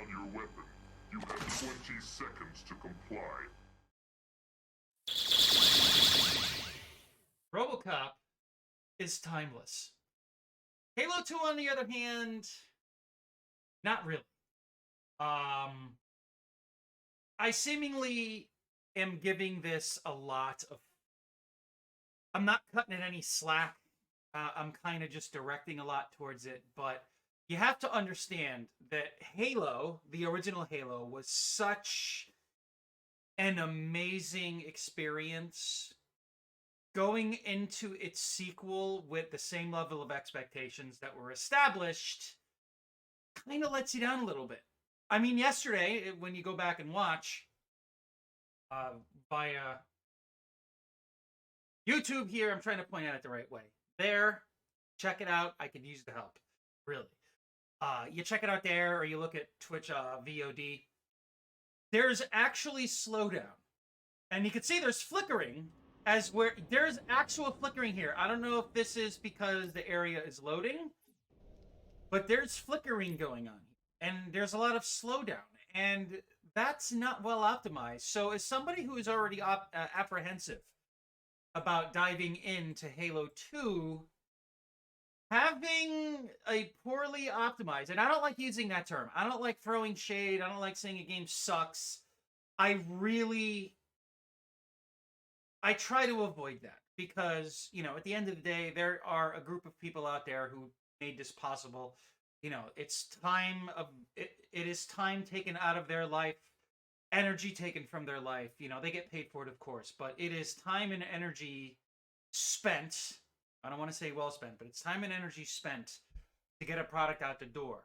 down your weapon. You have 20 seconds to comply. RoboCop is timeless. Halo 2, on the other hand, not really. I seemingly am giving this a lot of... I'm not cutting it any slack. I'm kind of just directing a lot towards it, but you have to understand that Halo, the original Halo, was such an amazing experience. Going into its sequel with the same level of expectations that were established kind of lets you down a little bit. I mean, yesterday, when you go back and watch via YouTube here, I'm trying to point at it the right way. There, check it out. I could use the help, really. You check it out there, or you look at Twitch VOD. There's actually slowdown. And you can see there's flickering, as where there's actual flickering here. I don't know if this is because the area is loading, but there's flickering going on. And there's a lot of slowdown. And that's not well optimized. So as somebody who is already apprehensive about diving into Halo 2, having a poorly optimized, and I don't like using that term. I don't like throwing shade. I don't like saying a game sucks. I try to avoid that because, you know, at the end of the day, there are a group of people out there who made this possible. You know, it's time of it is time taken out of their life, energy taken from their life. You know, they get paid for it, of course, but it is time and energy spent. I don't want to say well spent, but it's time and energy spent to get a product out the door.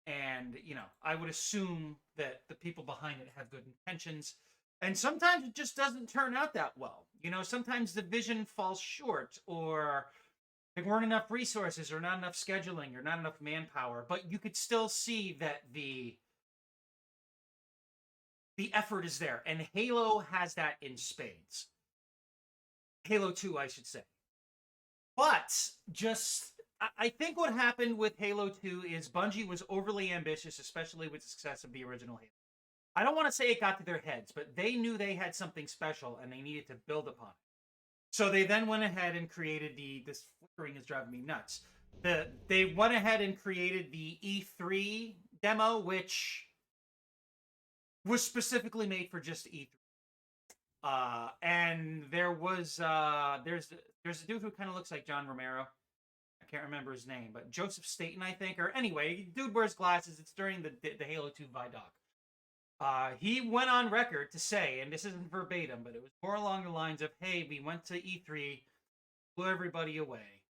And, you know, I would assume that the people behind it have good intentions. And sometimes it just doesn't turn out that well. You know, sometimes the vision falls short, or there weren't enough resources, or not enough scheduling, or not enough manpower. But you could still see that the effort is there. And Halo has that in spades. Halo 2, I should say. But I think what happened with Halo 2 is Bungie was overly ambitious, especially with the success of the original Halo. I don't want to say it got to their heads, but they knew they had something special and they needed to build upon it. So they then went ahead and created this flickering is driving me nuts. They went ahead and created the E3 demo, which was specifically made for just E3. And there was there's a dude who kind of looks like John Romero. I can't remember his name, but Joseph Staten, I think. Or anyway, dude wears glasses. It's during the Halo 2 Vidoc. He went on record to say, and this isn't verbatim, but it was more along the lines of, hey, we went to E3, blew everybody away.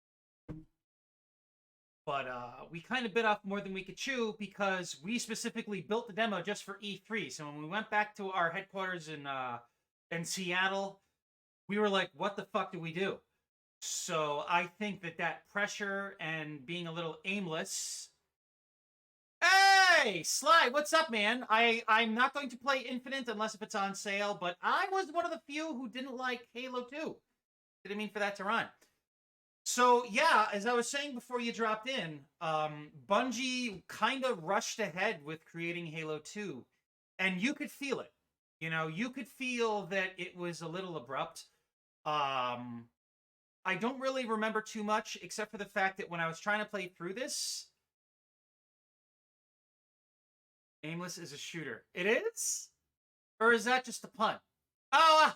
But we kind of bit off more than we could chew because we specifically built the demo just for E3. So when we went back to our headquarters in Seattle, we were like, what the fuck do we do? So I think that pressure and being a little aimless... Hey, Sly, what's up, man? I'm not going to play Infinite unless if it's on sale, but I was one of the few who didn't like Halo 2. Didn't mean for that to run. So, yeah, as I was saying before you dropped in, Bungie kind of rushed ahead with creating Halo 2, and you could feel it. You know, you could feel that it was a little abrupt. I don't really remember too much, except for the fact that when I was trying to play through this... Aimless is a shooter. It is? Or is that just a pun? Oh,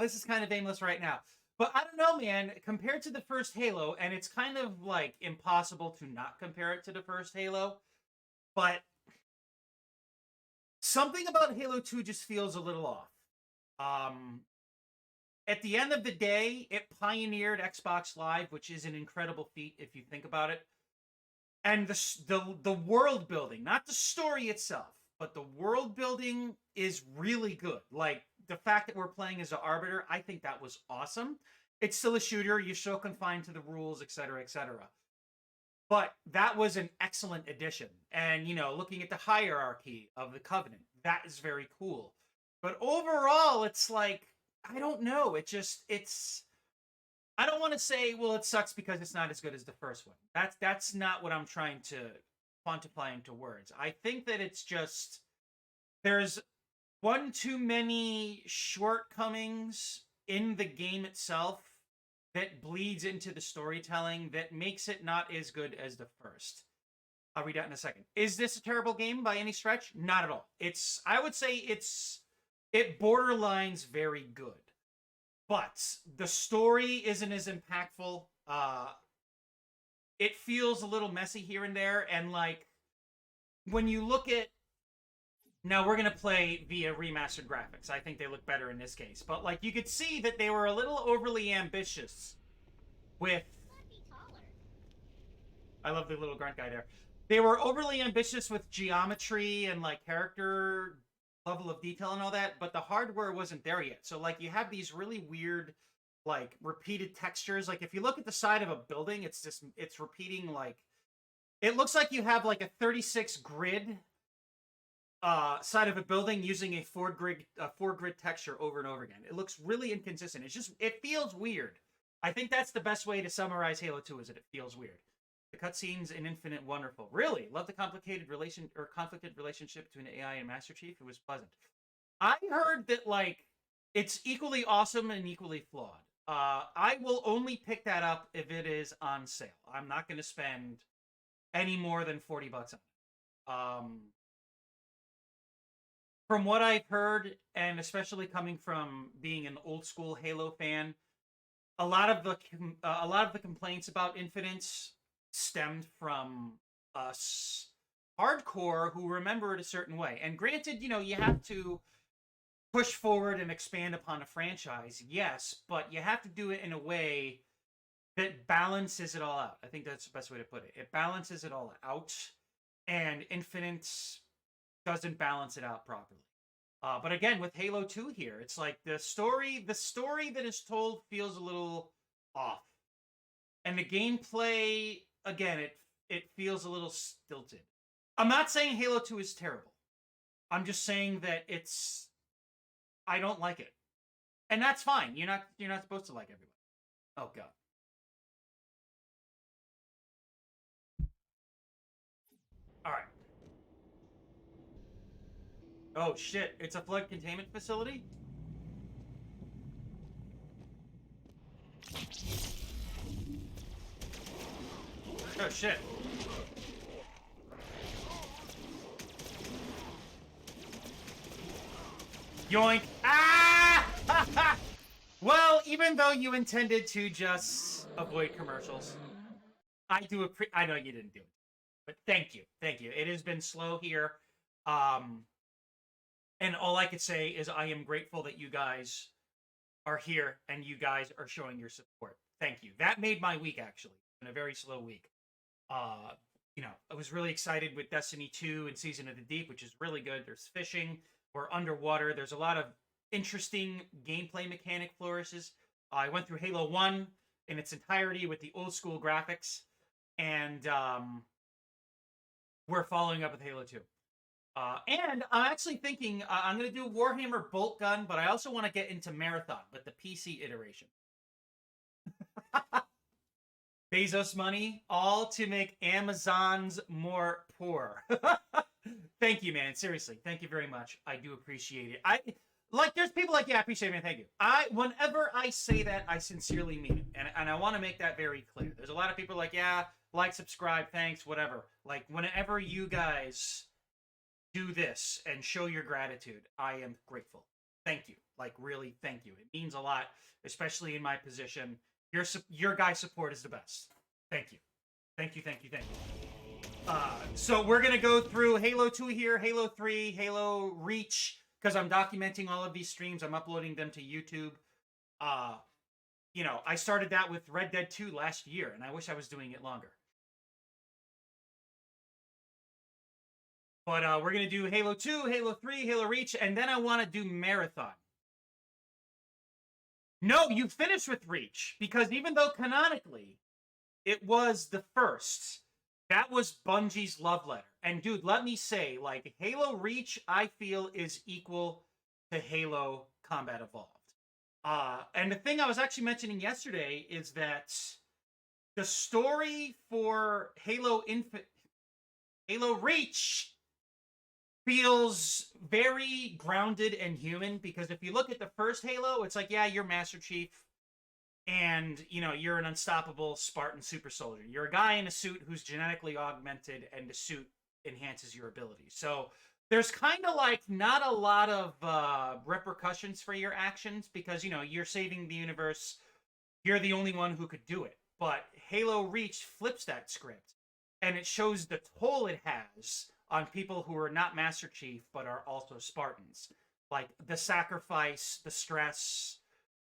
this is kind of aimless right now. But I don't know, man. Compared to the first Halo, and it's kind of, like, impossible to not compare it to the first Halo, but something about Halo 2 just feels a little off. At the end of the day, it pioneered Xbox Live, which is an incredible feat if you think about it. And the world building, not the story itself, but the world building is really good. Like, the fact that we're playing as an Arbiter, I think that was awesome. It's still a shooter. You're still confined to the rules, etc., etc. But that was an excellent addition. And, you know, looking at the hierarchy of the Covenant, that is very cool. But overall, it's like, I don't know. I don't want to say, well, it sucks because it's not as good as the first one. That's not what I'm trying to quantify into words. I think that it's just there's one too many shortcomings in the game itself that bleeds into the storytelling that makes it not as good as the first. I'll read that in a second. Is this a terrible game by any stretch? Not at all. I would say it borderlines very good. But the story isn't as impactful. It feels a little messy here and there, and like when you look at now we're gonna play via remastered graphics. I think they look better in this case. But like you could see that they were a little overly ambitious with I love the little grunt guy there. They were overly ambitious with geometry and like character level of detail and all that, but the hardware wasn't there yet. So like you have these really weird like repeated textures. Like if you look at the side of a building, it's repeating like it looks like you have like a 36 grid side of a building using a four grid texture over and over again. It looks really inconsistent. It feels weird. I think that's the best way to summarize Halo 2 is that it feels weird. The cutscenes in Infinite wonderful. Really? Love the conflicted relationship between AI and Master Chief. It was pleasant. I heard that like it's equally awesome and equally flawed. I will only pick that up if it is on sale. I'm not going to spend any more than $40 on it. From what I've heard, and especially coming from being an old school Halo fan, a lot of the complaints about Infinite stemmed from us hardcore who remember it a certain way. And granted, you have to push forward and expand upon a franchise, yes, but you have to do it in a way that balances it all out. I think that's the best way to put it. It balances it all out, and Infinite doesn't balance it out properly. But again, with Halo 2 here, it's like the story that is told feels a little off. And the gameplay, again, it feels a little stilted. I'm not saying Halo 2 is terrible. I'm just saying that I don't like it. And that's fine. You're not supposed to like everybody. Oh god. All right. Oh shit, it's a flood containment facility? Oh shit. Yoink. Ah! Well, even though you intended to just avoid commercials, I know you didn't do it. But thank you. Thank you. It has been slow here. And all I could say is I am grateful that you guys are here and you guys are showing your support. Thank you. That made my week, actually. It's been a very slow week. I was really excited with Destiny 2 and Season of the Deep, which is really good. There's fishing. We're underwater. There's a lot of interesting gameplay mechanic flourishes. I went through Halo 1 in its entirety with the old school graphics. And we're following up with Halo 2. And I'm actually thinking I'm going to do Warhammer Bolt Gun, but I also want to get into Marathon with the PC iteration. Bezos money, all to make Amazons more poor. Thank you, man. Seriously, thank you very much. I do appreciate it. There's people like, yeah, I appreciate it, man. Thank you. Whenever I say that, I sincerely mean it. And I want to make that very clear. There's a lot of people like, yeah, like, subscribe, thanks, whatever. Like, whenever you guys do this and show your gratitude, I am grateful. Thank you. Like, really, thank you. It means a lot, especially in my position. Your guys' support is the best. Thank you. Thank you, thank you, thank you. So we're going to go through Halo 2 here, Halo 3, Halo Reach, because I'm documenting all of these streams. I'm uploading them to YouTube. I started that with Red Dead 2 last year, and I wish I was doing it longer. But we're going to do Halo 2, Halo 3, Halo Reach, and then I want to do Marathon. No, you finished with Reach, because even though canonically it was the first, that was Bungie's love letter. And dude, let me say, like, Halo Reach, I feel, is equal to Halo Combat Evolved. And the thing I was actually mentioning yesterday is that the story for Halo Infinite, Halo Reach feels very grounded and human, because if you look at the first Halo, it's like, yeah, you're Master Chief, and you're an unstoppable Spartan super soldier. You're a guy in a suit who's genetically augmented, and the suit enhances your abilities. So there's kind of like not a lot of repercussions for your actions, because you're saving the universe. You're the only one who could do it. But Halo Reach flips that script, and it shows the toll it has on people who are not Master Chief but are also Spartans. Like the sacrifice, the stress,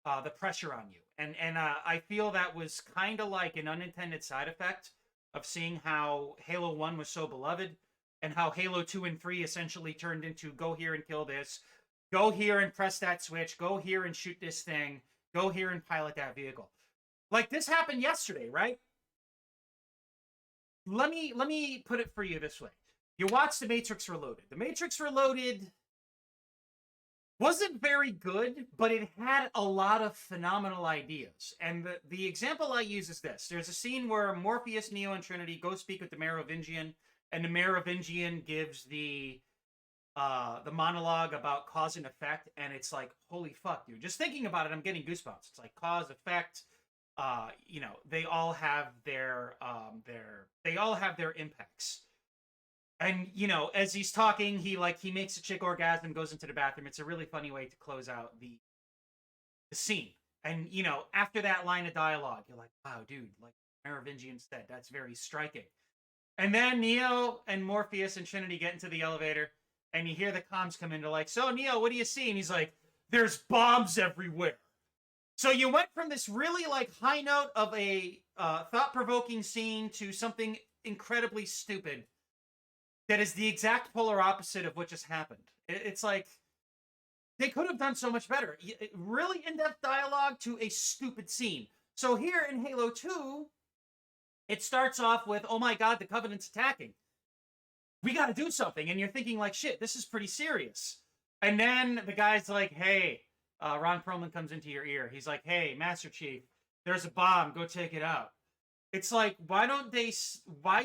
the pressure on you. And I feel that was kind of like an unintended side effect of seeing how Halo 1 was so beloved, and how Halo 2 and 3 essentially turned into go here and kill this, go here and press that switch, go here and shoot this thing, go here and pilot that vehicle. Like this happened yesterday, right? Let me put it for you this way. You watch The Matrix Reloaded. The Matrix Reloaded wasn't very good, but it had a lot of phenomenal ideas. And the example I use is this. There's a scene where Morpheus, Neo, and Trinity go speak with the Merovingian, and the Merovingian gives the monologue about cause and effect, and it's like, holy fuck, dude. Just thinking about it, I'm getting goosebumps. It's like cause, effect, they all have their impacts. And as he's talking, he makes a chick orgasm, goes into the bathroom. It's a really funny way to close out the scene. And after that line of dialogue, you're like, wow, dude, like Merovingian said, that's very striking. And then Neo and Morpheus and Trinity get into the elevator, and you hear the comms come in. They're like, so Neo, what do you see? And he's like, there's bombs everywhere. So you went from this really like high note of a thought-provoking scene to something incredibly stupid that is the exact polar opposite of what just happened. It's like they could have done so much better. Really in-depth dialogue to a stupid scene. So here in Halo 2, it starts off with, oh my god, the Covenant's attacking. We got to do something. And you're thinking like, shit, this is pretty serious. And then the guy's like, hey, Ron Perlman comes into your ear. He's like, hey, Master Chief, there's a bomb. Go take it out. It's like, why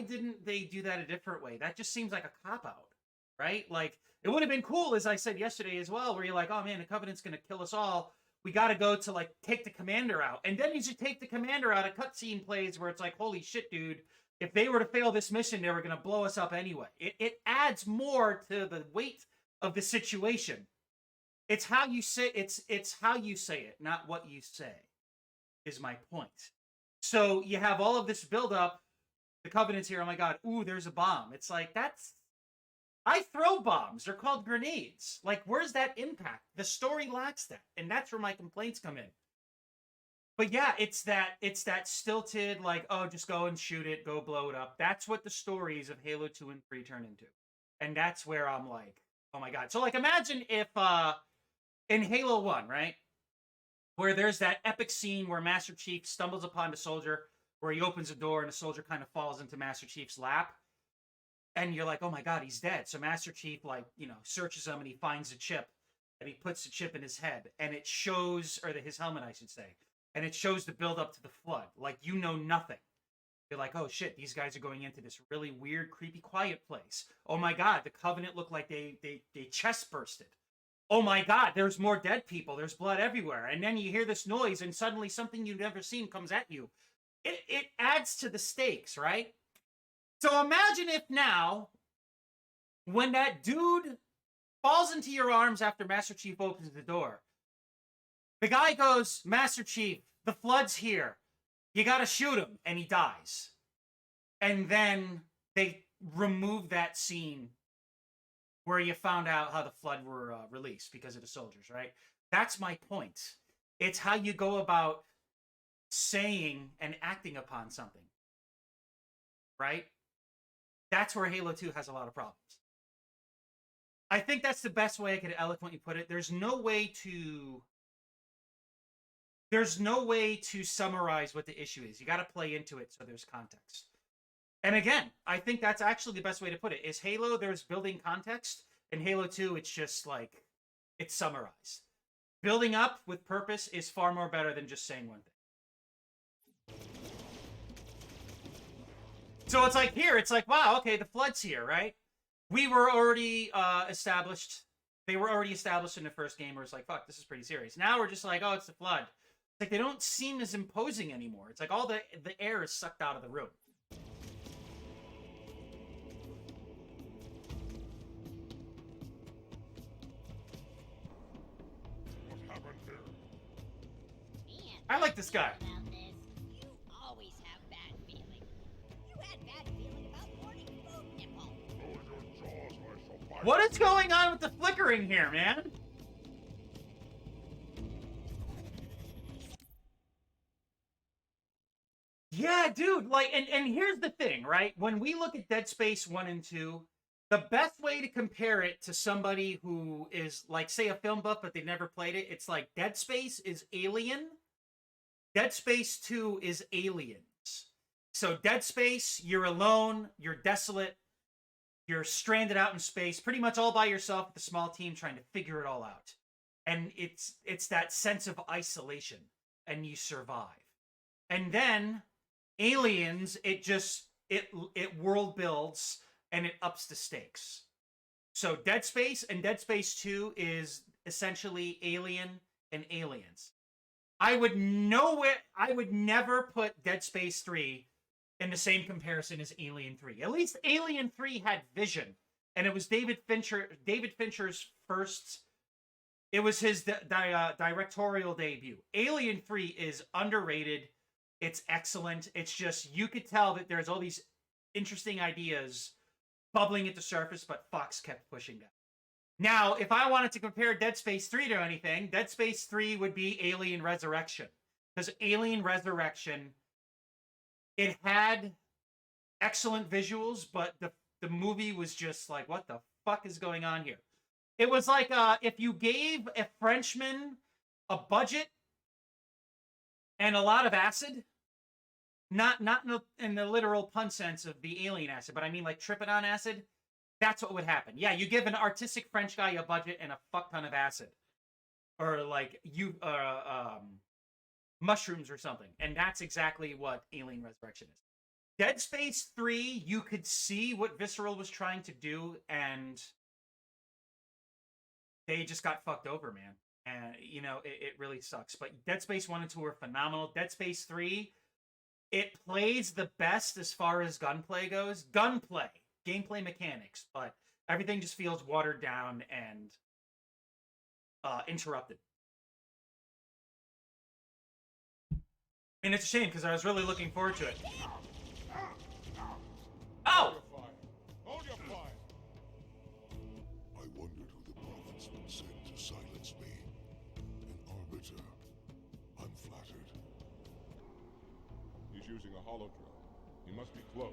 didn't they do that a different way? That just seems like a cop-out, right? Like, it would have been cool, as I said yesterday as well, where you're like, oh man, the Covenant's going to kill us all. We got to go to, like, take the commander out. And then as you take the commander out, a cutscene plays where it's like, holy shit, dude. If they were to fail this mission, they were going to blow us up anyway. It adds more to the weight of the situation. It's how you say it's how you say it, not what you say, is my point. So you have all of this buildup. The Covenant's here. Oh my god. Ooh, there's a bomb. It's like, I throw bombs. They're called grenades. Like, where's that impact? The story lacks that. And that's where my complaints come in. But yeah, it's that stilted, like, oh, just go and shoot it, go blow it up. That's what the stories of Halo 2 and 3 turn into. And that's where I'm like, oh my god. So like, imagine if in Halo 1, right? Where there's that epic scene where Master Chief stumbles upon the soldier, where he opens a door and the soldier kind of falls into Master Chief's lap. And you're like, oh my god, he's dead. So Master Chief, like, searches him and he finds a chip. And he puts the chip in his head. And it shows, or his helmet, I should say. And it shows the build up to the flood. Like, you know nothing. You're like, oh shit, these guys are going into this really weird, creepy, quiet place. Oh my god, the Covenant looked like they chest bursted. Oh my god, there's more dead people. There's blood everywhere. And then you hear this noise, and suddenly something you've never seen comes at you. It adds to the stakes, right? So imagine if now, when that dude falls into your arms after Master Chief opens the door, the guy goes, Master Chief, the flood's here. You gotta shoot him. And he dies. And then they remove that scene where you found out how the flood were released because of the soldiers, right? That's my point. It's how you go about saying and acting upon something, right? That's where Halo 2 has a lot of problems. I think that's the best way I could eloquently put it. There's no way to summarize what the issue is. You got to play into it so there's context. And again, I think that's actually the best way to put it. Is Halo, there's building context. In Halo 2, it's just like, it's summarized. Building up with purpose is far more better than just saying one thing. So it's like here, it's like, wow, okay, the flood's here, right? We were already established. They were already established in the first game where it's like, fuck, this is pretty serious. Now we're just like, oh, it's the flood. It's like they don't seem as imposing anymore. It's like all the air is sucked out of the room. What happened here? I like this guy. You always have bad feeling. You had bad feeling about morning food nipple. Close your jaws, or I shall bite. What is going on with the flickering here, man? Yeah, dude, like, and here's the thing, right? When we look at Dead Space 1 and 2, the best way to compare it to somebody who is, like, say, a film buff, but they've never played it, it's like Dead Space is Alien, Dead Space 2 is Aliens. So Dead Space, you're alone, you're desolate, you're stranded out in space, pretty much all by yourself with a small team trying to figure it all out. And it's that sense of isolation, and you survive. And then Aliens, it world builds and it ups the stakes. So Dead Space and Dead Space 2 is essentially Alien and Aliens. I would never put Dead Space 3 in the same comparison as Alien 3. At least Alien 3 had vision, and it was David Fincher's first. It was his directorial debut. Alien 3 is underrated. It's excellent. It's just, you could tell that there's all these interesting ideas bubbling at the surface, but Fox kept pushing them. Now, if I wanted to compare Dead Space 3 to anything, Dead Space 3 would be Alien Resurrection. Because Alien Resurrection, it had excellent visuals, but the movie was just like, what the fuck is going on here? It was like if you gave a Frenchman a budget and a lot of acid, not in the literal pun sense of the alien acid, but I mean like Tryptophan acid, that's what would happen. Yeah, you give an artistic French guy a budget and a fuck ton of acid. Or like mushrooms or something. And that's exactly what Alien Resurrection is. Dead Space 3, you could see what Visceral was trying to do, and they just got fucked over, man. And, you know, it really sucks. But Dead Space 1 and 2 are phenomenal. Dead Space 3, it plays the best as far as gunplay goes. Gunplay, gameplay mechanics, but everything just feels watered down and interrupted. And it's a shame, because I was really looking forward to it. Oh! Hold your fire! I wondered who the prophets would send to silence me. An arbiter. I'm flattered. He's using a hollow drone. He must be close.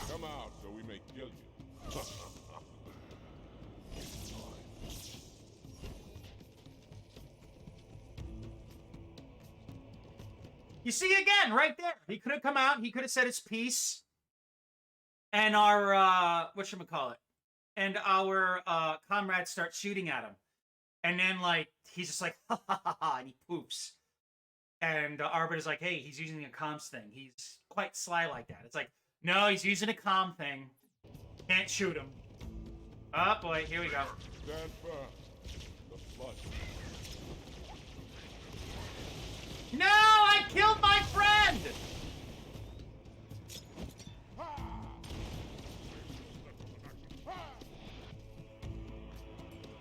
Come out so we may kill you. You see again, right there. He could have come out. He could have said his piece. And our, whatchamacallit? And our comrades start shooting at him. And then, like, he's just like, ha ha ha ha, and he poops. And Arbiter's like, hey, he's using a comms thing. He's quite sly like that. It's like, no, he's using a comm thing. Can't shoot him. Oh, boy, here we go. Stand firm. The flood. No, I killed my friend!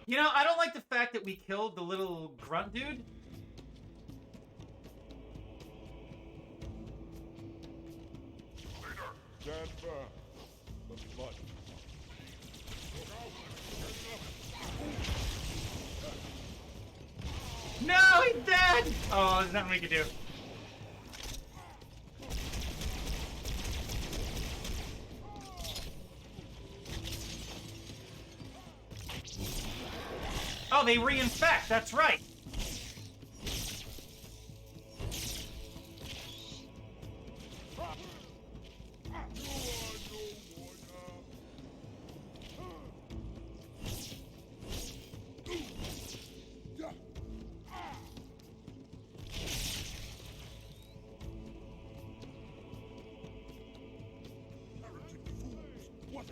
You know, I don't like the fact that we killed the little grunt dude. Stand firm. The flood. No, he's dead! Oh, there's nothing we can do. Oh, they reinfect, that's right.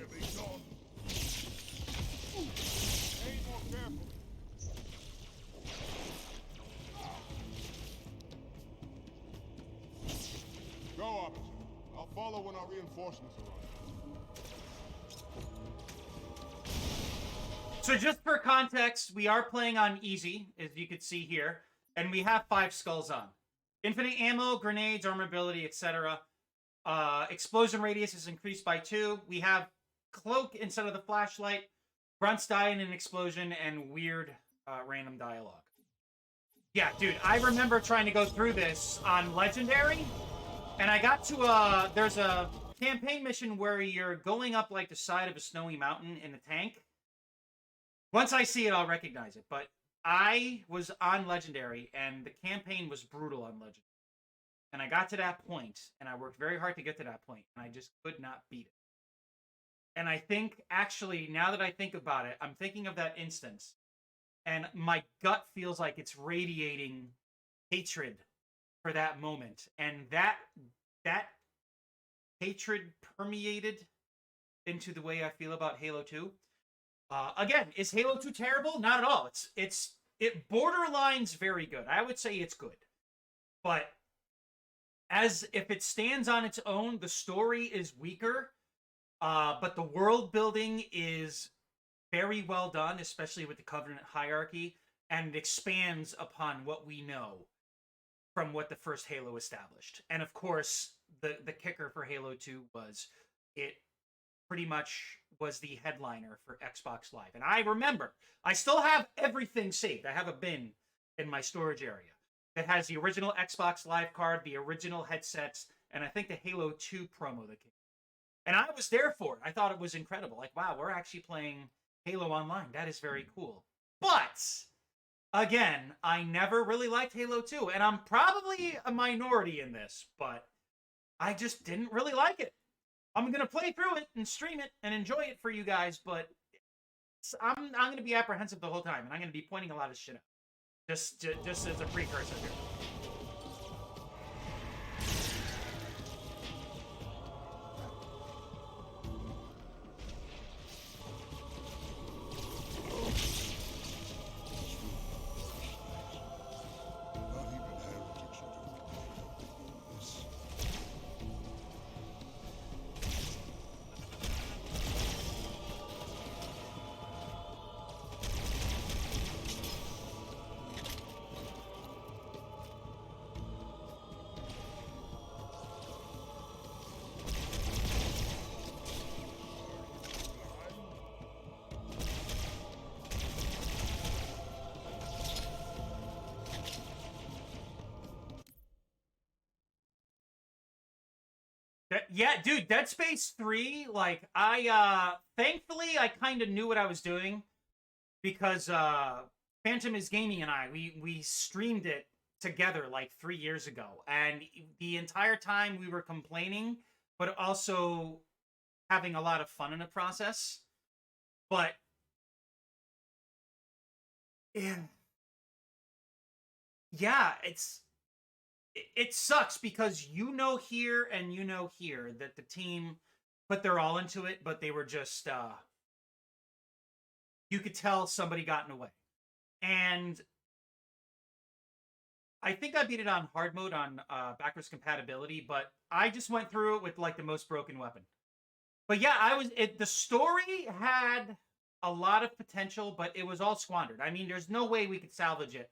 be done. Aim more careful. Go, officer. I'll follow when our reinforcements arrive. So just for context, we are playing on easy, as you can see here, and we have 5 skulls on. Infinite ammo, grenades, armor ability, etc. Explosion radius is increased by 2. We have cloak instead of the flashlight, grunts die in an explosion, and weird random dialogue. Yeah, dude, I remember trying to go through this on Legendary, and I got to there's a campaign mission where you're going up like the side of a snowy mountain in a tank. Once I see it, I'll recognize it. But I was on Legendary, and the campaign was brutal on Legendary. And I got to that point, and I worked very hard to get to that point, and I just could not beat it. And I think, actually, now that I think about it, I'm thinking of that instance, and my gut feels like it's radiating hatred for that moment. And that hatred permeated into the way I feel about Halo 2. Again, is Halo 2 terrible? Not at all. It borderlines very good. I would say it's good. But as if it stands on its own, the story is weaker. But the world building is very well done, especially with the Covenant hierarchy, and it expands upon what we know from what the first Halo established. And of course, the kicker for Halo 2 was it pretty much was the headliner for Xbox Live. And I remember, I still have everything saved. I have a bin in my storage area that has the original Xbox Live card, the original headsets, and I think the Halo 2 promo that came. And I was there for it. I thought it was incredible. Like, wow, we're actually playing Halo Online. That is very cool. But, again, I never really liked Halo 2. And I'm probably a minority in this, but I just didn't really like it. I'm going to play through it and stream it and enjoy it for you guys, but I'm going to be apprehensive the whole time, and I'm going to be pointing a lot of shit out. Just as a precursor here. Not even heritage would have this. Yeah, dude, Dead Space 3, like, thankfully, I kind of knew what I was doing, because, Phantom is Gaming and we streamed it together, like, 3 years ago, and the entire time we were complaining, but also having a lot of fun in the process, but, yeah, it sucks because you know here and you know here that the team put their all into it, but they were just, you could tell somebody got in the way. And I think I beat it on hard mode on backwards compatibility, but I just went through it with like the most broken weapon. But yeah, the story had a lot of potential, but it was all squandered. I mean, there's no way we could salvage it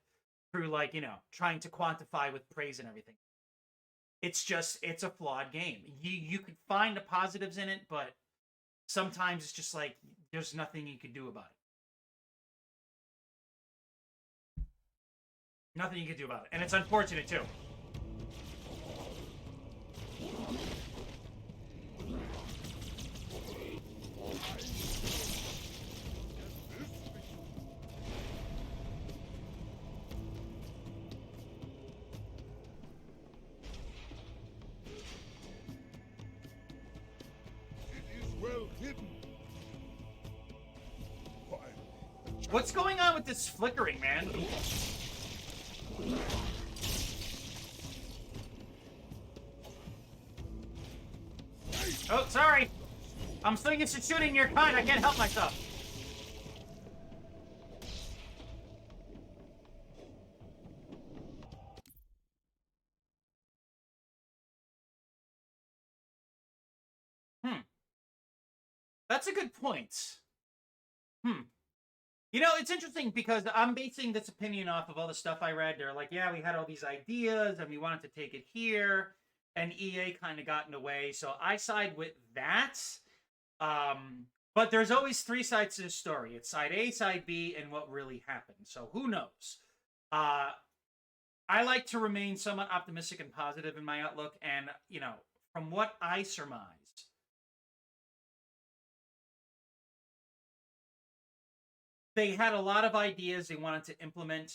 through, like, you know, trying to quantify with praise and everything. It's a flawed game. You could find the positives in it, but sometimes it's just like, there's nothing you can do about it. Nothing you can do about it. And it's unfortunate, too. Well hidden. What's going on with this flickering, man? Oh, sorry. I'm so used to shooting your kind, I can't help myself. That's a good point. You know, it's interesting because I'm basing this opinion off of all the stuff I read. They're like, yeah, we had all these ideas and we wanted to take it here, and EA kind of got in the way. So I side with that. But there's always three sides to the story. It's side A, side B, and what really happened. So who knows? I like to remain somewhat optimistic and positive in my outlook. And, you know, from what I surmised, they had a lot of ideas they wanted to implement,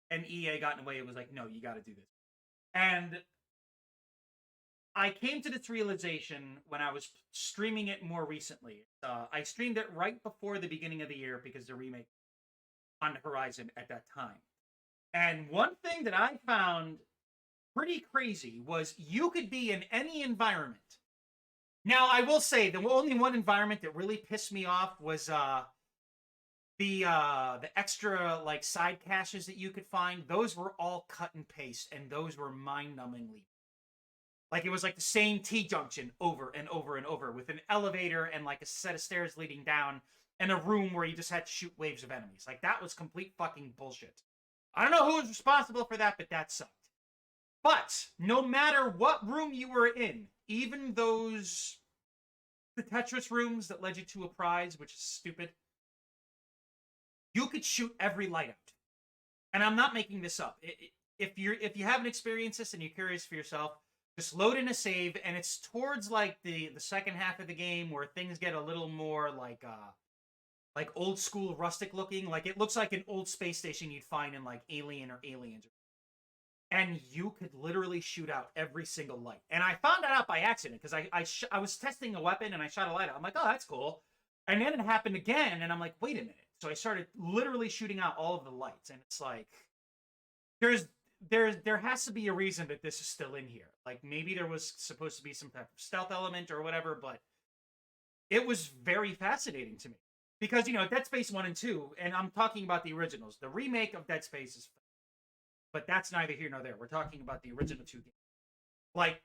and EA got in the way. It was like, no, you got to do this. And I came to this realization when I was streaming it more recently. I streamed it right before the beginning of the year because the remake on the horizon at that time. And one thing that I found pretty crazy was you could be in any environment. Now, I will say the only one environment that really pissed me off was the extra like side caches that you could find. Those were all cut and paste, and those were mind-numbingly. Like, it was like the same T-junction over and over and over with an elevator and like a set of stairs leading down and a room where you just had to shoot waves of enemies. Like, that was complete fucking bullshit. I don't know who was responsible for that, but that sucked. But no matter what room you were in, even the Tetris rooms that led you to a prize, which is stupid, you could shoot every light out. And I'm not making this up. If you haven't experienced this and you're curious for yourself, just load in a save, and it's towards like the second half of the game where things get a little more like old school rustic looking. Like, it looks like an old space station you'd find in like Alien or Aliens. And you could literally shoot out every single light. And I found that out by accident because I was testing a weapon and I shot a light out. I'm like, oh, that's cool. And then it happened again, and I'm like, wait a minute. So I started literally shooting out all of the lights, and it's like, there has to be a reason that this is still in here. Like, maybe there was supposed to be some type of stealth element or whatever, but it was very fascinating to me. Because, you know, Dead Space 1 and 2, and I'm talking about the originals. The remake of Dead Space is fun, but that's neither here nor there. We're talking about the original two games. Like,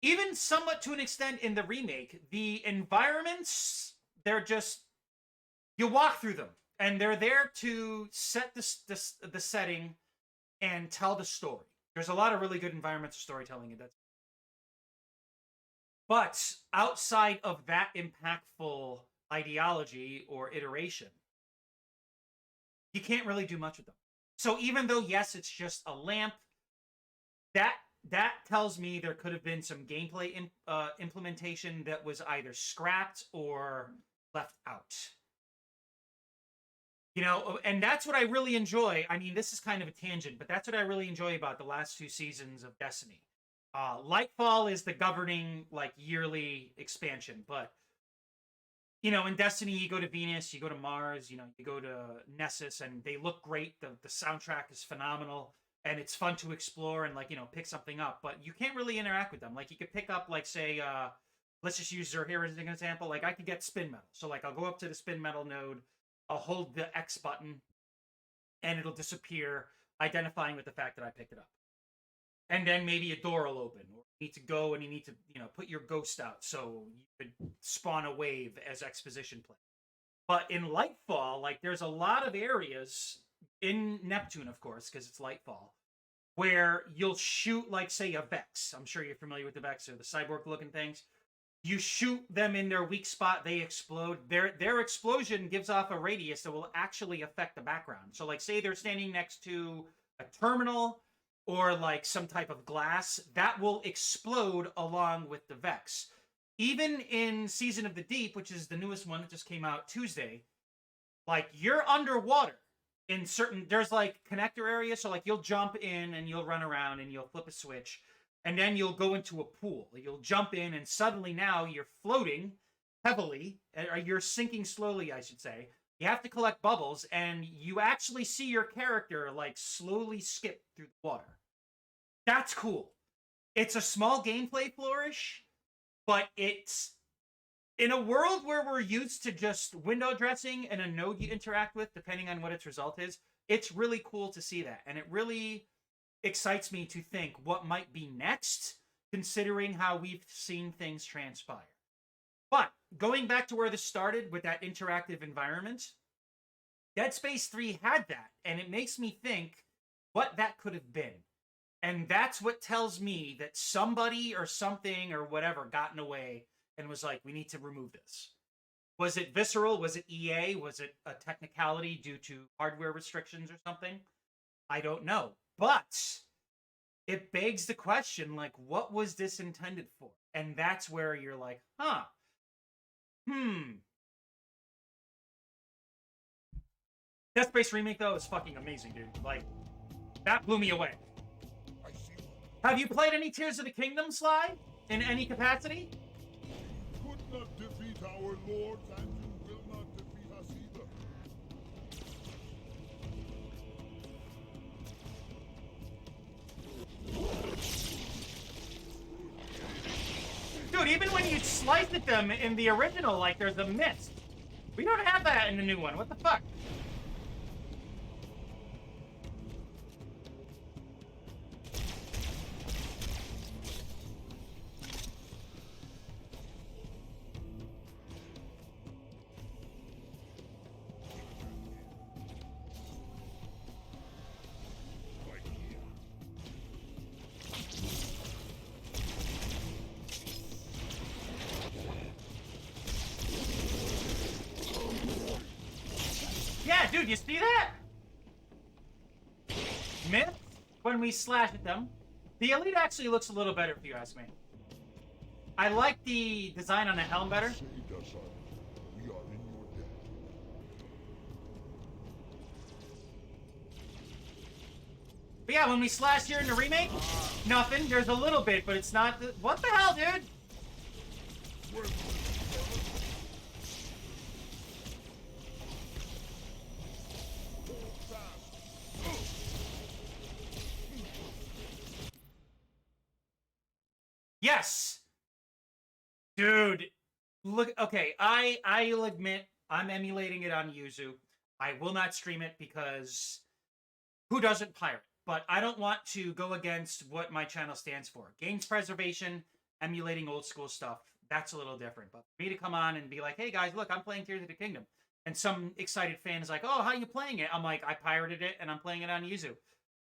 even somewhat to an extent in the remake, the environments, they're just, you walk through them, and they're there to set the setting and tell the story. There's a lot of really good environmental storytelling in that. But outside of that impactful ideology or iteration, you can't really do much with them. So even though, yes, it's just a lamp, that tells me there could have been some gameplay implementation that was either scrapped or left out. You know, and that's what I really enjoy. I mean, this is kind of a tangent, but that's what I really enjoy about the last 2 seasons of Destiny. Lightfall is the governing, like, yearly expansion, but, you know, in Destiny, you go to Venus, you go to Mars, you know, you go to Nessus, and they look great. The soundtrack is phenomenal, and it's fun to explore and, like, you know, pick something up, but you can't really interact with them. Like, you could pick up, like, say, let's just use Zerhir as an example. Like, I could get spin metal. So, like, I'll go up to the spin metal node, I'll hold the X button, and it'll disappear, identifying with the fact that I picked it up. And then maybe a door will open, or you need to go and you need to, you know, put your ghost out so you could spawn a wave as exposition play. But in Lightfall, like, there's a lot of areas in Neptune, of course, because it's Lightfall, where you'll shoot, like, say, a Vex. I'm sure you're familiar with the Vex, or the cyborg-looking things. You shoot them in their weak spot, they explode. Their explosion gives off a radius that will actually affect the background. So, like, say they're standing next to a terminal or, like, some type of glass, that will explode along with the Vex. Even in Season of the Deep, which is the newest one that just came out Tuesday, like, you're underwater in certain, there's, like, connector areas, so, like, you'll jump in and you'll run around and you'll flip a switch, and then you'll go into a pool. You'll jump in, and suddenly now you're floating heavily, or you're sinking slowly, I should say. You have to collect bubbles, and you actually see your character, like, slowly skip through the water. That's cool. It's a small gameplay flourish, but it's in a world where we're used to just window dressing and a node you interact with, depending on what its result is, it's really cool to see that. And it really excites me to think what might be next, considering how we've seen things transpire. But going back to where this started with that interactive environment, Dead Space 3 had that, and it makes me think what that could have been. And that's what tells me that somebody or something or whatever got in the way and was like, we need to remove this. Was it Visceral? Was it EA? Was it a technicality due to hardware restrictions or something? I don't know. But it begs the question, like, what was this intended for? And that's where you're like, huh. Death Space Remake, though, is fucking amazing, dude. Like, that blew me away. Have you played any Tears of the Kingdom, Sly? In any capacity? You could not defeat our lords, and you will not defeat us either. Dude, even when you slice at them in the original, like, there's a mist. We don't have that in the new one. What the fuck? Yeah, dude, you see that? Myth, when we slash at them. The Elite actually looks a little better, if you ask me. I like the design on the helm better. Saved us, Arbiter. We are in your debt. But yeah, when we slash here in the remake, nothing. There's a little bit, but it's not... What the hell, dude? Yes! Dude, look, okay, I'll admit I'm emulating it on Yuzu. I will not stream it because who doesn't pirate? But I don't want to go against what my channel stands for. Games preservation, emulating old school stuff, that's a little different. But for me to come on and be like, hey guys, look, I'm playing Tears of the Kingdom. And some excited fan is like, oh, how are you playing it? I'm like, I pirated it and I'm playing it on Yuzu.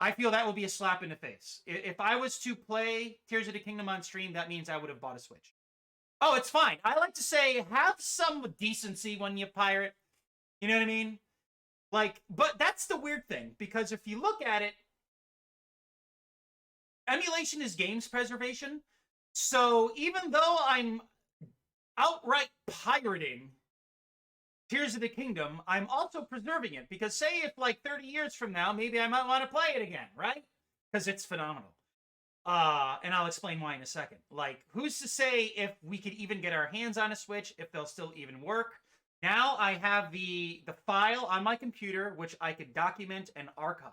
I feel that would be a slap in the face. If I was to play Tears of the Kingdom on stream, that means I would have bought a Switch. Oh, it's fine. I like to say, have some decency when you pirate. You know what I mean? Like, but that's the weird thing, because if you look at it, emulation is games preservation. So even though I'm outright pirating Tears of the Kingdom, I'm also preserving it, because say if like 30 years from now, maybe I might want to play it again, right? Because it's phenomenal. And I'll explain why in a second. Like, who's to say if we could even get our hands on a Switch, if they'll still even work? Now I have the file on my computer, which I could document and archive.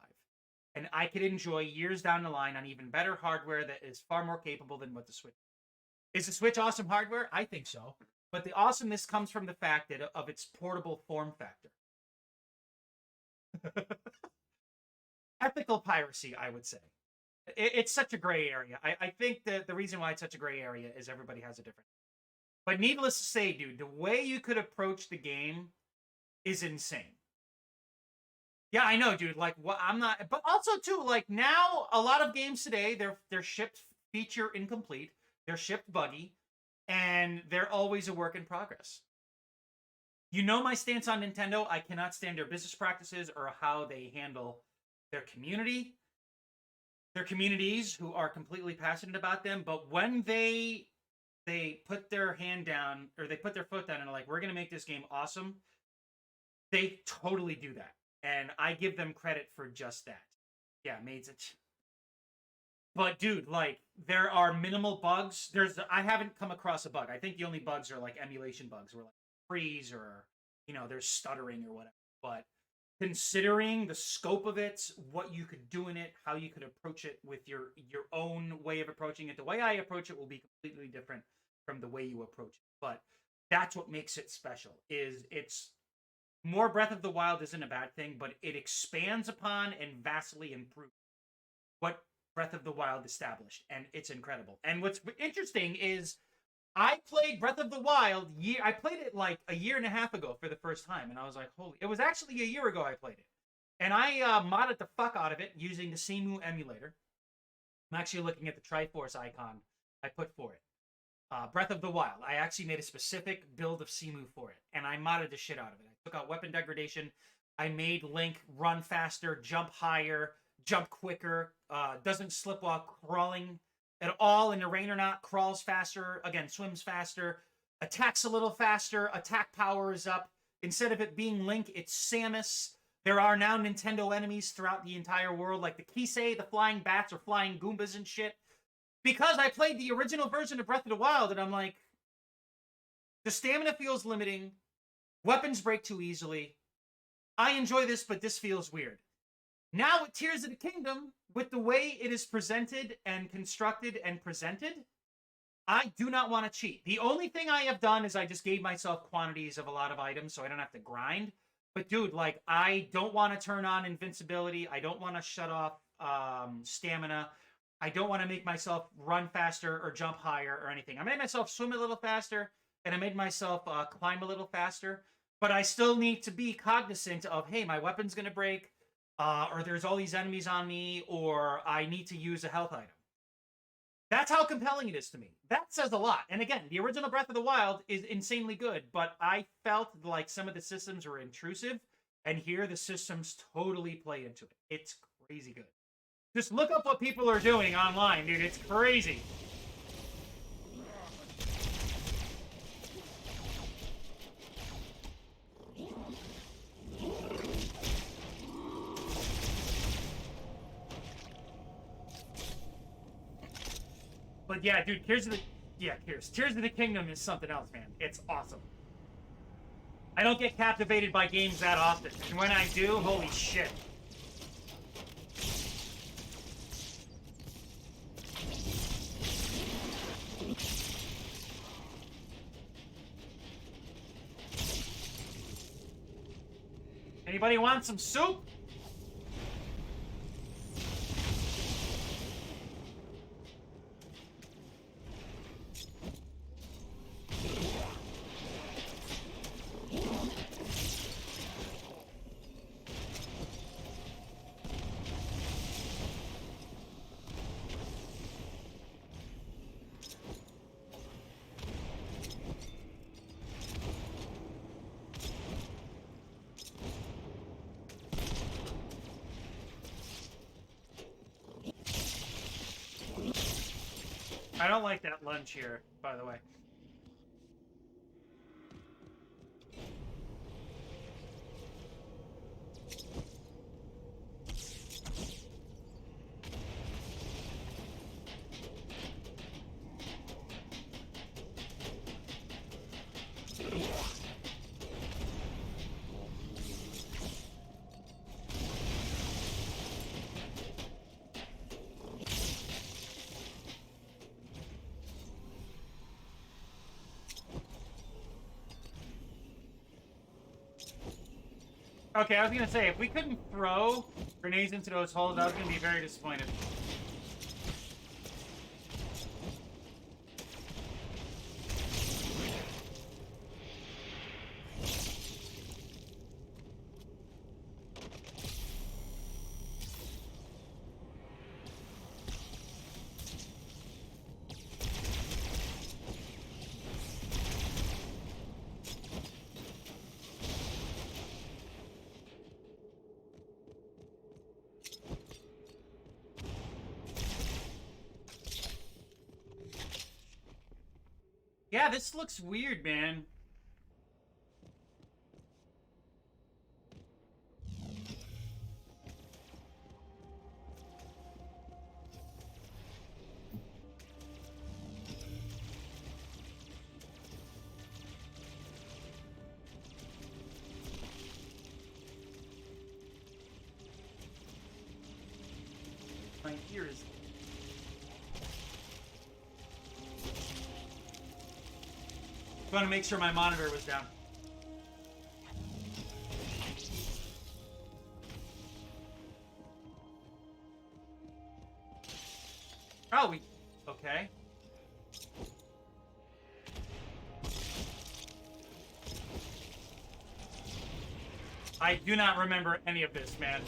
And I could enjoy years down the line on even better hardware that is far more capable than what the Switch is. Is the Switch awesome hardware? I think so. But the awesomeness comes from the fact that of its portable form factor. Ethical piracy, I would say. It's such a gray area. I think that the reason why it's such a gray area is everybody has a different... But needless to say, dude, the way you could approach the game is insane. Yeah, I know, dude. Like, what I'm not... But also, too, like, now, a lot of games today, they're shipped feature incomplete. They're shipped buggy. And they're always a work in progress. You know my stance on Nintendo. I cannot stand their business practices or how they handle their community. Their communities who are completely passionate about them. But when they put their hand down, or they put their foot down and are like, we're going to make this game awesome, they totally do that. And I give them credit for just that. Yeah, made it. But dude, like, there are minimal bugs. I haven't come across a bug. I think the only bugs are like emulation bugs, where like freeze or, you know, there's stuttering or whatever. But considering the scope of it, what you could do in it, how you could approach it with your own way of approaching it, the way I approach it will be completely different from the way you approach it. But That's what makes it special. Is it's more Breath of the Wild isn't a bad thing, but it expands upon and vastly improves what Breath of the Wild established, and it's incredible. And what's interesting is I played Breath of the Wild. I played it like a year and a half ago for the first time, and I was like, "Holy!" It was actually a year ago I played it, and I modded the fuck out of it using the Cemu emulator. I'm actually looking at the Triforce icon I put for it. Breath of the Wild. I actually made a specific build of Cemu for it, and I modded the shit out of it. I took out weapon degradation. I made Link run faster, jump higher, jump quicker, doesn't slip while crawling at all in the rain or not, crawls faster, again, swims faster, attacks a little faster, attack power is up. Instead of it being Link, it's Samus. There are now Nintendo enemies throughout the entire world, like the Kisei, the flying bats, or flying Goombas and shit. Because I played the original version of Breath of the Wild, and I'm like, the stamina feels limiting, weapons break too easily. I enjoy this, but this feels weird. Now with Tears of the Kingdom, with the way it is presented and constructed and presented, I do not want to cheat. The only thing I have done is I just gave myself quantities of a lot of items so I don't have to grind. But dude, like, I don't want to turn on invincibility. I don't want to shut off stamina. I don't want to make myself run faster or jump higher or anything. I made myself swim a little faster, and I made myself climb a little faster. But I still need to be cognizant of, hey, my weapon's going to break, or there's all these enemies on me, or I need to use a health item. That's how compelling it is to me. That says a lot. And again, the original Breath of the Wild is insanely good, but I felt like some of the systems were intrusive, and here the systems totally play into it. It's crazy good. Just look up what people are doing online, dude. It's crazy. But yeah, dude, Tears of the Kingdom is something else, man. It's awesome. I don't get captivated by games that often, and when I do, holy shit. Anybody want some soup? I don't like that lunch here, by the way. Okay, I was gonna say, if we couldn't throw grenades into those holes, I was gonna be very disappointed. Yeah, this looks weird, man. My ear is... Want to make sure my monitor was down. Oh, we... Okay. I do not remember any of this, man.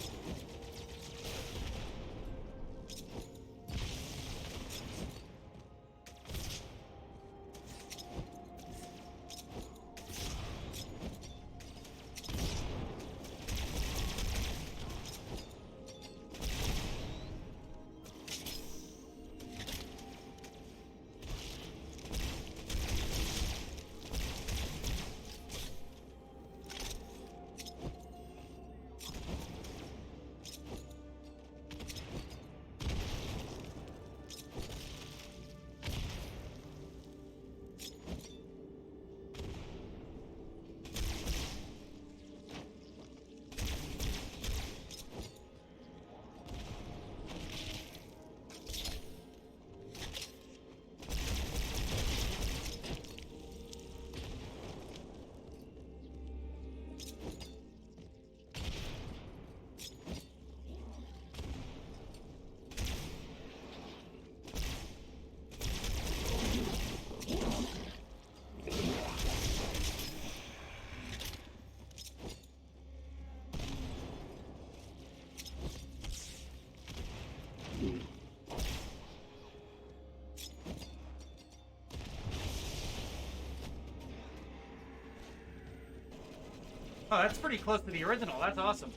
Oh, that's pretty close to the original. That's awesome.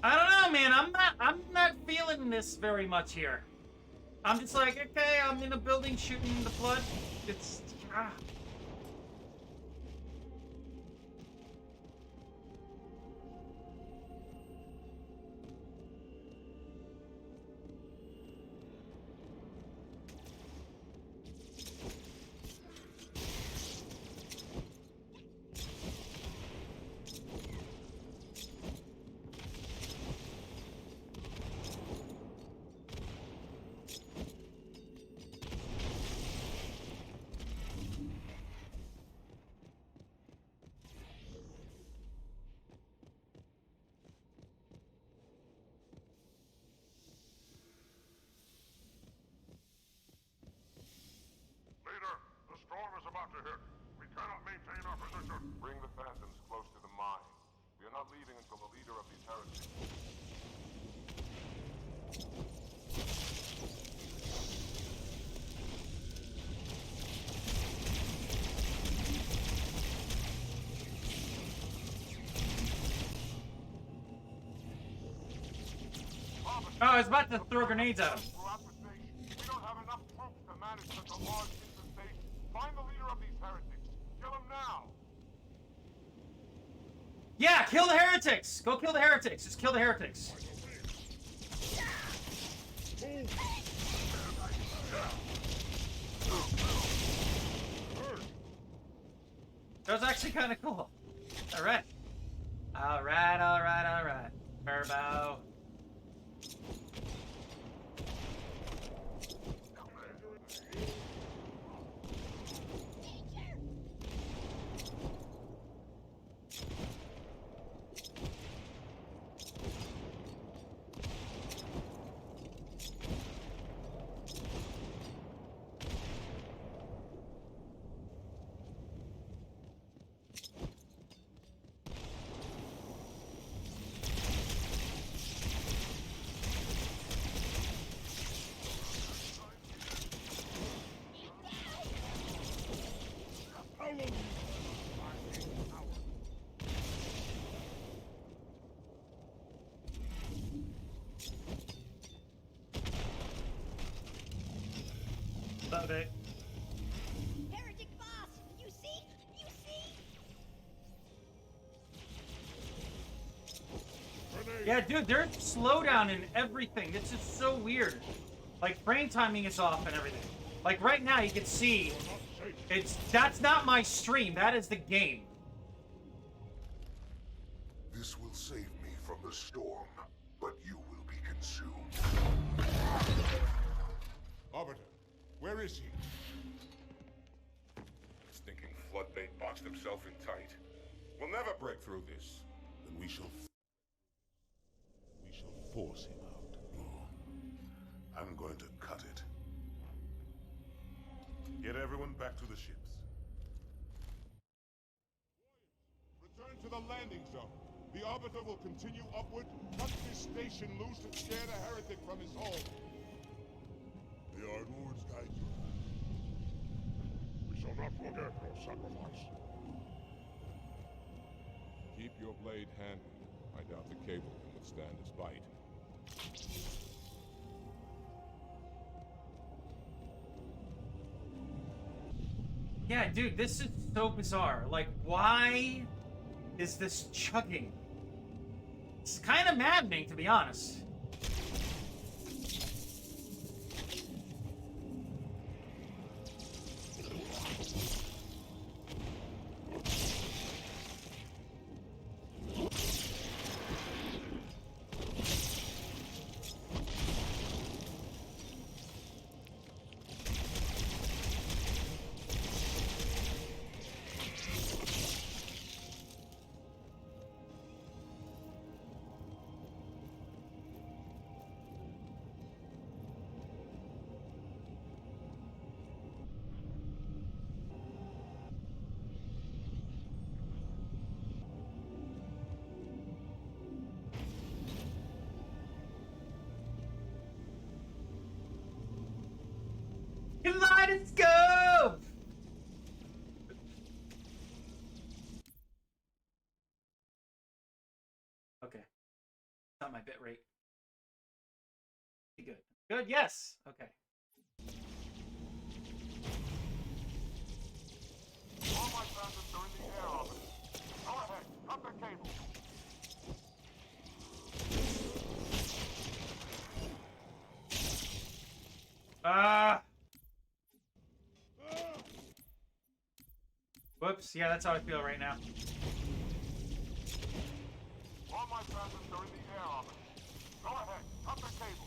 I don't know, man. I'm not feeling this very much here. I'm just like, okay, I'm in a building shooting the blood. It's Leader, the storm is about to hit. We cannot maintain our position. Bring the phantoms close to the mine. We are not leaving until the leader of these heretics. Oh, I was about to throw grenades at him. Throughout the state, we don't have enough troops to manage such a large infestation. Find the leader of these heretics. Kill him now. Yeah, kill the heretics. Go kill the heretics. Just kill the heretics. That was actually kind of cool. All right. All right, all right, all right. Turbo. Heretic boss, Yeah, dude, there's slowdown in everything. This is so weird. Like, frame timing is off and everything. Like, right now, you can see... That's not my stream. That is the game. This will save me from the storm, but you will be consumed. Arbiter, where is he? Stinking floodbait boxed himself in tight. We'll never break through this. Then we shall force him out. No. I'm going to cut it. Get everyone back to the ships. Return to the landing zone. The Arbiter will continue upward, cut this station loose and scare the heretic from his home. May our lords guide you. We shall not forget your sacrifice. Keep your blade handy. I doubt the cable can withstand its bite. Yeah, dude, this is so bizarre. Like, why is this chugging? It's kind of maddening, to be honest. Kaleidoscope! Okay. Not my bit rate. Be good. Good, yes! Okay. All my bandits are in the air orbit. Go ahead, cut the cable. Ah! Whoops, yeah, that's how I feel right now. All my bandits are in the air orbit. Go ahead, cut the cable.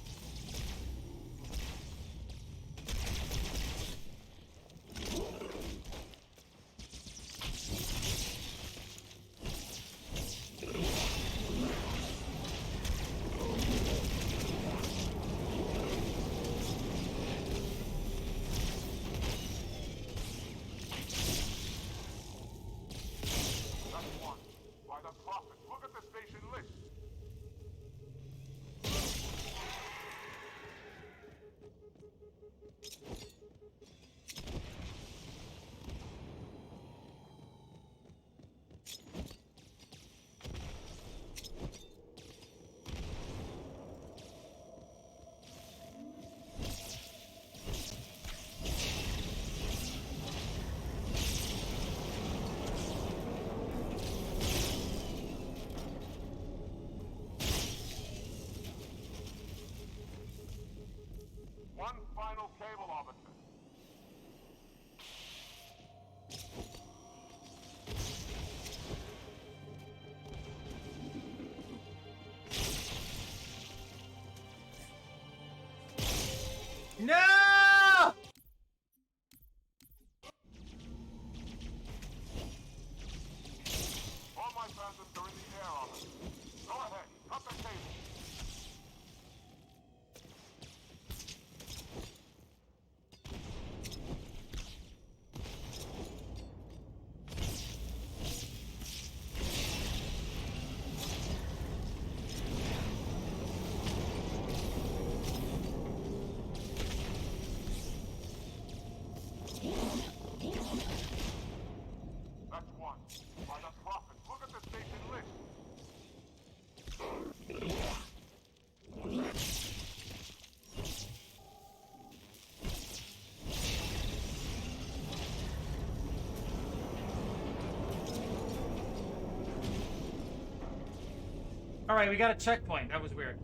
Alright, we got a checkpoint. That was weird.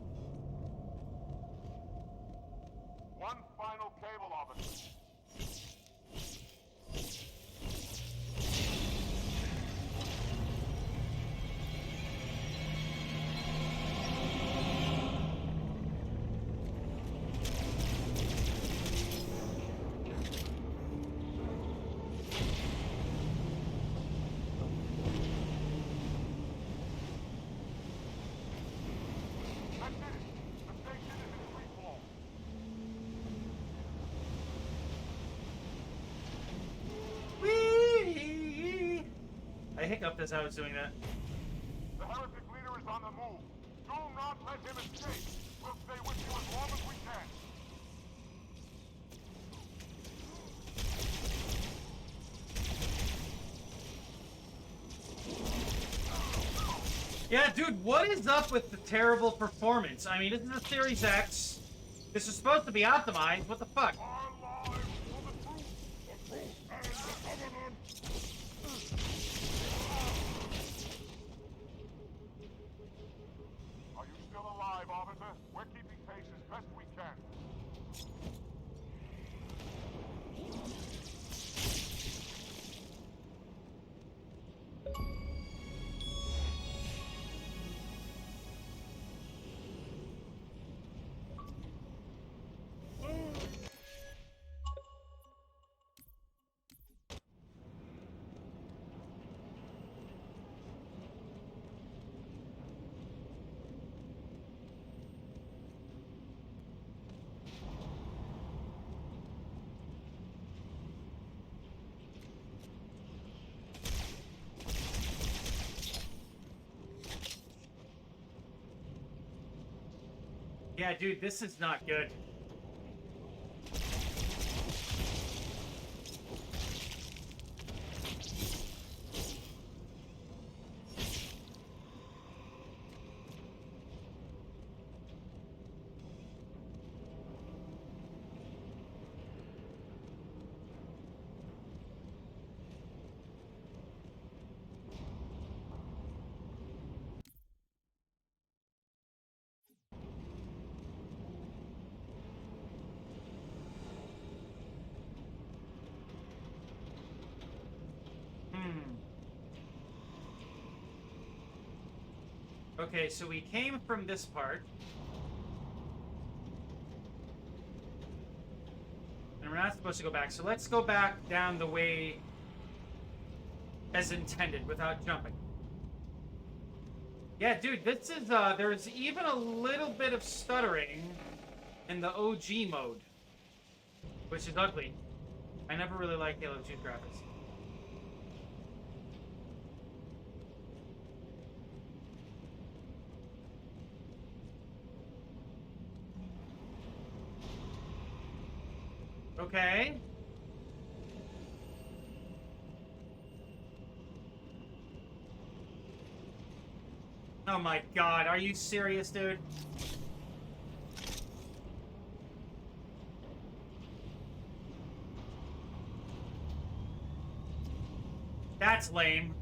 One final cable officer. That's it. The station is in free fall. Whee! I hiccuped as I was doing that. The heretic leader is on the move. Do not let him escape. We'll stay with you as long as we can. Yeah, dude, what is up with the terrible performance? I mean, this is a Series X. This is supposed to be optimized. What the fuck? Our lives for the truth and the covenant. Are you still alive, officer? We're keeping pace as best we can. Yeah, dude, this is not good. Okay, so we came from this part. And we're not supposed to go back. So let's go back down the way as intended without jumping. Yeah, dude, this is, there's even a little bit of stuttering in the OG mode, which is ugly. I never really liked Halo 2 graphics. Okay. Oh my god, are you serious, dude? That's lame.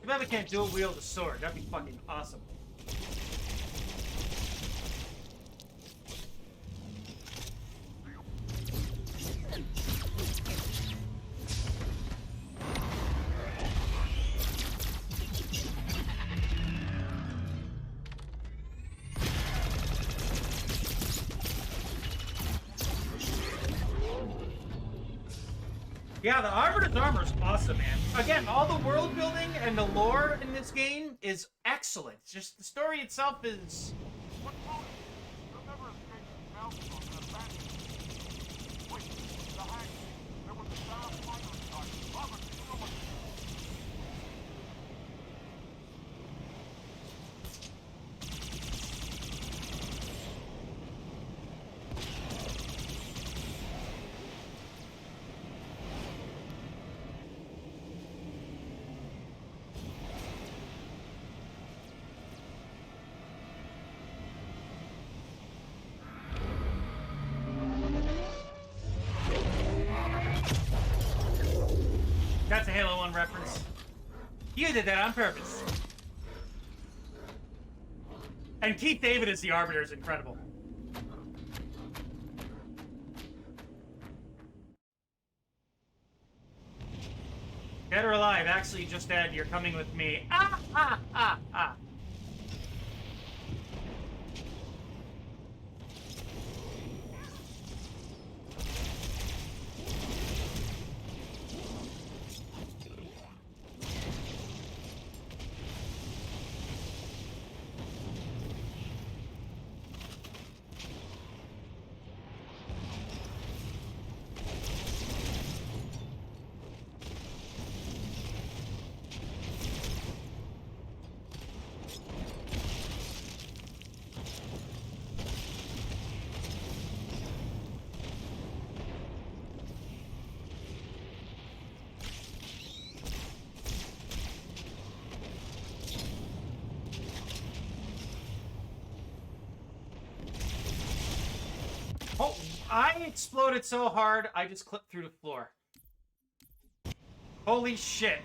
Too bad we can't dual wield the sword. That'd be fucking awesome. Yeah, the Arbiter's armor is awesome, man. Again, all the world building and the lore in this game is excellent. Just the story itself is... What's wrong? You'll never escape the mountain on that bandit. Wait, the hang. There was a sound fire inside. Robert, you know what? That's a Halo 1 reference. You did that on purpose. And Keith David as the Arbiter is incredible. Dead or alive, actually just dead, you're coming with me. Ah, ah, ah, ah. Oh, I exploded so hard, I just clipped through the floor. Holy shit.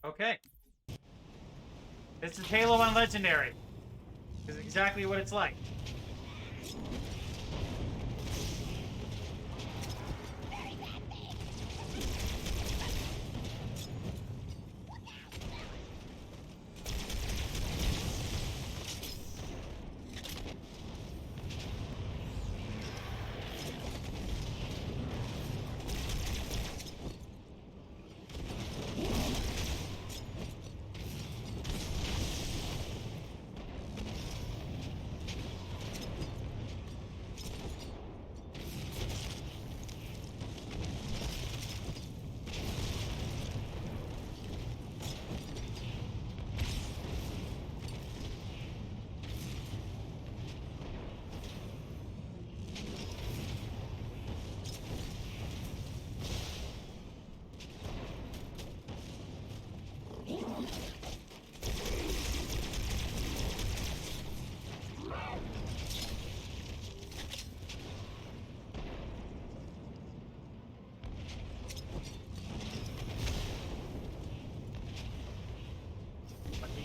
Okay. This is Halo 1 Legendary. This is exactly what it's like.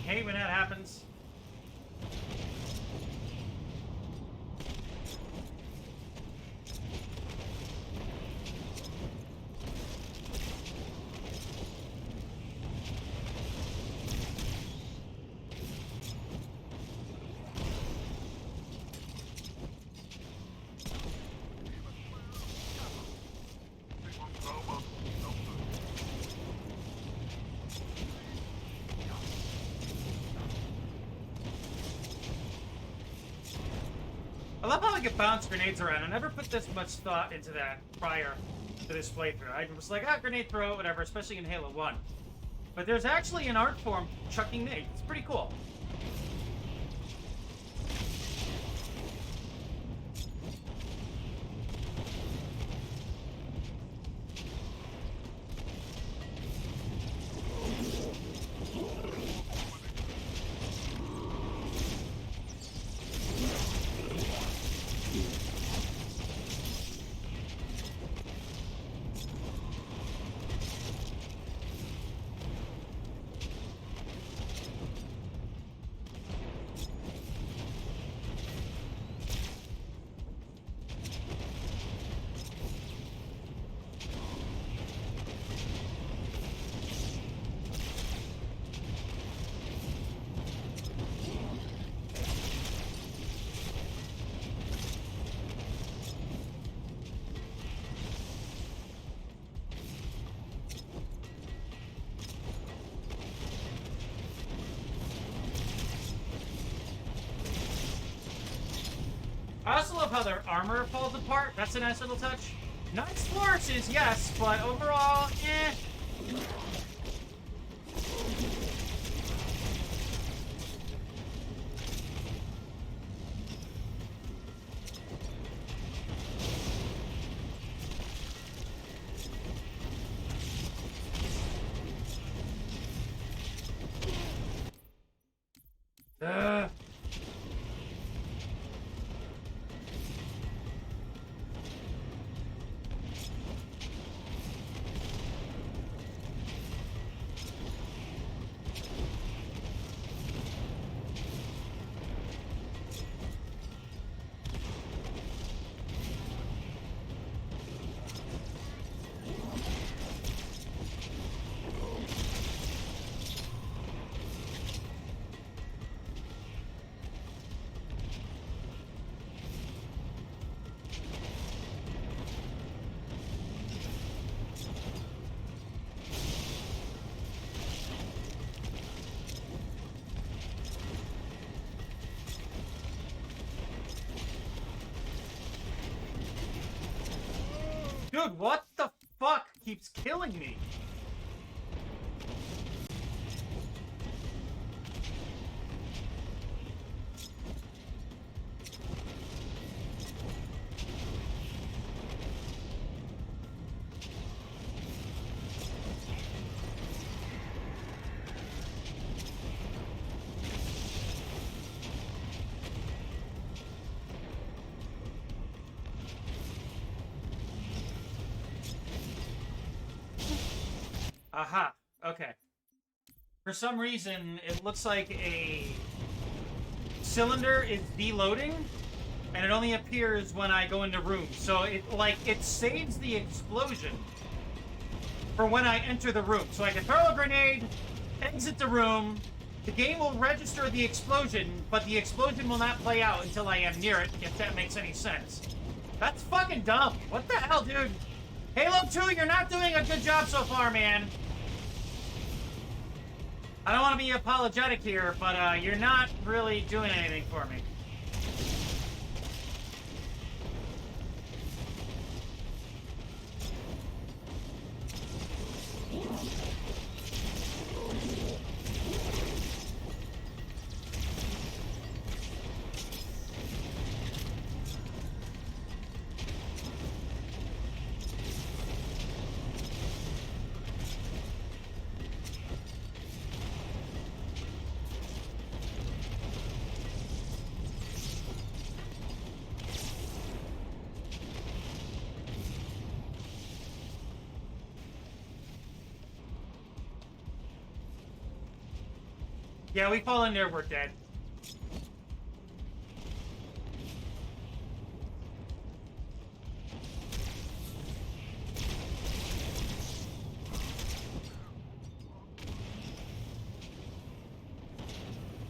I hate when that happens. I love how I can bounce grenades around. I never put this much thought into that prior to this playthrough. I was like, ah, grenade throw, whatever, especially in Halo 1. But there's actually an art form chucking nades. It's pretty cool. I also love how their armor falls apart. That's a nice little touch. Nice flourishes, yes, but overall, eh. what the fuck keeps killing me? Aha. Okay. For some reason, it looks like a cylinder is deloading, and it only appears when I go into rooms. So it saves the explosion for when I enter the room. So I can throw a grenade, exit the room. The game will register the explosion, but the explosion will not play out until I am near it, if that makes any sense. That's fucking dumb. What the hell, dude? Halo 2, you're not doing a good job so far, man. I don't want to be apologetic here, but you're not really doing anything for me. Yeah, we fall in there, we're dead.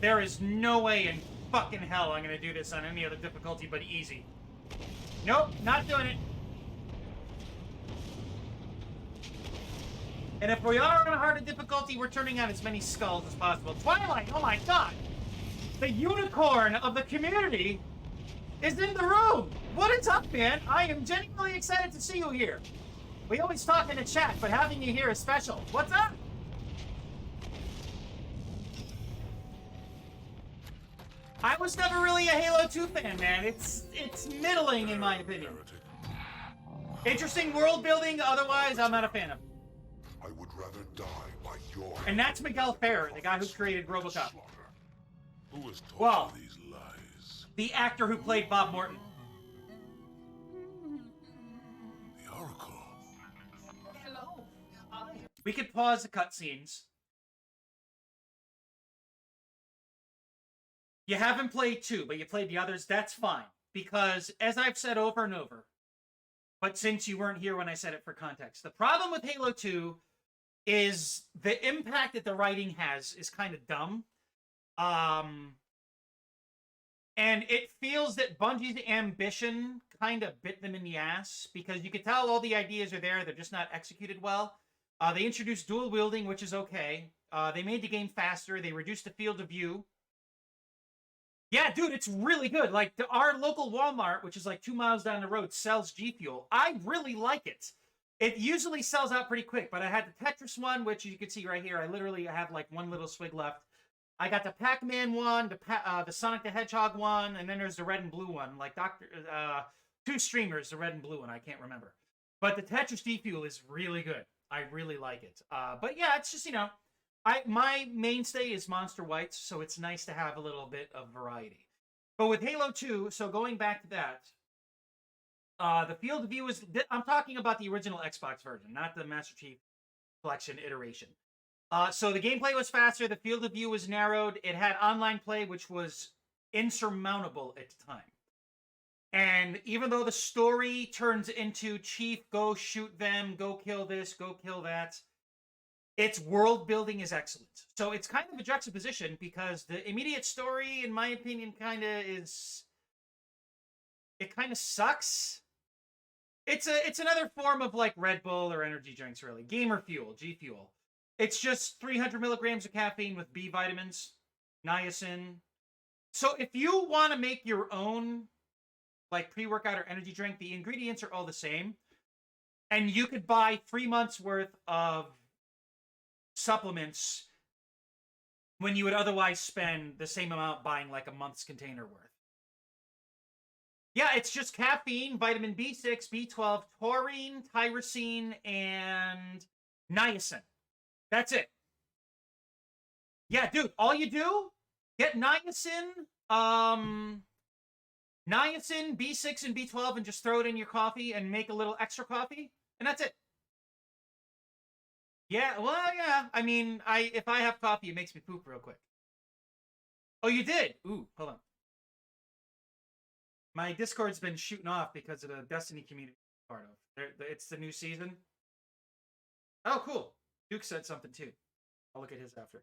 There is no way in fucking hell I'm gonna do this on any other difficulty but easy. Nope, not doing it. And if we are on a harder difficulty, we're turning on as many skulls as possible. Twilight, oh my god! The unicorn of the community is in the room! What is up, man? I am genuinely excited to see you here. We always talk in the chat, but having you here is special. What's up? I was never really a Halo 2 fan, man. It's middling, in my opinion. Interesting world building, otherwise, I'm not a fan of it. I would rather die by your And that's Miguel Ferrer, the guy who created RoboCop. slaughter. Who has told Well, you these lies? the actor who played Bob Morton. The Oracle. We could pause the cutscenes. You haven't played 2, but you played the others. That's fine. Because, as I've said over and over, but since you weren't here when I said it for context, the problem with Halo 2 is the impact that the writing has is kind of dumb. And it feels that Bungie's ambition kind of bit them in the ass, because you can tell all the ideas are there, they're just not executed well. They introduced dual wielding, which is okay. They made the game faster, they reduced the field of view. Yeah, dude, it's really good. Like, our local Walmart, which is like 2 miles down the road, sells G Fuel. I really like it. It usually sells out pretty quick, but I had the Tetris one, which you can see right here. I literally have like one little swig left. I got the Pac-Man one, the Sonic the Hedgehog one, and then there's the red and blue one. Like two streamers, the red and blue one. I can't remember. But the Tetris G Fuel is really good. I really like it. But yeah, it's just, you know, my mainstay is Monster Whites, so it's nice to have a little bit of variety. But with Halo 2, so going back to that, the field of view is... I'm talking about the original Xbox version, not the Master Chief Collection iteration. So the gameplay was faster, the field of view was narrowed, it had online play, which was insurmountable at the time. And even though the story turns into Chief, go shoot them, go kill this, go kill that, its world building is excellent. So it's kind of a juxtaposition, because the immediate story, in my opinion, kind of is... It kind of sucks. It's another form of like Red Bull or energy drinks, really. Gamer Fuel, G Fuel. It's just 300 milligrams of caffeine with B vitamins, niacin. So if you want to make your own like pre-workout or energy drink, the ingredients are all the same. And you could buy 3 months worth of supplements when you would otherwise spend the same amount buying like a month's container worth. Yeah, it's just caffeine, vitamin B6, B12, taurine, tyrosine, and niacin. That's it. Yeah, dude, all you do, get niacin, B6 and B12, and just throw it in your coffee and make a little extra coffee, and that's it. Yeah, well, yeah. I mean, if I have coffee, it makes me poop real quick. Oh, you did? Ooh, hold on. My Discord's been shooting off because of the Destiny community I'm part of. It's the new season. Oh, cool. Duke said something too. I'll look at his after.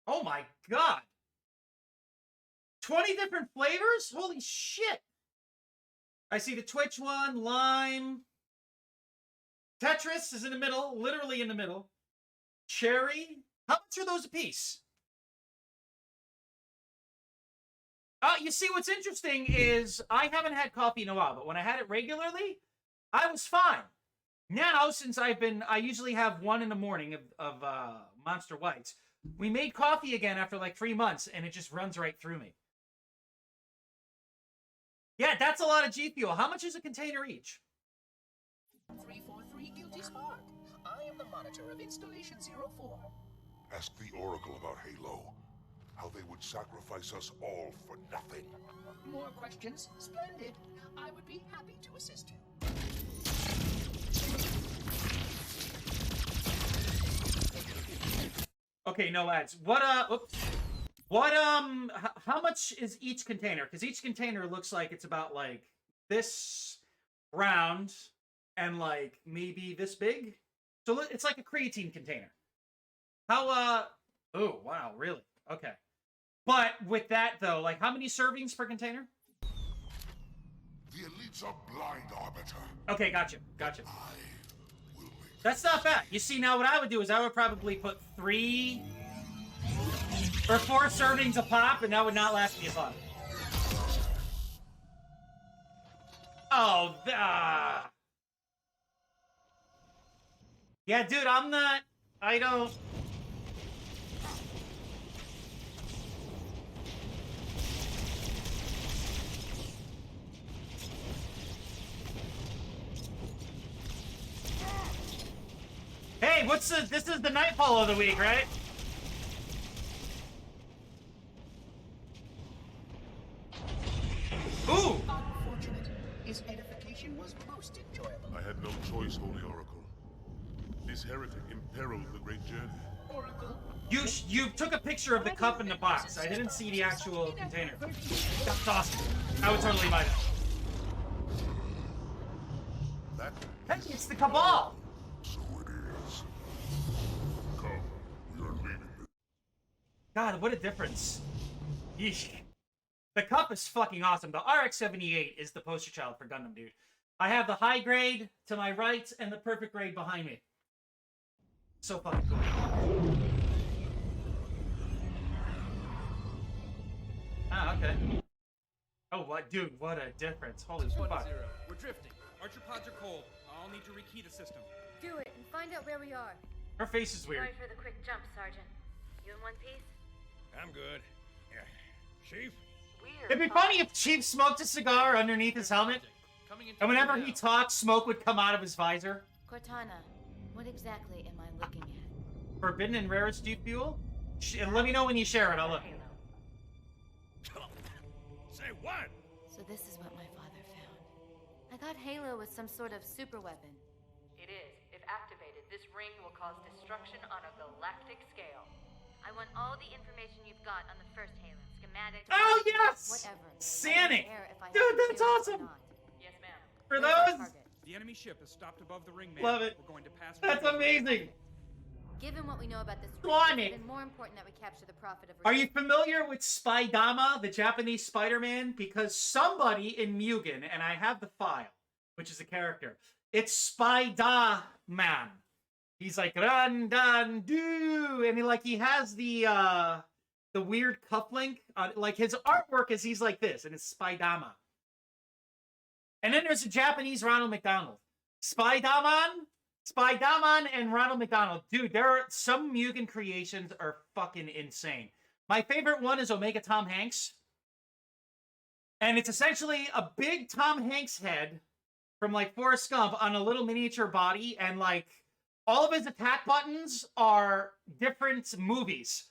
Oh my god. 20 different flavors? Holy shit. I see the Twitch one, lime. Tetris is in the middle, literally in the middle. Cherry. How much are those a piece? You see, what's interesting is I haven't had coffee in a while, but when I had it regularly, I was fine. Now, since I usually have one in the morning of Monster Whites. We made coffee again after like 3 months, and it just runs right through me. Yeah, that's a lot of G Fuel. How much is a container each? 343 Guilty Spark. I am the monitor of Installation 04. Ask the Oracle about Halo. How they would sacrifice us all for nothing. More questions? Splendid. I would be happy to assist you. Okay, no ads. How much is each container? Because each container looks like it's about like this round and like maybe this big. So it's like a creatine container. How, oh, wow, really? Okay. But with that though, like how many servings per container? The elites are blind, Arbiter. Okay, gotcha. I will make That's not bad. You see, now what I would do is I would probably put 3 or 4 servings a pop, and that would not last me as long. Oh, yeah, dude, I don't... Hey, this is the nightfall of the week, right? Ooh! Unfortunate. His edification was most enjoyable. I had no choice, Holy Oracle. This heretic imperiled the great journey. Oracle. You took a picture of the cup in the box. I didn't see the actual container. That's awesome. I would totally buy that. Hey, it's the Cabal! So it is. Come, we are leaving this. God, what a difference. Yeesh. The cup is fucking awesome. The RX-78 is the poster child for Gundam, dude. I have the high grade to my right and the perfect grade behind me. So fucking cool. Ah, okay. Oh, what, dude, what a difference. Holy fuck. 1-0. We're drifting. Archer pods are cold. I'll need to rekey the system. Do it and find out where we are. Her face is weird. Sorry for the quick jump, Sergeant. You in one piece? I'm good. Yeah. Chief? Weird. It'd be funny if Chief smoked a cigar underneath his helmet, and whenever he talked, smoke would come out of his visor. Cortana, what exactly am I looking at? Forbidden and rarest G Fuel? Let me know when you share it, I'll look. Say what? So this is what my father found. I thought Halo was some sort of super weapon. It is. If activated, this ring will cause destruction on a galactic scale. I want all the information you've got on the first Halo. Schematics. Oh, yes! Whatever. Sanic! I don't care if I Dude, have that's clearance or awesome! not. Yes, ma'am. For Where's our those, target? The enemy ship is stopped above the ring, man. Love it. We're going to pass. That's right over it. amazing. Given what we know about this Slimy. it's even more important that we capture the prophet of Are you familiar with Spydama, the Japanese Spider-Man? Because somebody in Mugen, and I have the file, which is a character, it's Spy-Da-Man. He's like, run, dun, do, and he has the the weird cufflink. Like his artwork is he's like this, and it's Spider-Man. And then there's a Japanese Ronald McDonald. Spider-Man, and Ronald McDonald. Dude, there are some Mugen creations are fucking insane. My favorite one is Omega Tom Hanks. And it's essentially a big Tom Hanks head from like Forrest Gump on a little miniature body, and like all of his attack buttons are different movies.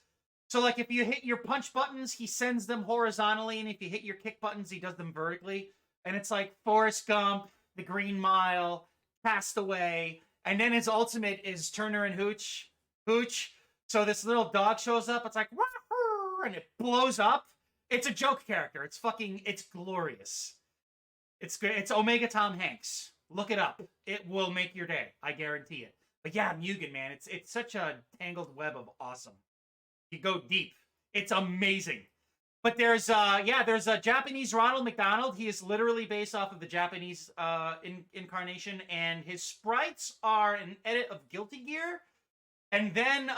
So like if you hit your punch buttons, he sends them horizontally, and if you hit your kick buttons, he does them vertically. And it's like Forrest Gump, The Green Mile, Castaway, and then his ultimate is Turner and Hooch. So this little dog shows up, it's like, and it blows up. It's a joke character. It's glorious. It's good. It's Omega Tom Hanks. Look it up. It will make your day. I guarantee it. But yeah, Mugen, man, it's such a tangled web of awesome. You go deep. It's amazing. But there's a Japanese Ronald McDonald. He is literally based off of the Japanese incarnation, and his sprites are an edit of Guilty Gear. And then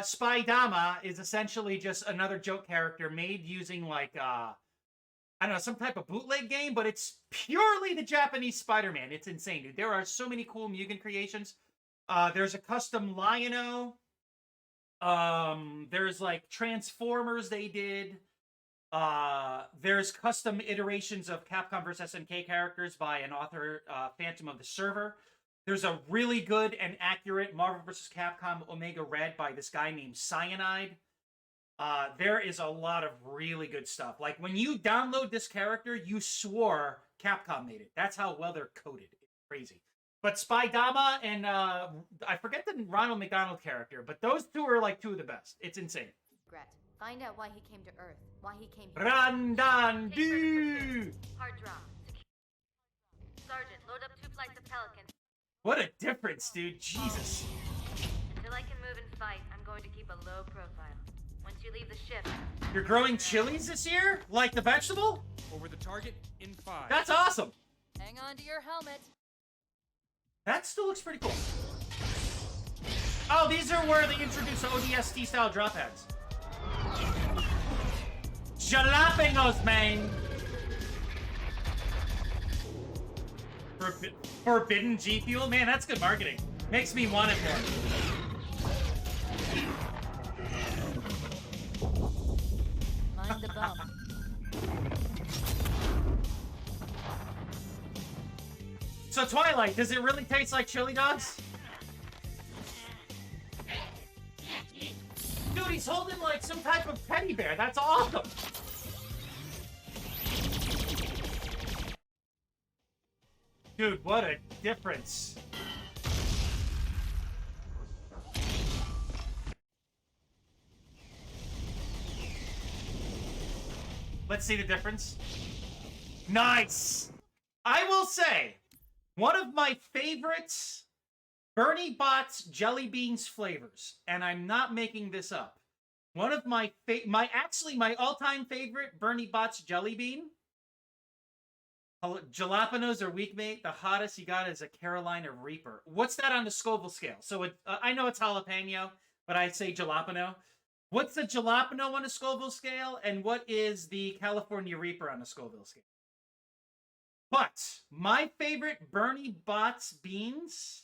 Spy-Dama is essentially just another joke character made using like I don't know, some type of bootleg game, but it's purely the Japanese Spider-Man. It's insane, dude. There are so many cool Mugen creations. There's a custom Lion-O. There's like Transformers they did. There's custom iterations of Capcom vs. SNK characters by an author, Phantom of the Server. There's a really good and accurate Marvel vs. Capcom Omega Red by this guy named Cyanide. There is a lot of really good stuff. Like, when you download this character, you swore Capcom made it. That's how well they're coded. It's crazy. But Spy-Dama and, I forget the Ronald McDonald character, but those two are, like, two of the best. It's insane. Gret, find out why he came to Earth. Why he came here. Randandu! Hard drop. Sergeant, load up 2 flights of Pelicans. What a difference, dude. Jesus. Until I can move and fight, I'm going to keep a low profile. Once you leave the ship... You're growing chilies this year? Like the vegetable? Over the target in 5. That's awesome. Hang on to your helmet. That still looks pretty cool. Oh, these are where they introduce ODST style drop heads. Jalapenos, man. Forbidden G Fuel? Man, that's good marketing. Makes me want it more. Mind the bump. So Twilight, does it really taste like chili dogs? Dude, he's holding like some type of teddy bear. That's awesome. Dude, what a difference. Let's see the difference. Nice! I will say, one of my favorites, Bernie Bot's Jelly Beans flavors, and I'm not making this up. One of my my all-time favorite Bernie Bot's Jelly Bean. Jalapenos are weak, mate. The hottest you got is a Carolina Reaper. What's that on the Scoville scale? So I know it's jalapeno, but I say jalapeno. What's the jalapeno on a Scoville scale, and what is the California Reaper on a Scoville scale? But my favorite Bernie Bot's beans.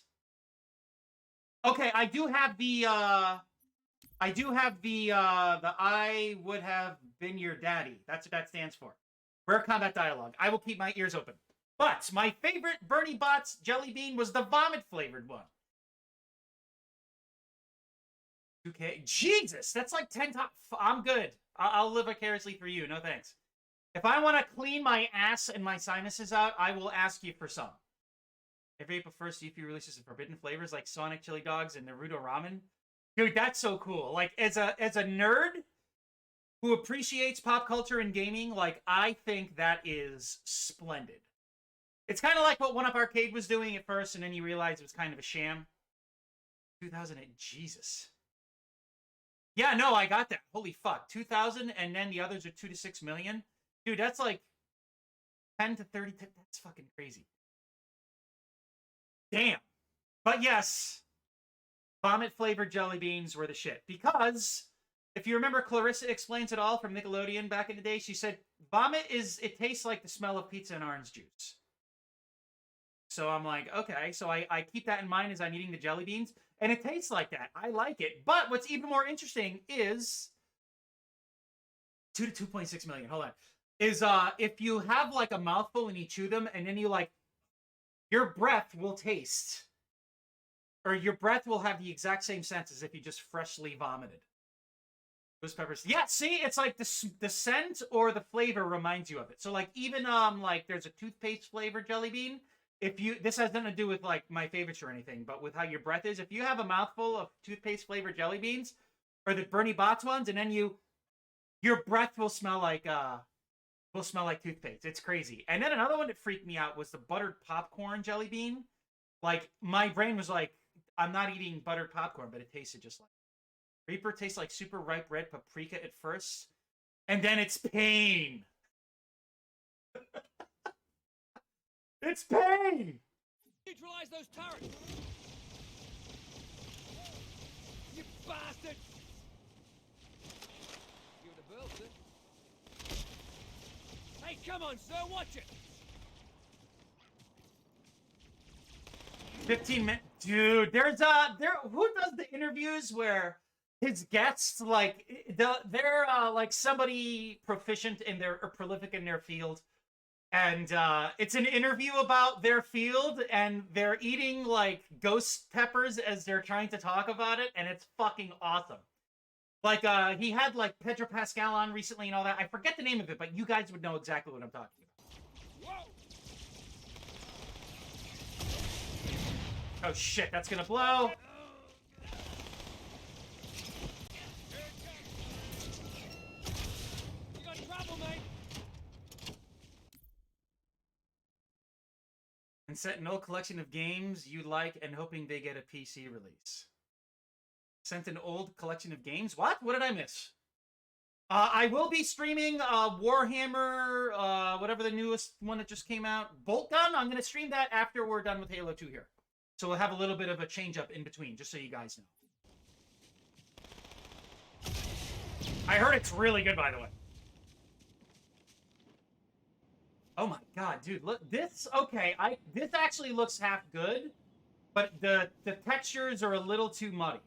Okay, I do have the I would have been your daddy. That's what that stands for. Rare combat dialogue. I will keep my ears open. But my favorite Bernie Bot's jelly bean was the vomit flavored one. 2K. Jesus, that's like 10 times. I'm good. I'll live vicariously for you. No thanks. If I want to clean my ass and my sinuses out, I will ask you for some. If April 1st, Yuffie releases some forbidden flavors like Sonic chili dogs and Naruto ramen. Dude, that's so cool. Like, as a nerd who appreciates pop culture and gaming, like, I think that is splendid. It's kind of like what One Up Arcade was doing at first, and then you realize it was kind of a sham. 2008, Jesus. Yeah, no, I got that. Holy fuck. 2,000, and then the others are 2 to 6 million. Dude, that's like 10 to 30. That's fucking crazy. Damn. But yes, vomit flavored jelly beans were the shit. Because if you remember Clarissa Explains It All from Nickelodeon back in the day, she said, vomit it tastes like the smell of pizza and orange juice. So I'm like, okay. So I keep that in mind as I'm eating the jelly beans. And it tastes like that. I like it. But what's even more interesting is 2 to 2.6 million. Hold on. Is if you have like a mouthful and you chew them and then you like, your breath will taste, or your breath will have the exact same sense as if you just freshly vomited. Ghost peppers. Yeah, see, it's like the scent or the flavor reminds you of it. So like even like there's a toothpaste flavored jelly bean. If you, this has nothing to do with like my favorites or anything, but with how your breath is. If you have a mouthful of toothpaste flavored jelly beans, or the Bernie Bott's ones, and then your breath will smell like toothpaste. It's crazy. And then another one that freaked me out was the buttered popcorn jelly bean. Like my brain was like, I'm not eating buttered popcorn, but it tasted just like. Reaper tastes like super ripe red paprika at first, and then it's pain. It's pain! Neutralize those turrets! You bastard! You're the belt, sir. Hey, come on, sir, watch it! 15 minutes. Dude, who does the interviews where his guests, like, they're like somebody proficient in or prolific in their field. And it's an interview about their field, and they're eating, like, ghost peppers as they're trying to talk about it, and it's fucking awesome. Like, he had, like, Pedro Pascal on recently and all that. I forget the name of it, but you guys would know exactly what I'm talking about. Whoa! Oh, shit, that's gonna blow. You got trouble, mate! And set an old collection of games you like and hoping they get a PC release. Sent an old collection of games? What? What did I miss? I will be streaming Warhammer, whatever the newest one that just came out. Bolt Gun. I'm going to stream that after we're done with Halo 2 here. So we'll have a little bit of a change up in between, just so you guys know. I heard it's really good, by the way. Oh my god, dude, look, this, okay, this actually looks half good, but the textures are a little too muddy.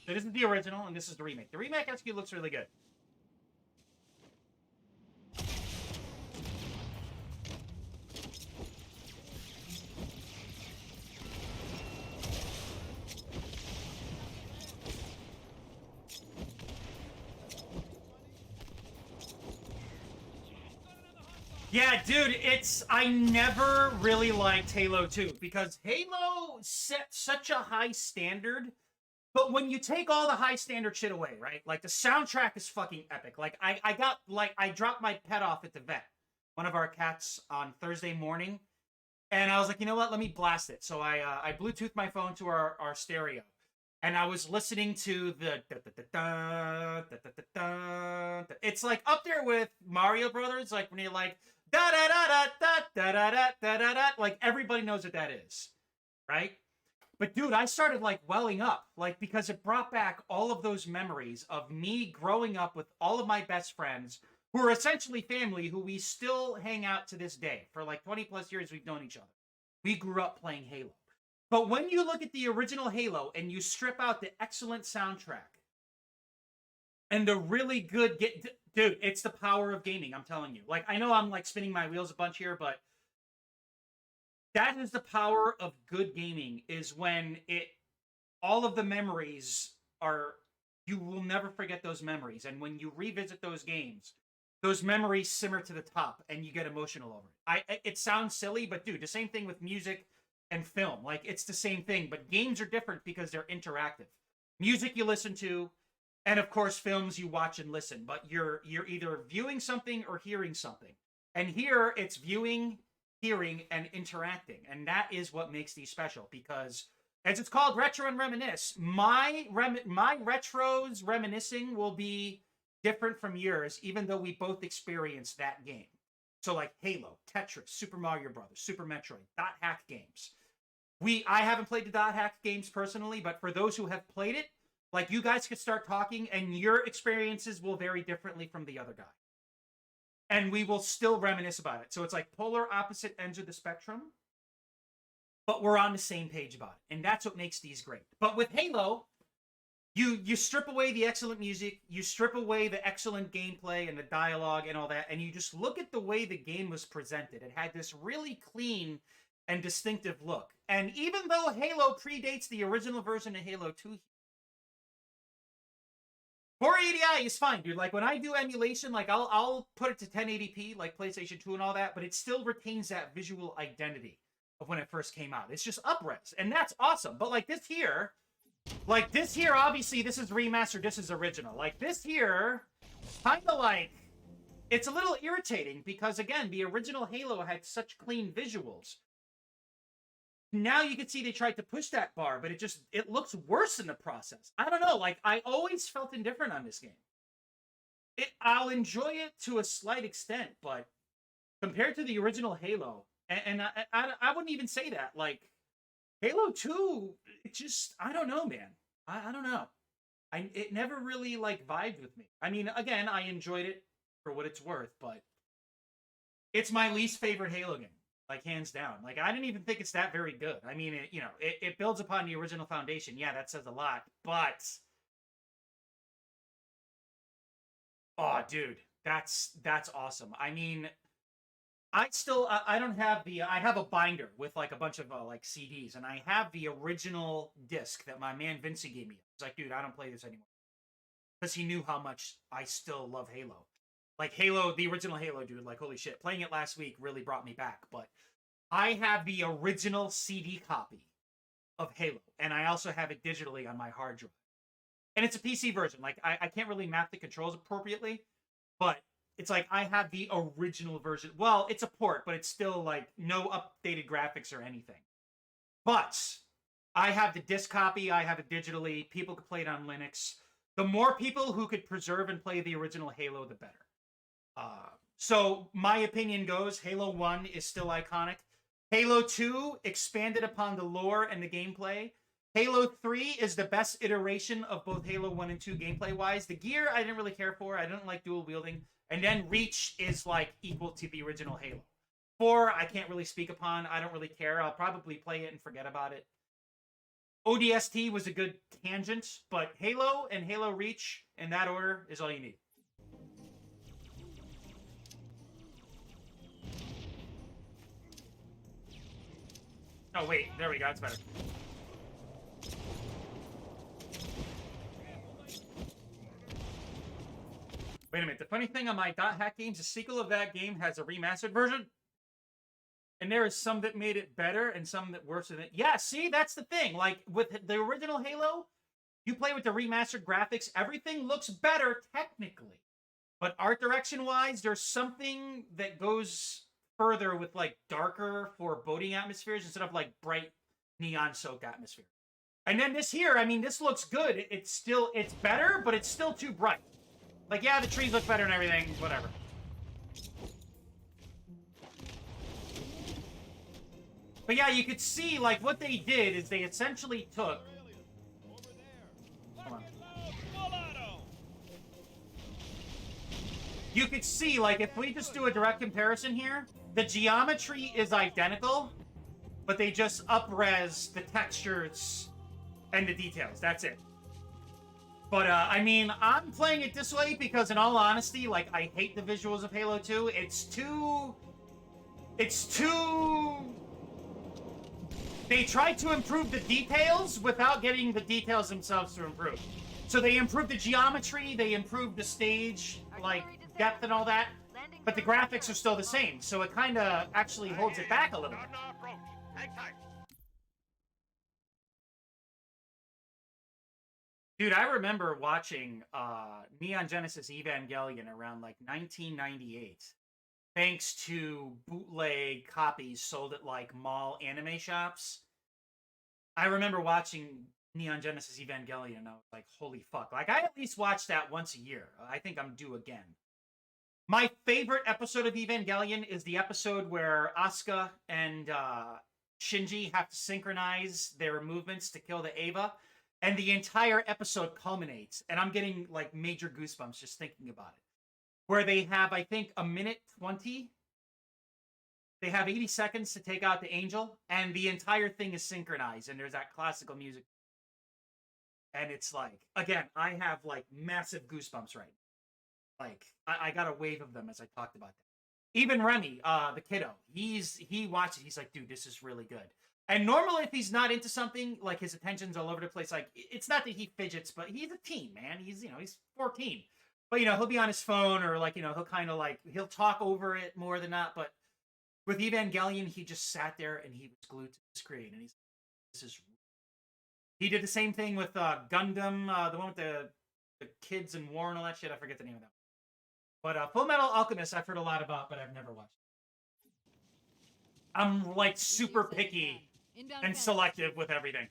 So this is the original, and this is the remake. The remake actually looks really good. Yeah, dude, I never really liked Halo 2 because Halo set such a high standard, but when you take all the high standard shit away, right? Like, the soundtrack is fucking epic. Like, I dropped my pet off at the vet, one of our cats, on Thursday morning, and I was like, you know what? Let me blast it. So I Bluetoothed my phone to our stereo. And I was listening to the it's like up there with Mario Brothers, like when you're like da da da da da da da da da da, like everybody knows what that is, right? But dude, I started like welling up, like because it brought back all of those memories of me growing up with all of my best friends who are essentially family, who we still hang out to this day. For like 20 plus years, we've known each other. We grew up playing Halo. But when you look at the original Halo and you strip out the excellent soundtrack and the really good dude, it's the power of gaming, I'm telling you. Like, I know I'm like spinning my wheels a bunch here, but that is the power of good gaming, is when all of the memories are, you will never forget those memories. And when you revisit those games, those memories simmer to the top and you get emotional over it. It sounds silly, but dude, the same thing with music and film. Like, it's the same thing, but games are different because they're interactive. Music you listen to, and of course films you watch and listen, but you're either viewing something or hearing something. And here it's viewing, hearing, and interacting. And that is what makes these special, because as it's called, Retro and Reminisce, my retros reminiscing will be different from yours, even though we both experienced that game. So like Halo, Tetris, Super Mario Brothers, Super Metroid, dot hack games. I haven't played the dot hack games personally, but for those who have played it, Like, you guys could start talking, and your experiences will vary differently from the other guy. And we will still reminisce about it. So it's like polar opposite ends of the spectrum, but we're on the same page about it. And that's what makes these great. But with Halo, you strip away the excellent music, you strip away the excellent gameplay and the dialogue and all that, and you just look at the way the game was presented. It had this really clean and distinctive look. And even though Halo predates the original version of Halo 2, 480i is fine, dude. Like, when I do emulation, like, I'll put it to 1080p, like PlayStation 2 and all that, but it still retains that visual identity of when it first came out. It's just up-res, and that's awesome. But, like, this here, obviously, this is remastered, this is original. Like, this here, kind of like, it's a little irritating because, again, the original Halo had such clean visuals. Now you can see they tried to push that bar, but it looks worse in the process. I don't know, like, I always felt indifferent on this game. I'll enjoy it to a slight extent, but compared to the original Halo, and I wouldn't even say that, like, Halo 2, it just, I don't know, man. I don't know. It never really, like, vibed with me. I mean, again, I enjoyed it for what it's worth, but it's my least favorite Halo game. Like, hands down. Like, I didn't even think it's that very good. I mean, it builds upon the original foundation. Yeah, that says a lot. But, oh, dude, that's awesome. I mean, I don't have I have a binder with, like, a bunch of, like, CDs, and I have the original disc that my man Vincey gave me. He's like, dude, I don't play this anymore. Because he knew how much I still love Halo. Like, Halo, the original Halo, dude, like, holy shit. Playing it last week really brought me back, but I have the original CD copy of Halo, and I also have it digitally on my hard drive. And it's a PC version. Like, I can't really map the controls appropriately, but it's like I have the original version. Well, it's a port, but it's still, like, no updated graphics or anything. But I have the disc copy. I have it digitally. People could play it on Linux. The more people who could preserve and play the original Halo, the better. So my opinion goes, Halo 1 is still iconic. Halo 2 expanded upon the lore and the gameplay. Halo 3 is the best iteration of both Halo 1 and 2 gameplay-wise. The gear, I didn't really care for. I didn't like dual wielding. And then Reach is, like, equal to the original Halo. 4, I can't really speak upon. I don't really care. I'll probably play it and forget about it. ODST was a good tangent, but Halo and Halo Reach, in that order, is all you need. Oh, wait. There we go. That's better. Wait a minute. The funny thing on my .hack games, the sequel of that game has a remastered version. And there is some that made it better and some that worse than it. Yeah, see? That's the thing. Like, with the original Halo, you play with the remastered graphics, everything looks better technically. But art direction-wise, there's something that goes further with, like, darker, foreboding atmospheres instead of, like, bright neon-soaked atmosphere. And then this here, I mean, this looks good. It's better, but it's still too bright. Like, yeah, the trees look better and everything, whatever. But yeah, you could see, like, what they did is they essentially took... Hold on. You could see, like, if we just do a direct comparison here, the geometry is identical, but they just up-res the textures and the details. That's it. But, I mean, I'm playing it this way because, in all honesty, like, I hate the visuals of Halo 2. It's too... They tried to improve the details without getting the details themselves to improve. So they improved the geometry, they improved the stage, like, depth and all that, but the graphics are still the same, so it kind of actually holds it back a little bit. Dude, I remember watching Neon Genesis Evangelion around, like, 1998, thanks to bootleg copies sold at, like, mall anime shops. I remember watching Neon Genesis Evangelion, and I was like, holy fuck. Like, I at least watch that once a year. I think I'm due again. My favorite episode of Evangelion is the episode where Asuka and Shinji have to synchronize their movements to kill the Eva. and the entire episode culminates, and I'm getting like major goosebumps just thinking about it. Where they have, I think, a minute 20. They have 80 seconds to take out the angel, and the entire thing is synchronized, and there's that classical music. And it's like, again, I have like massive goosebumps right now. Like, I got a wave of them as I talked about that. Even Remy, the kiddo, he watches, he's like, dude, this is really good. And normally if he's not into something, like his attention's all over the place, like, it's not that he fidgets, but he's a teen, man. He's 14. But, he'll be on his phone, or like, he'll kind of like, he'll talk over it more than not. But with Evangelion, he just sat there and he was glued to the screen. And he's like, this is... He did the same thing with Gundam, the one with the kids and war and all that shit. I forget the name of that. But Full Metal Alchemist, I've heard a lot about, but I've never watched. I'm like super picky and selective with everything.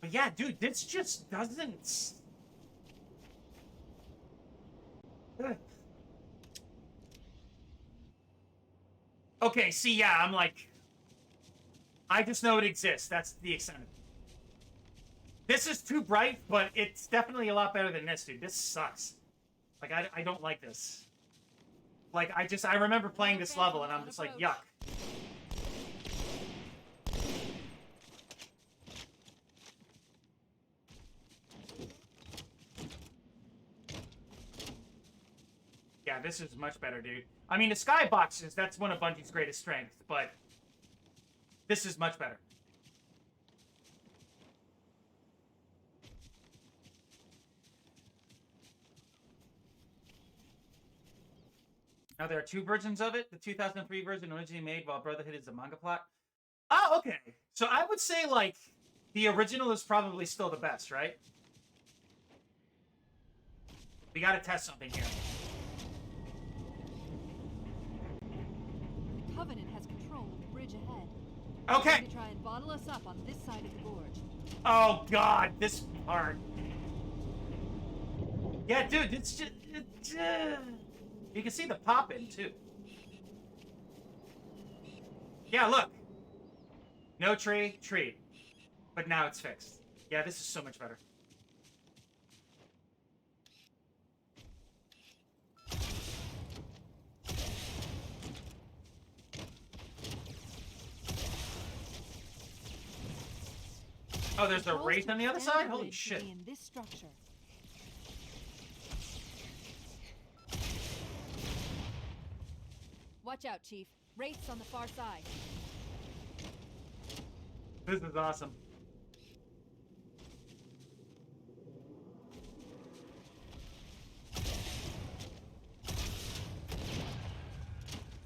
But yeah, dude, this just doesn't... Ugh. Okay, see, yeah, I'm like... I just know it exists. That's the extent of it. This is too bright, but it's definitely a lot better than this, dude. This sucks. Like, I don't like this. Like, I remember playing this level, and I'm just like, yuck. Yeah, this is much better, dude. I mean, the skyboxes, that's one of Bungie's greatest strengths, but this is much better. Now, there are two versions of it. The 2003 version originally made, while Brotherhood is the manga plot. Oh, okay. So I would say, like, the original is probably still the best, right? We gotta test something here. The Covenant has control of the bridge ahead. Okay. To try and bottle us up on this side of the gorge. Oh God, this part. Yeah, dude, it's just. You can see the pop-in too. Yeah, look. No tree. But now it's fixed. Yeah, this is so much better. Oh, there's a wraith on the other side? Holy shit. In this structure. Watch out, Chief. Wraiths on the far side. This is awesome.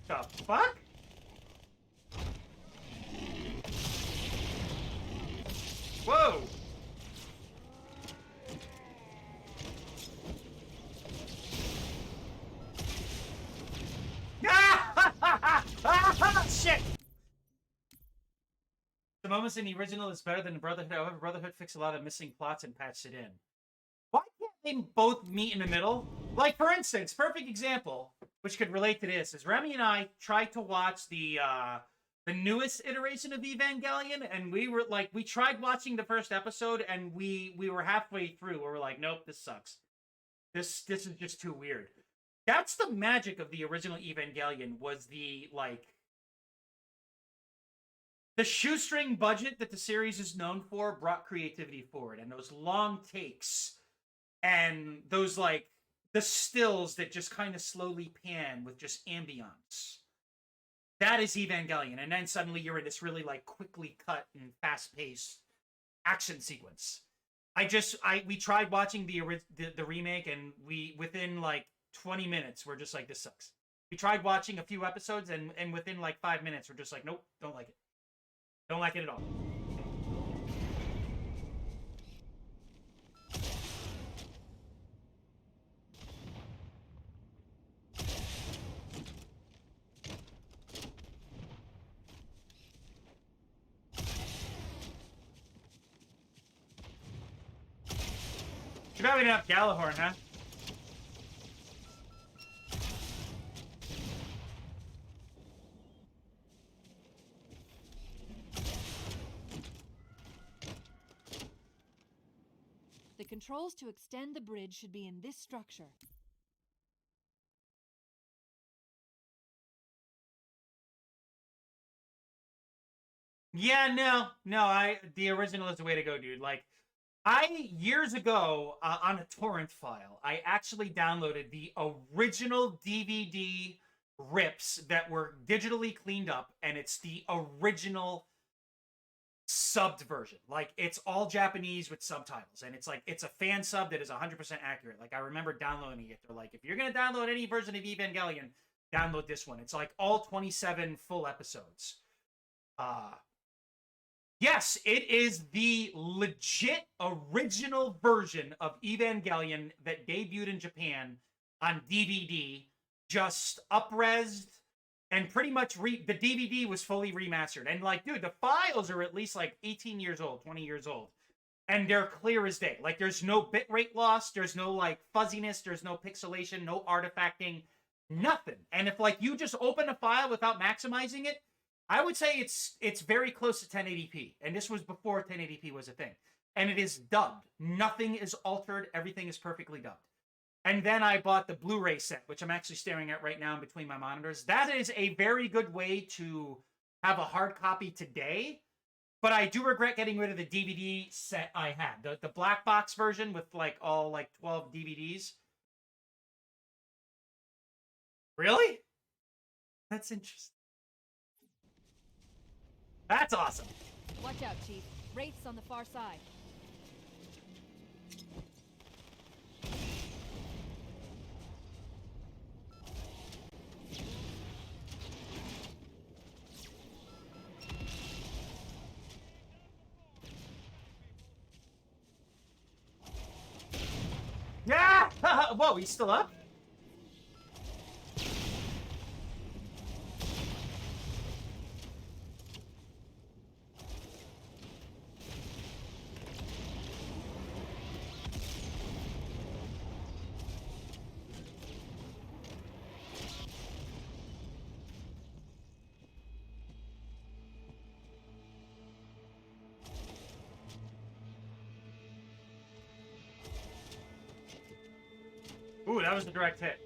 The fuck? Whoa! Shit! The moments in the original is better than Brotherhood. However, Brotherhood fixed a lot of missing plots and patched it in. Why can't they both meet in the middle? Like, for instance, perfect example, which could relate to this, is Remy and I tried to watch the newest iteration of Evangelion, and we tried watching the first episode, and we were halfway through, where we're like, nope, this sucks. This is just too weird. That's the magic of the original Evangelion, was the shoestring budget that the series is known for brought creativity forward, and those long takes, and those, like, the stills that just kind of slowly pan with just ambiance. That is Evangelion, and then suddenly you're in this really, like, quickly cut and fast-paced action sequence. We tried watching the remake, and within, like, 20 minutes, we're just like, this sucks. We tried watching a few episodes, and within, like, 5 minutes, we're just like, nope, don't like it. Don't like it at all. Too bad we didn't have Galahorn, huh? controls to extend the bridge should be in this structure. Yeah, no, the original is the way to go, dude. Like, years ago, on a torrent file, I actually downloaded the original DVD rips that were digitally cleaned up, and it's the original subbed version. Like, it's all Japanese with subtitles, and it's a fan sub that is 100% accurate. Like, I remember downloading it. They're like, if you're gonna download any version of Evangelion, download this one. It's like all 27 full episodes. Yes, it is the legit original version of Evangelion that debuted in Japan on DVD, just up-resed, and pretty much the DVD was fully remastered. And like, dude, the files are at least like 18 years old, 20 years old. And they're clear as day. Like, there's no bitrate loss, there's no like fuzziness, there's no pixelation, no artifacting, nothing. And if like you just open a file without maximizing it, I would say it's very close to 1080p, and this was before 1080p was a thing. And it is dubbed. Nothing is altered. Everything is perfectly dubbed. And then I bought the Blu-ray set, which I'm actually staring at right now in between my monitors. That is a very good way to have a hard copy today, but I do regret getting rid of the DVD set I had. The black box version with like all like 12 DVDs. Really? That's interesting. That's awesome. Watch out, Chief. Wraiths on the far side. Yeah! Whoa, he's still up? Ooh, that was a direct hit.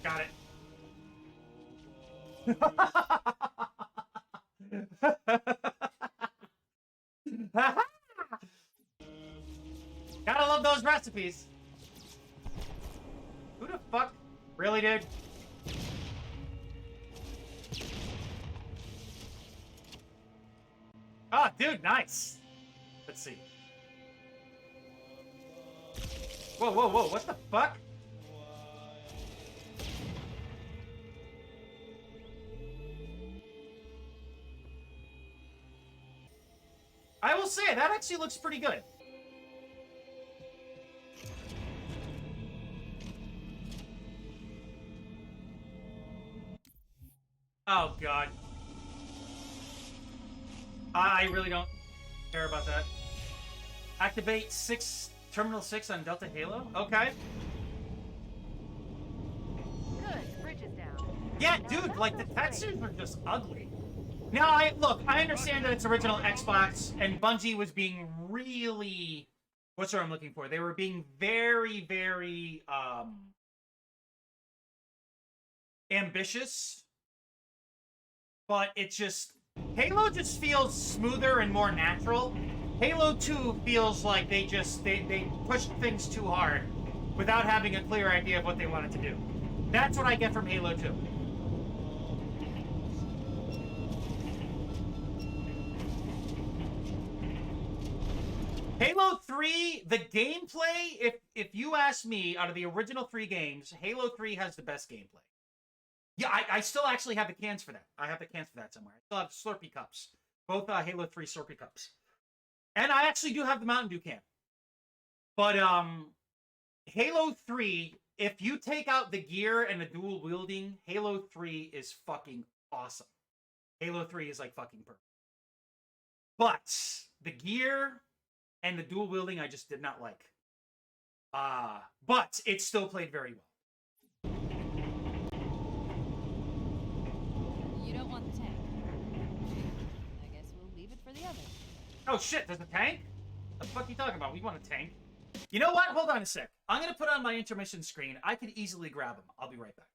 Got it. Gotta love those recipes. Who the fuck? Really, dude? Oh, dude, nice. Let's see. Whoa, whoa, whoa, what the fuck? I will say, that actually looks pretty good. Oh, God. I really don't care about that. Activate Terminal 6 on Delta Halo? Okay. Good, bridge is down. Yeah, dude, like, the textures are just ugly. Now, I understand that it's original Xbox, and Bungie was being really... What's the word I'm looking for? They were being very, very, ambitious. But it just... Halo just feels smoother and more natural. Halo 2 feels like they pushed things too hard without having a clear idea of what they wanted to do. That's what I get from Halo 2. Halo 3, the gameplay, if you ask me, out of the original 3 games, Halo 3 has the best gameplay. Yeah, I still actually have the cans for that. I have the cans for that somewhere. I still have Slurpee cups. Both Halo 3 Slurpee cups. And I actually do have the Mountain Dew can. But, Halo 3, if you take out the gear and the dual wielding, Halo 3 is fucking awesome. Halo 3 is, like, fucking perfect. But, the gear and the dual wielding I just did not like. But, it still played very well. You don't want the tank. I guess we'll leave it for the others. Oh shit, there's a tank? The fuck are you talking about? We want a tank. You know what? Hold on a sec. I'm gonna put on my intermission screen. I could easily grab them. I'll be right back.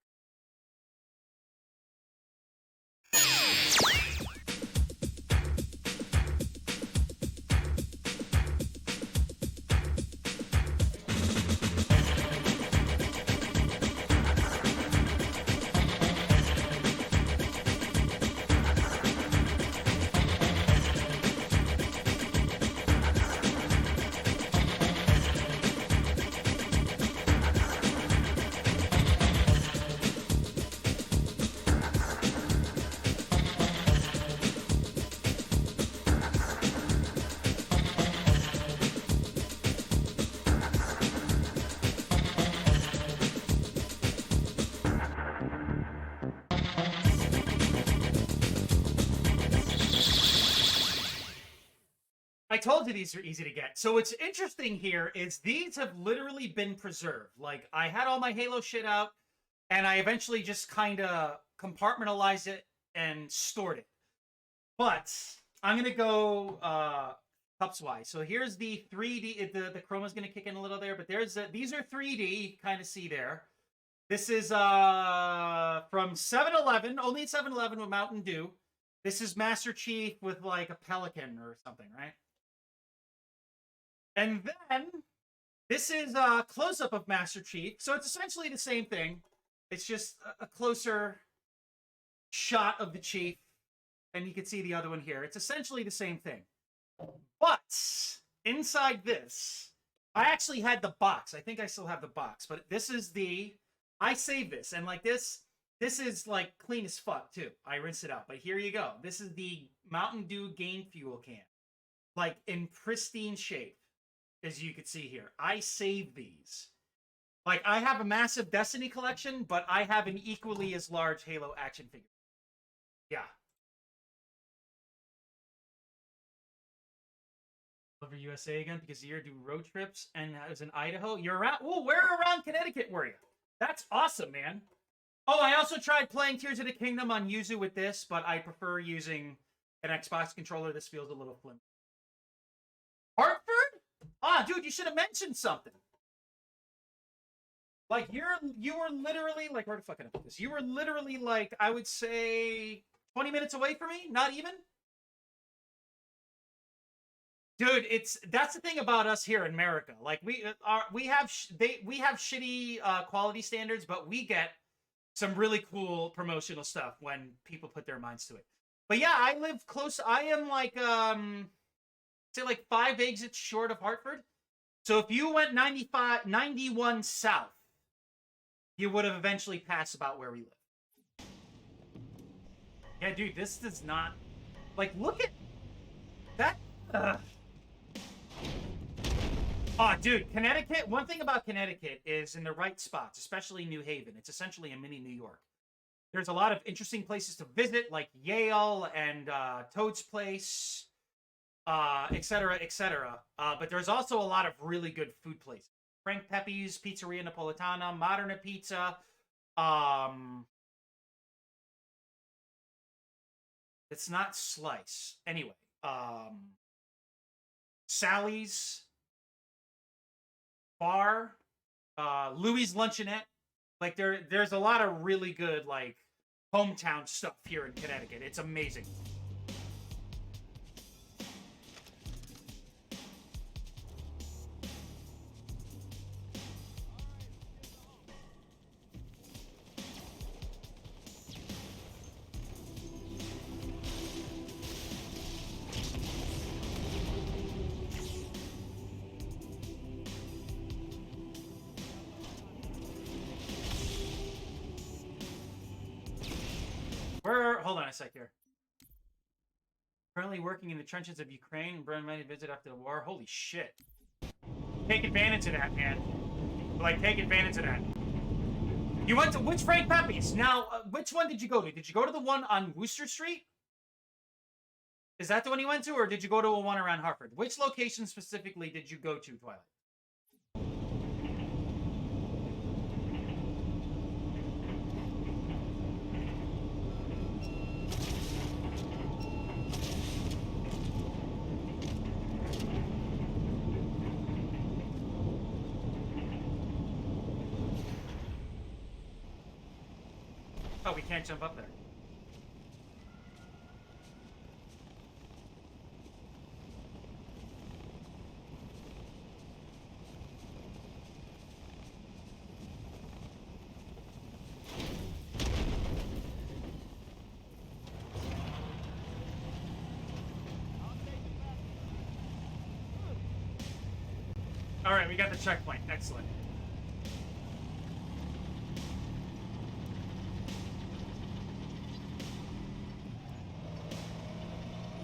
I told you these are easy to get. So what's interesting here is these have literally been preserved. Like, I had all my Halo shit out, and I eventually just kind of compartmentalized it and stored it. But I'm going to go cups-wise. So here's the 3D. The chroma's going to kick in a little there, but there's these are 3D. You kind of see there. This is from 7-Eleven, only at 7-Eleven with Mountain Dew. This is Master Chief with, like, a pelican or something, right? And then, this is a close-up of Master Chief. So it's essentially the same thing. It's just a closer shot of the Chief. And you can see the other one here. It's essentially the same thing. But, inside this, I actually had the box. I think I still have the box. But this is the... I saved this. And like this is like clean as fuck, too. I rinsed it out. But here you go. This is the Mountain Dew Gain Fuel can. Like, in pristine shape. As you can see here. I saved these. Like, I have a massive Destiny collection, but I have an equally as large Halo action figure. Yeah. Over USA again because you do road trips and I was in Idaho. You're around. Oh, where around Connecticut were you? That's awesome, man. Oh, I also tried playing Tears of the Kingdom on Yuzu with this, but I prefer using an Xbox controller. This feels a little flimsy. Hartford? Ah, dude, you should have mentioned something. Like, you were literally, like, where the fuck can I put this? You were literally, like, I would say 20 minutes away from me? Not even? Dude, that's the thing about us here in America. Like, we have shitty quality standards, but we get some really cool promotional stuff when people put their minds to it. But yeah, I live close. I am like say like 5 exits short of Hartford. So if you went 91 south, you would have eventually passed about where we live. Yeah, dude, this does not... Like, look at that. Oh, dude, Connecticut, one thing about Connecticut is in the right spots, especially New Haven. It's essentially a mini New York. There's a lot of interesting places to visit, like Yale and Toad's Place, etc., etc. But there's also a lot of really good food places. Frank Pepe's, Pizzeria Napolitana, Moderna Pizza. It's not Slice. Anyway, Sally's Bar, Louis' Luncheonette. Like, there's a lot of really good, like, hometown stuff here in Connecticut. It's amazing. Hold on a sec here. Currently working in the trenches of Ukraine. Burn many visit after the war. Holy shit. Take advantage of that, man. Like, take advantage of that. You went to which Frank Pepe's? Now, which one did you go to? Did you go to the one on Worcester Street? Is that the one you went to, or did you go to a one around Hartford? Which location specifically did you go to, Twilight? Oh, we can't jump up there. All right, we got the checkpoint. Excellent.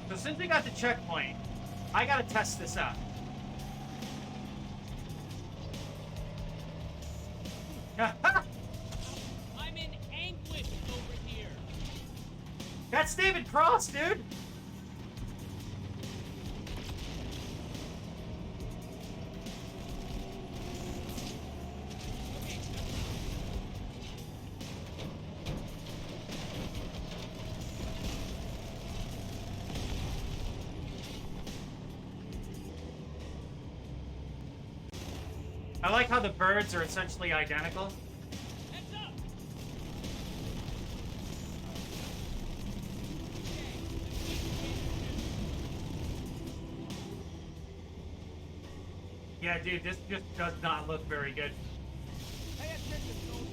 So since we got the checkpoint, I gotta test this out. I'm in anguish over here. That's David Cross, dude. I like how the birds are essentially identical. Heads up. Yeah, dude, this just does not look very good. Pay attention, soldier.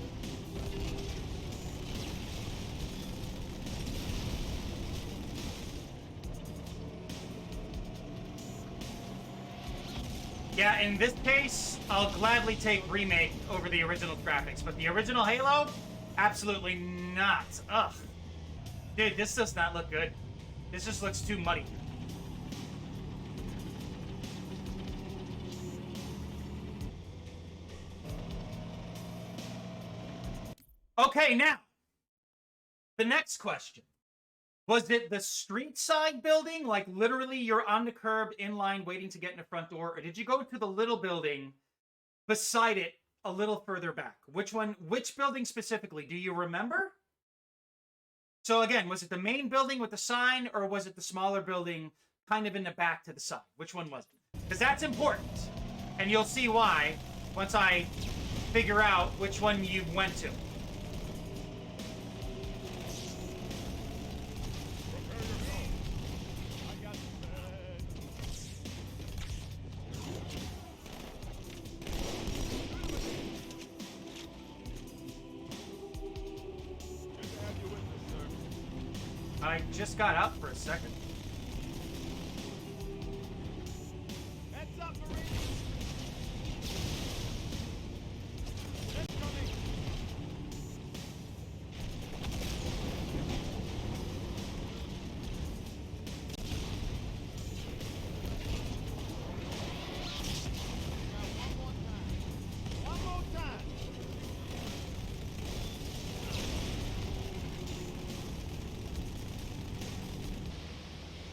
Yeah, in this case, I'll gladly take remake over the original graphics, but the original Halo, absolutely not. Ugh. Dude, this does not look good. This just looks too muddy. Okay, now, the next question. Was it the street side building, like literally you're on the curb in line waiting to get in the front door, or did you go to the little building beside it a little further back? Which one, which building specifically? Do you remember? So again, was it the main building with the sign, or was it the smaller building kind of in the back to the side? Which one was it? Because that's important. And you'll see why once I figure out which one you went to. I just got out for a second. Heads up, Marines. Incoming. One more time.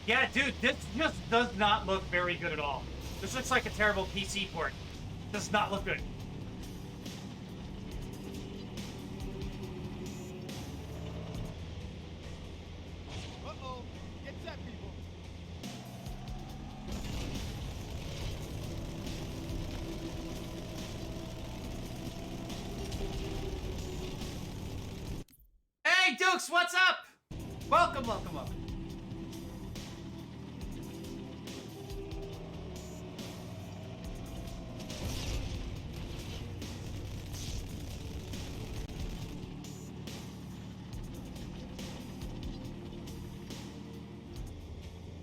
Yeah, dude, this just does not look very good at all. This looks like a terrible PC port. Does not look good. Uh-oh. Get set, people. Hey, Dukes, what's up? Welcome, welcome, welcome.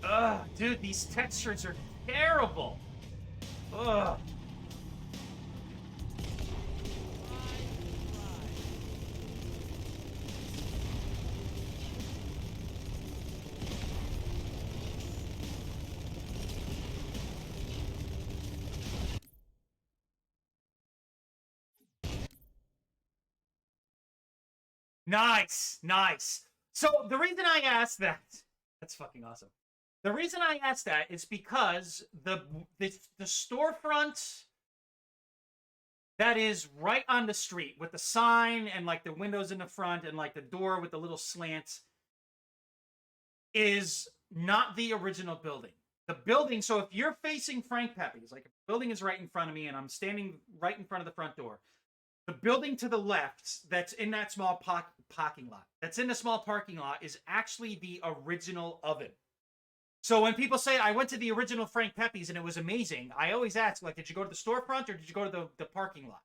Ugh, dude, these textures are terrible. Ugh. Nice, nice. So the reason I asked that, that's fucking awesome. The reason I asked that is because the storefront that is right on the street with the sign and like the windows in the front and like the door with the little slants is not the original building. The building, so if you're facing Frank Pepe's, like if the building is right in front of me and I'm standing right in front of the front door, The building to the left that's in that small parking lot, that's in the small parking lot, is actually the original oven. So when people say, I went to the original Frank Pepe's and it was amazing, I always ask, like, did you go to the storefront or did you go to the parking lot?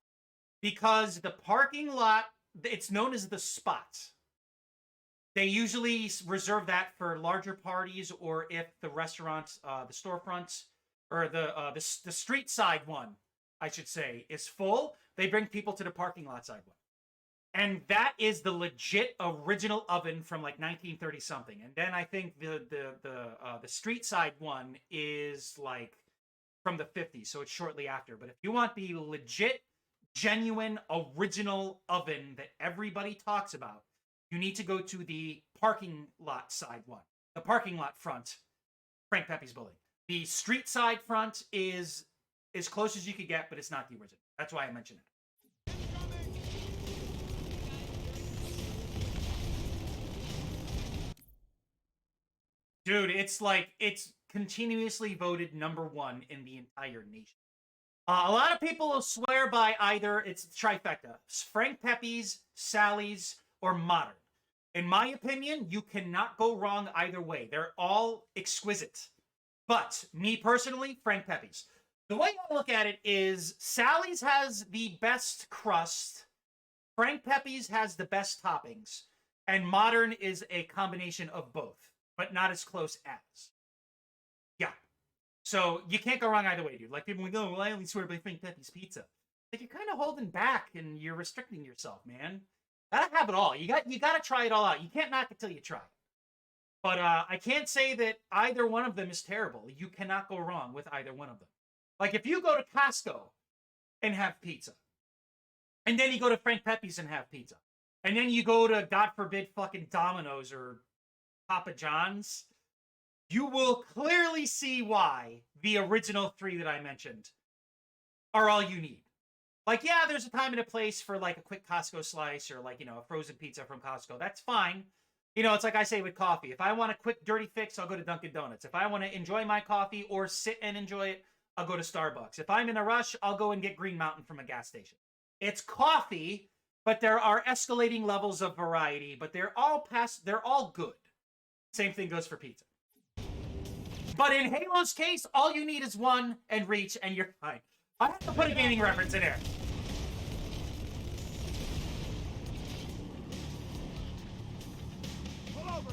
Because the parking lot, it's known as the spot. They usually reserve that for larger parties, or if the restaurants, the storefronts, or the street side one, I should say, is full, they bring people to the parking lot side one. And that is the legit original oven from like 1930 something. And then I think the street side one is like from the 50s, so it's shortly after. But if you want the legit, genuine, original oven that everybody talks about, you need to go to the parking lot side one. The parking lot front, Frank Pepe's building. The street side front is as close as you could get, but it's not the original. That's why I mentioned it. Dude, it's like, it's continuously voted #1 in the entire nation. A lot of people will swear by either, it's trifecta, Frank Pepe's, Sally's, or Modern. In my opinion, you cannot go wrong either way. They're all exquisite. But, me personally, Frank Pepe's. The way I look at it is, Sally's has the best crust, Frank Pepe's has the best toppings, and Modern is a combination of both, but not as close as. Yeah. So, you can't go wrong either way, dude. Like, people will go, well, I only swear by Frank Pepe's pizza. Like, you're kind of holding back, and you're restricting yourself, man. Gotta have it all. You gotta try it all out. You can't knock it till you try it. But I can't say that either one of them is terrible. You cannot go wrong with either one of them. Like, if you go to Costco and have pizza, and then you go to Frank Pepe's and have pizza, and then you go to, God forbid, fucking Domino's or Papa John's, you will clearly see why the original 3 that I mentioned are all you need. Like, yeah, there's a time and a place for, like, a quick Costco slice or, like, you know, a frozen pizza from Costco. That's fine. You know, it's like I say with coffee. If I want a quick, dirty fix, I'll go to Dunkin' Donuts. If I want to enjoy my coffee or sit and enjoy it, I'll go to Starbucks. If I'm in a rush, I'll go and get Green Mountain from a gas station. It's coffee, but there are escalating levels of variety, but they're all good. Same thing goes for pizza. But in Halo's case, all you need is one and reach, and you're fine. I have to put a gaming reference in here. Pull over.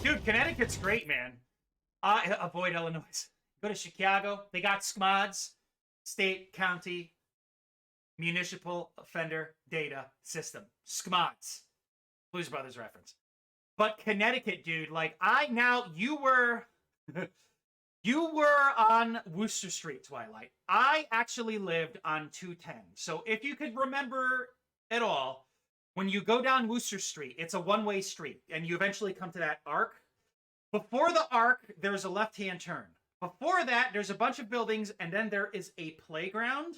Dude, Connecticut's great, man. Avoid Illinois. Go to Chicago. They got SCMODs, State, County, Municipal Offender Data System. SCMODs. Blues Brothers reference. But Connecticut, dude, like, you were on Worcester Street, Twilight. I actually lived on 210. So if you could remember at all, when you go down Worcester Street, it's a one-way street, and you eventually come to that arc. Before the arc, there's a left-hand turn. Before that, there's a bunch of buildings, and then there is a playground.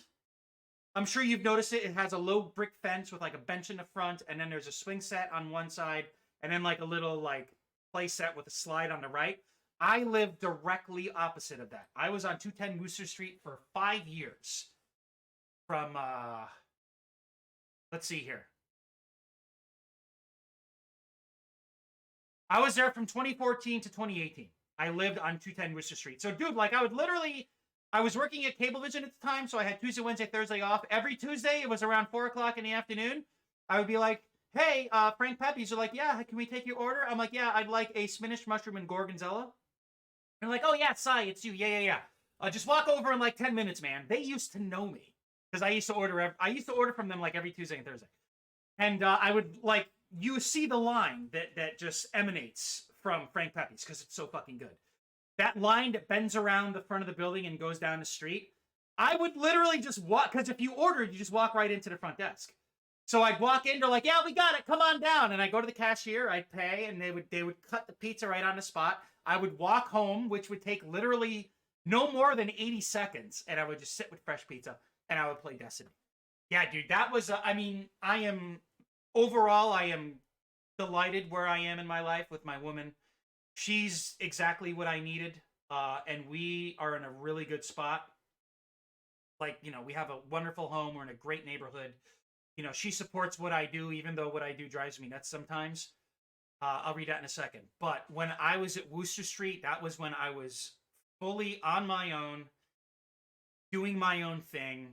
I'm sure you've noticed it. It has a low brick fence with, like, a bench in the front, and then there's a swing set on one side, and then, like, a little, like, play set with a slide on the right. I lived directly opposite of that. I was on 210 Worcester Street for 5 years. From, let's see here. I was there from 2014 to 2018. I lived on 210 Worcester Street. So, dude, like, I was working at Cablevision at the time, so I had Tuesday, Wednesday, Thursday off. Every Tuesday, it was around 4 o'clock in the afternoon. I would be like, hey, Frank Pepe's. They're like, yeah, can we take your order? I'm like, yeah, I'd like a spinach, mushroom, and gorgonzola. They're like, oh, yeah, Sai, it's you. Yeah. Just walk over in, like, 10 minutes, man. They used to know me. Because I used to order from them, like, every Tuesday and Thursday. And I would, like, you see the line that just emanates from Frank Pepe's, because it's so fucking good. That line that bends around the front of the building and goes down the street, I would literally just walk, because if you ordered, you just walk right into the front desk. So I'd walk in, they're like, yeah, we got it, come on down. And I go to the cashier, I'd pay, and they would cut the pizza right on the spot. I would walk home, which would take literally no more than 80 seconds, and I would just sit with fresh pizza, and I would play Destiny. Yeah, dude, that was, overall, I am delighted where I am in my life with my woman. She's exactly what I needed. and we are in a really good spot. Like, you know, we have a wonderful home. We're in a great neighborhood. You know, she supports what I do, even though what I do drives me nuts sometimes. I'll read that in a second. But when I was at Wooster Street, that was when I was fully on my own, doing my own thing,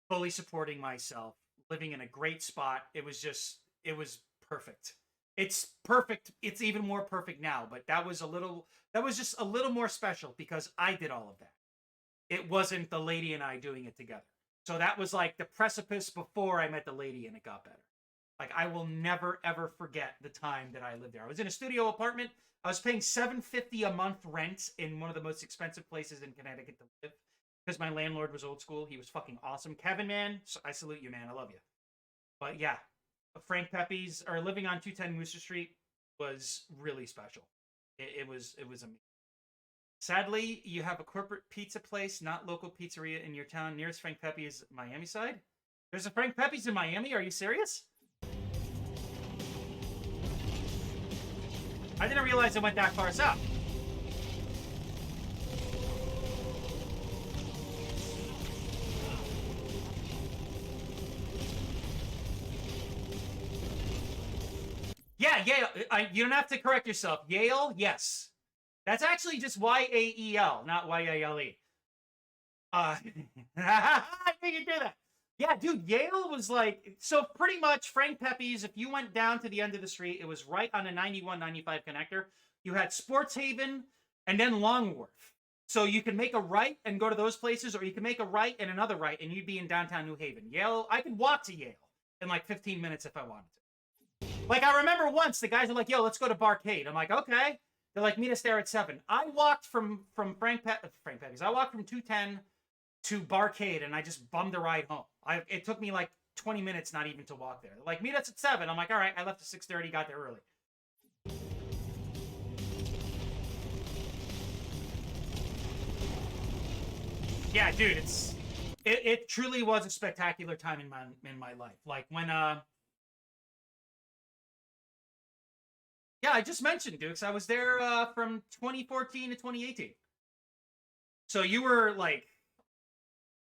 fully supporting myself, living in a great spot. It was perfect. It's perfect. It's even more perfect now, but that was just a little more special because I did all of that. It wasn't the lady and I doing it together. So that was like the precipice before I met the lady and it got better. Like, I will never, ever forget the time that I lived there. I was in a studio apartment. I was paying $750 a month rent in one of the most expensive places in Connecticut to live because my landlord was old school. He was fucking awesome. Kevin, man, I salute you, man. I love you. But yeah, Frank Pepe's, or living on 210 Wooster Street was really special. It was amazing. Sadly, you have a corporate pizza place, not local pizzeria in your town. Nearest Frank Pepe is Miami side. There's a Frank Pepe's in Miami? Are you serious? I didn't realize it went that far south. Yeah, Yale. You don't have to correct yourself. Yale, yes. That's actually just Y-A-E-L, not Y-A-L-E. I think you do that. Yeah, dude, Yale was like, so pretty much Frank Pepe's, if you went down to the end of the street, it was right on the 91-95 connector. You had Sports Haven and then Long Wharf. So you can make a right and go to those places, or you can make a right and another right, and you'd be in downtown New Haven. Yale, I could walk to Yale in like 15 minutes if I wanted to. Like, I remember once, the guys are like, yo, let's go to Barcade. I'm like, okay. They're like, meet us there at 7. I walked from Frank Pepe's. I walked from 210 to Barcade, and I just bummed a ride home. It took me like 20 minutes not even to walk there. They're like, meet us at 7. I'm like, all right. I left at 6:30, got there early. Yeah, dude, it truly was a spectacular time in my life. Like when yeah, I just mentioned, Dukes, I was there from 2014 to 2018. So you were like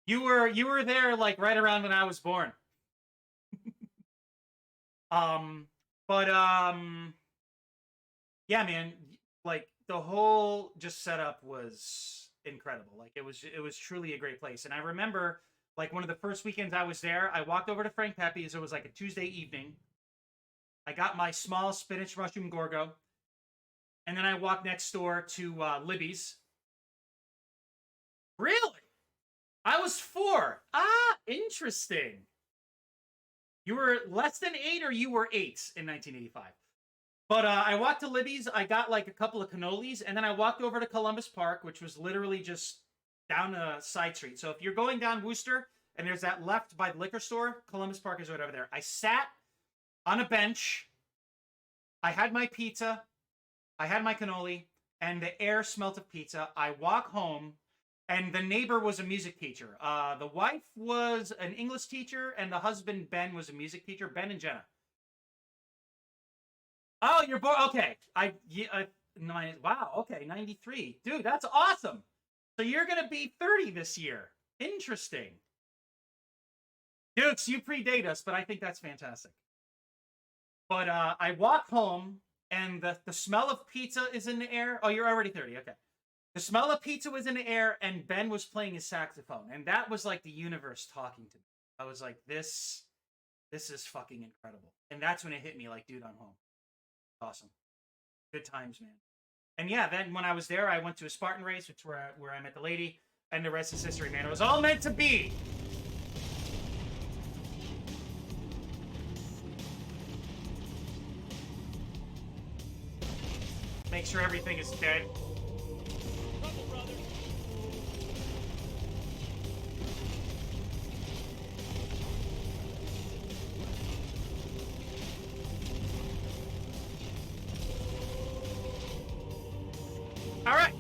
you were there like right around when I was born. Yeah, man, like the whole just setup was incredible. Like it was truly a great place. And I remember like one of the first weekends I was there, I walked over to Frank Pepe's. It was like a Tuesday evening. I got my small spinach mushroom gorgo, and then I walked next door to Libby's. Really? I was 4. Ah, interesting. You were less than 8, or you were 8 in 1985. But I walked to Libby's. I got like a couple of cannolis, and then I walked over to Columbus Park, which was literally just down a side street. So if you're going down Wooster, and there's that left by the liquor store, Columbus Park is right over there. I sat on a bench. I had my pizza. I had my cannoli, and the air smelt of pizza. I walk home, and the neighbor was a music teacher. The wife was an English teacher, and the husband, Ben, was a music teacher. Ben and Jenna. Oh, you're born. Okay. Wow. Okay. 93. Dude, that's awesome. So you're going to be 30 this year. Interesting. Dukes, you predate us, but I think that's fantastic. But I walk home, and the smell of pizza is in the air. Oh, you're already 30. Okay. The smell of pizza was in the air, and Ben was playing his saxophone. And that was like the universe talking to me. I was like, this is fucking incredible. And that's when it hit me like, dude, I'm home. Awesome. Good times, man. And yeah, then when I was there, I went to a Spartan race, which where I met the lady, and the rest is history, man. It was all meant to be. Make sure everything is dead. Trouble, brother. All right.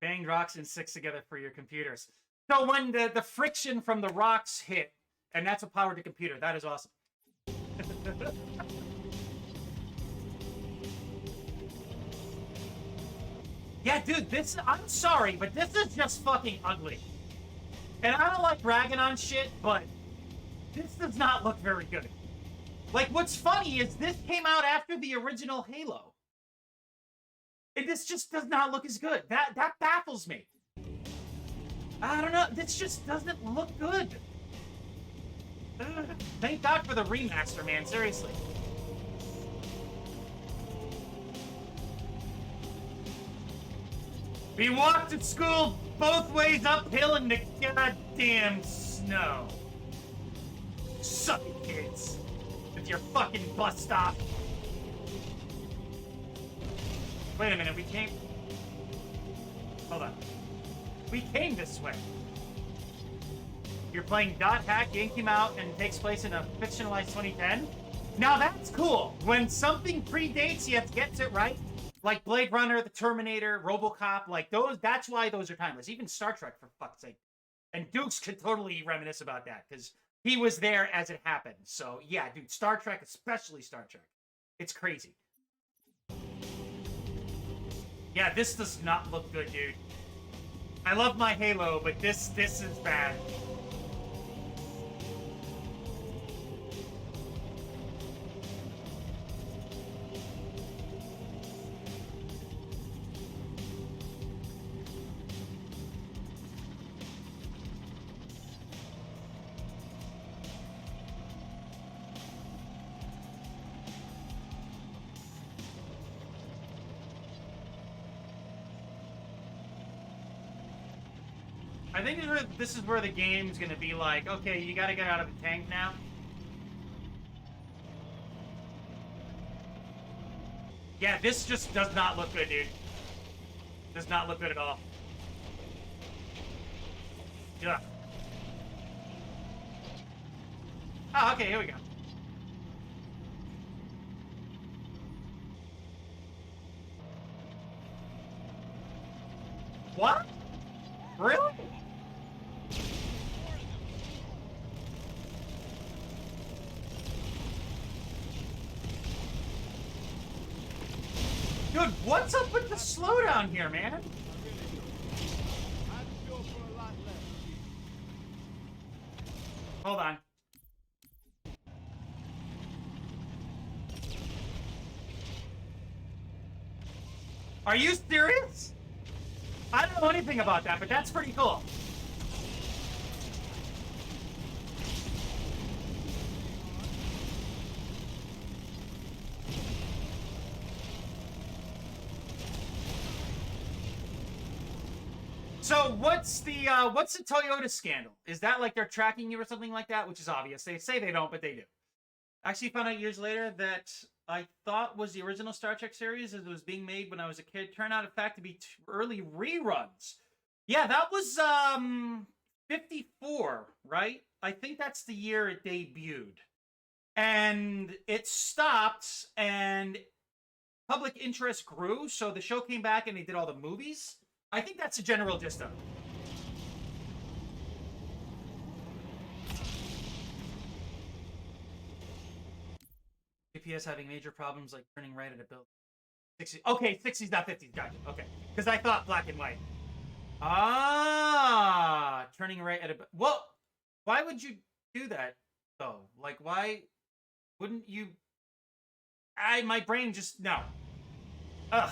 Banged rocks and six together for your computers. So when the friction from the rocks hit, and that's what powered the computer. That is awesome. Yeah, dude, this, I'm sorry, but this is just fucking ugly. And I don't like ragging on shit, but this does not look very good. Like, what's funny is this came out after the original Halo. And this just does not look as good. That baffles me. I don't know, this just doesn't look good. Ugh. Thank God for the remaster, man, seriously. We walked to school both ways uphill in the goddamn snow. Suck it, kids. With your fucking bus stop. Wait a minute, we came... Hold on. We came this way. You're playing Dot Hack, game came out and takes place in a fictionalized 2010? Now that's cool. When something predates, yet gets it right. Like Blade Runner, The Terminator, RoboCop, like those, that's why those are timeless. Even Star Trek, for fuck's sake. And Dukes could totally reminisce about that, because he was there as it happened. So, yeah, dude, Star Trek, especially Star Trek. It's crazy. Yeah, this does not look good, dude. I love my Halo, but this is bad. I think this is where the game's gonna be like, okay, you gotta get out of the tank now. Yeah, this just does not look good, dude. Does not look good at all. Ugh. Oh, okay, here we go. What? Really? Dude, what's up with the slowdown here, man? Hold on. Are you serious? I don't know anything about that, but that's pretty cool. So what's the Toyota scandal? Is that like they're tracking you or something like that? Which is obvious. They say they don't, but they do. Actually found out years later that I thought was the original Star Trek series as it was being made when I was a kid. Turned out, in fact, to be early reruns. Yeah, that was 54, right? I think that's the year it debuted. And it stopped, and public interest grew, so the show came back and they did all the movies. I think that's a general gist of it. GPS having major problems like turning right at a building. 60. Okay, 60s, not 50s. Gotcha. Okay. Because I thought black and white. Ah, turning right at a... Well, why would you do that, though? Like, why wouldn't you... My brain just... No. Ugh.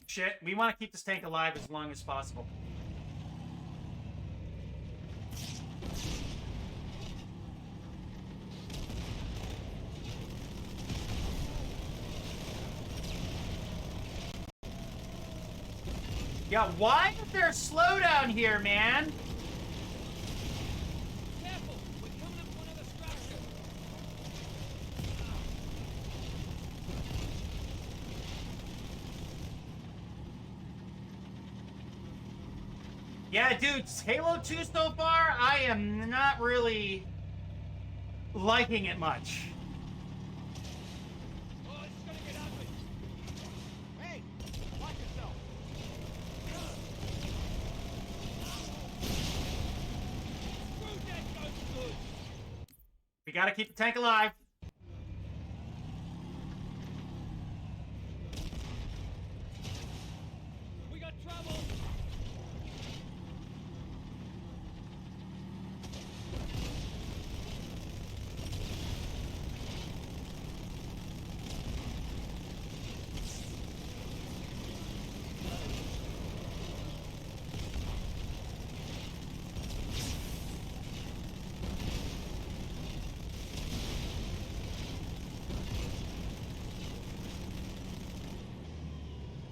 Shit, we want to keep this tank alive as long as possible. Yeah, why is there a slowdown here, man? Careful! We're coming up to another structure! Yeah, dude, Halo 2 so far, I am not really liking it much. Oh, it's gonna get ugly! Hey! Watch yourself! gotta keep the tank alive. We got trouble.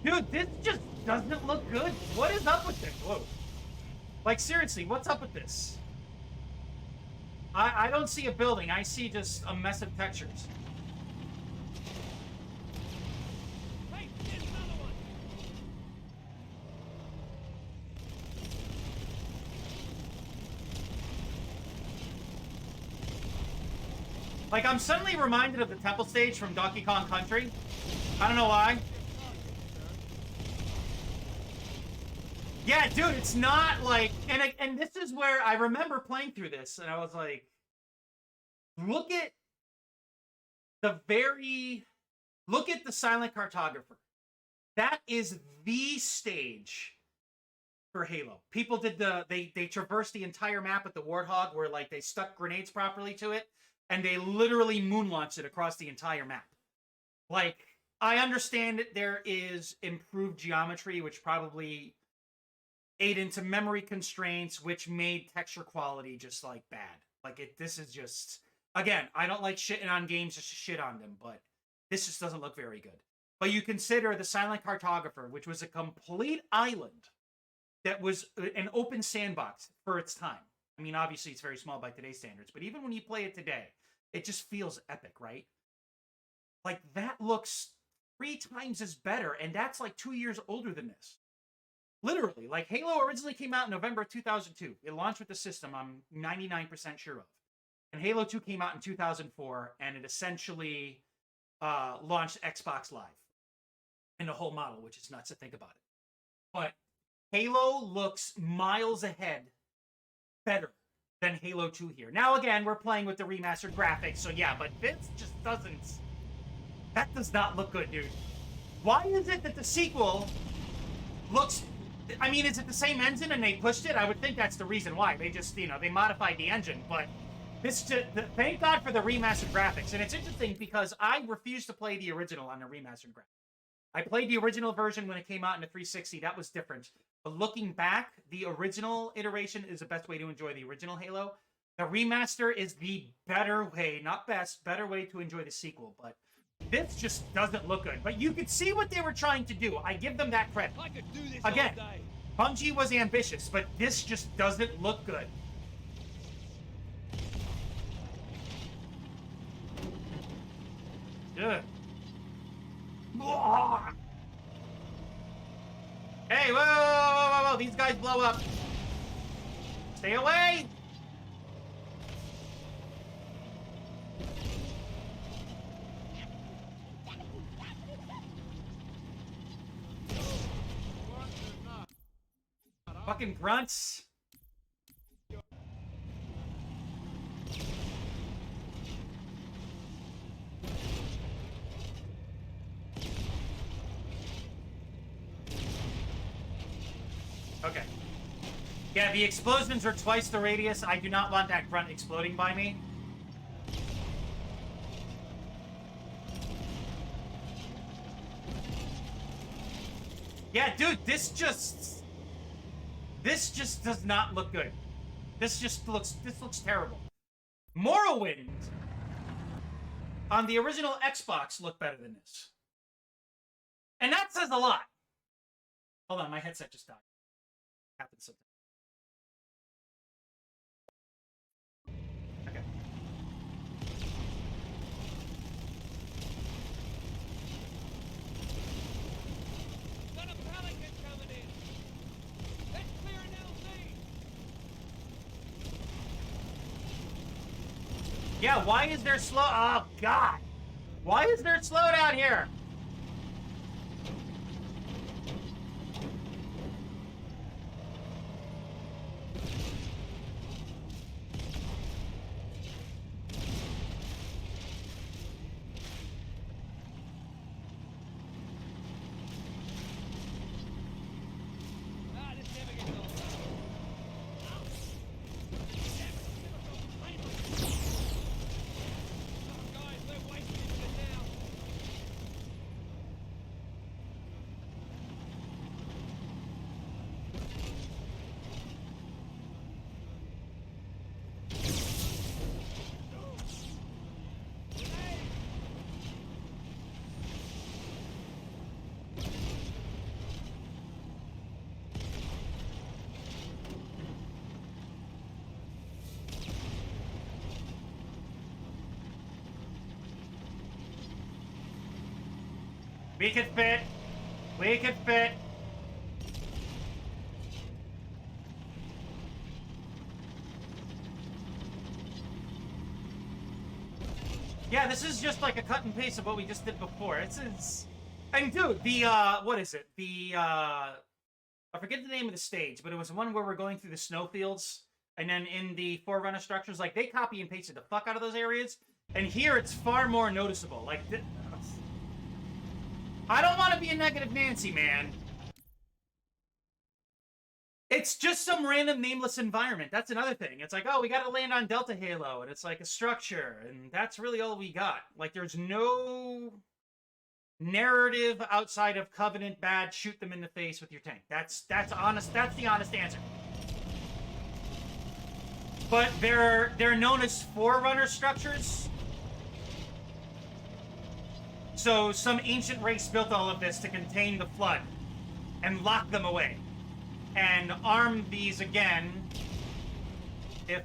Dude, this just doesn't look good. What is up with this? Whoa. Like, seriously, what's up with this? I don't see a building. I see just a mess of textures. Hey, there's another one. Like, I'm suddenly reminded of the temple stage from Donkey Kong Country. I don't know why. Yeah, dude, it's not like, and this is where I remember playing through this, and I was like, look at the Silent Cartographer. That is the stage for Halo. People did they traversed the entire map with the Warthog, where like they stuck grenades properly to it, and they literally moon launched it across the entire map. Like, I understand that there is improved geometry, which probably ate into memory constraints, which made texture quality just like bad. Like, this is just, again, I don't like shitting on games just to shit on them, but this just doesn't look very good. But you consider the Silent Cartographer, which was a complete island that was an open sandbox for its time. I mean, obviously it's very small by today's standards, but even when you play it today, it just feels epic, right? Like, that looks 3 times as better, and that's like 2 years older than this. Literally, like, Halo originally came out in November of 2002. It launched with the system, I'm 99% sure of. And Halo 2 came out in 2004, and it essentially launched Xbox Live. And the whole model, which is nuts to think about it. But Halo looks miles ahead better than Halo 2 here. Now, again, we're playing with the remastered graphics, so yeah, but this just doesn't... That does not look good, dude. Why is it that the sequel looks... I mean, is it the same engine and they pushed it? I would think that's the reason why. They just, you know, they modified the engine, but this just... Thank God for the remastered graphics. And it's interesting because I refuse to play the original on the remastered graphics. I played the original version when it came out in the 360. That was different. But looking back, the original iteration is the best way to enjoy the original Halo. The remaster is the better way, not best, better way to enjoy the sequel. But this just doesn't look good. But you could see what they were trying to do. I give them that credit. I could do this Again, all day. Bungie was ambitious, but this just doesn't look good. Ugh. Hey, whoa, whoa, whoa, whoa, whoa, these guys blow up. Stay away! Fucking grunts. Okay. Yeah, the explosions are twice the radius. I do not want that grunt exploding by me. Yeah, dude, this just does not look good. This looks terrible. Morrowind on the original Xbox looked better than this. And that says a lot. Hold on, my headset just died. Happens sometimes. Okay. Got a pelican coming in. Let's clear an LZ. Yeah, why is there slow? Oh, God. Why is there slowdown here? We could fit. We could fit. Yeah, this is just like a cut and paste of what we just did before. It's and dude, the what is it? The I forget the name of the stage, but it was one where we're going through the snowfields, and then in the Forerunner structures, like they copy and pasted the fuck out of those areas. And here it's far more noticeable. Like, I don't want to be a negative Nancy, man. It's just some random nameless environment. That's another thing. It's like, oh, we got to land on Delta Halo, and it's like a structure, and that's really all we got. Like, there's no narrative outside of Covenant bad, shoot them in the face with your tank. That's honest. That's the honest answer. But they're known as Forerunner structures. So some ancient race built all of this to contain the flood and lock them away and arm these again if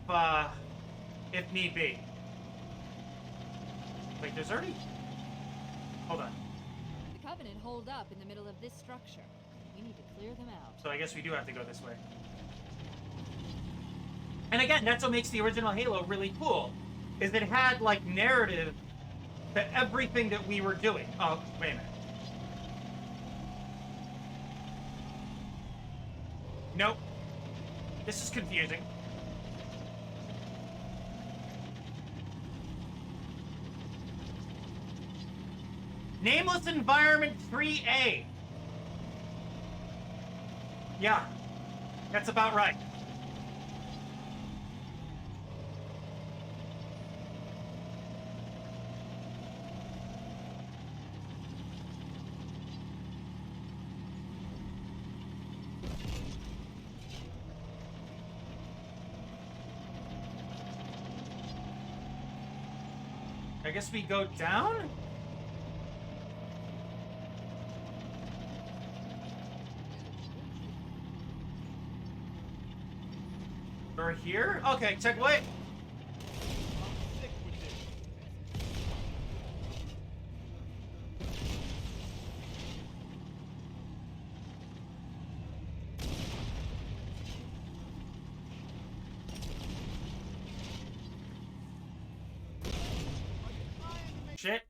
need be. Wait, there's already... Hold on. The Covenant hold up in the middle of this structure. We need to clear them out. So I guess we do have to go this way. And again, that's what makes the original Halo really cool, is it had, like, narrative to everything that we were doing. Oh, wait a minute. Nope. This is confusing. Nameless Environment 3A. Yeah, that's about right. I guess we go down? Or here? Okay, check, wait. Shit.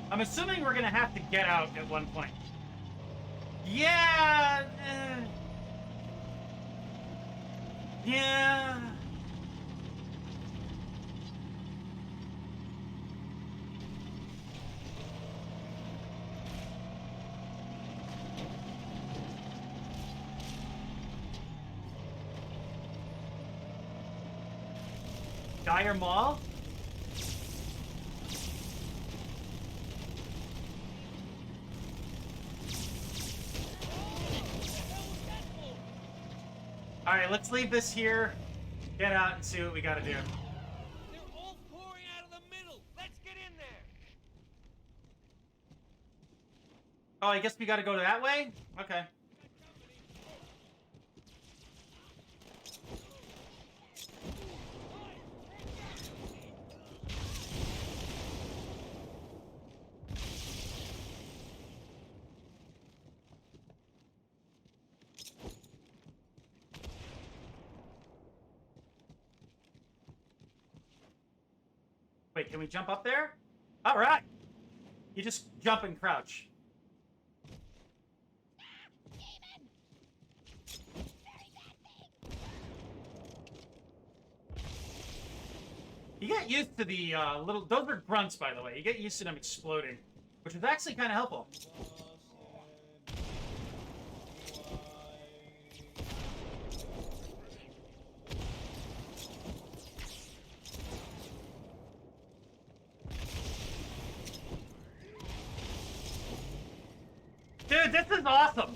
I'm assuming we're gonna have to get out at one point. Yeah! Yeah... Dire Maul? Alright, let's leave this here, get out and see what we gotta do. They're all pouring out of the middle. Let's get in there. Oh, I guess we gotta go that way? Okay. Wait, can we jump up there? All right. You just jump and crouch. You get used to the little... Those are grunts, by the way. You get used to them exploding, which is actually kind of helpful. Dude, this is awesome.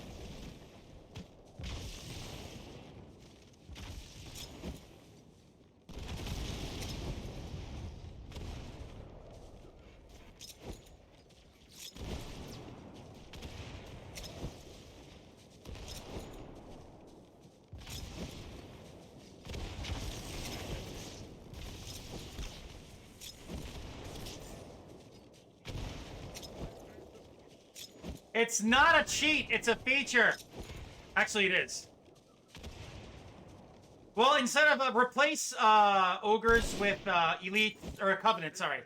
It's not a cheat, it's a feature. Actually, it is. Well, instead of replace ogres with elite or covenant, sorry.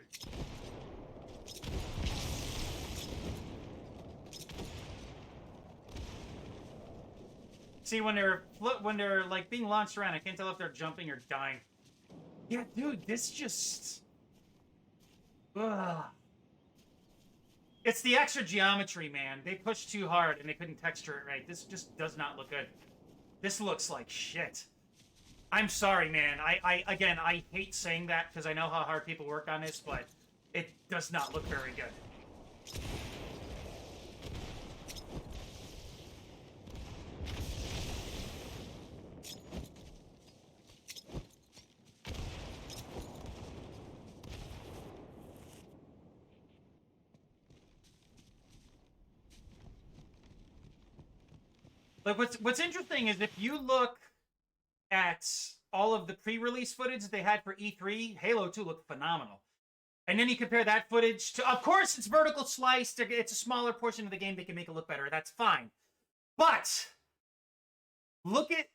See, when they're like being launched around, I can't tell if they're jumping or dying. Yeah, dude, this just. Ugh. It's the extra geometry, man. They pushed too hard and they couldn't texture it right. This just does not look good. This looks like shit. I'm sorry, man. Again, I hate saying that because I know how hard people work on this, but it does not look very good. Like, what's interesting is if you look at all of the pre-release footage that they had for E3, Halo 2 looked phenomenal. And then you compare that footage to, of course, it's vertical sliced. It's a smaller portion of the game. They can make it look better. That's fine. But look at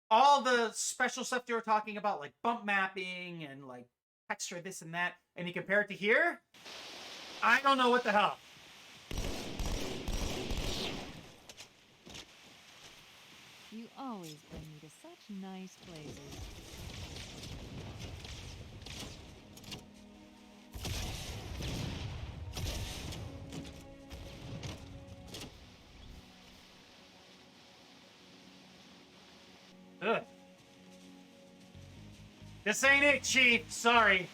all the special stuff they were talking about, like bump mapping and like texture, this and that. And you compare it to here, I don't know what the hell. You always bring me to such nice places. Ugh. This ain't it, Chief. Sorry.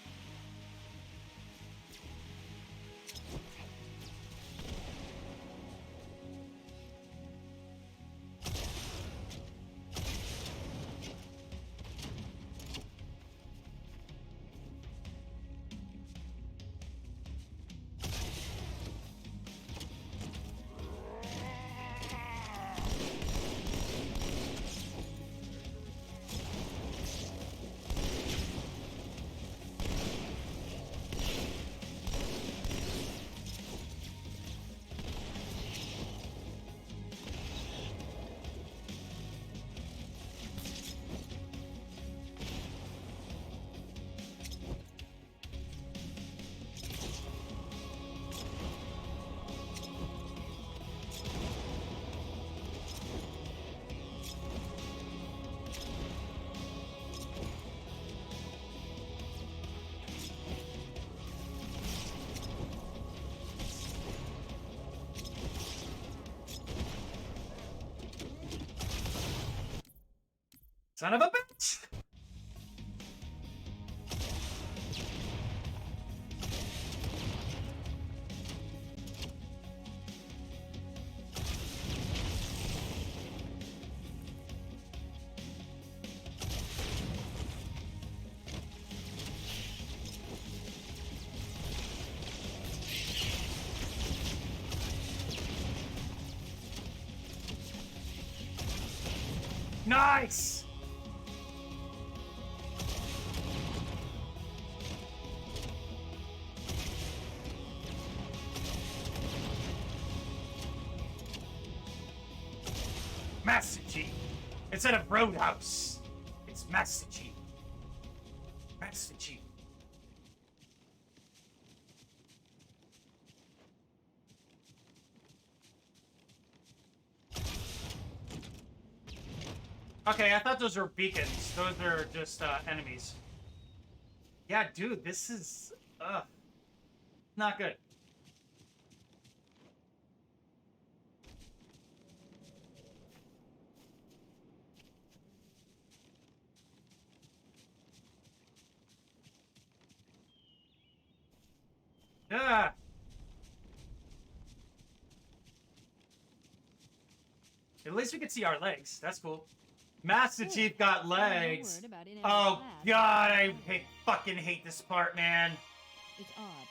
Son of a bitch! Nice! Master Chief. Instead of Roadhouse, it's Master Chief. Master Chief. Okay, I thought those were beacons. Those are just enemies. Yeah, dude, this is not good. Ah. At least we can see our legs. That's cool. Master Chief got legs. Word about inanimate Oh labs. god, I fucking hate this part, man. It's odd.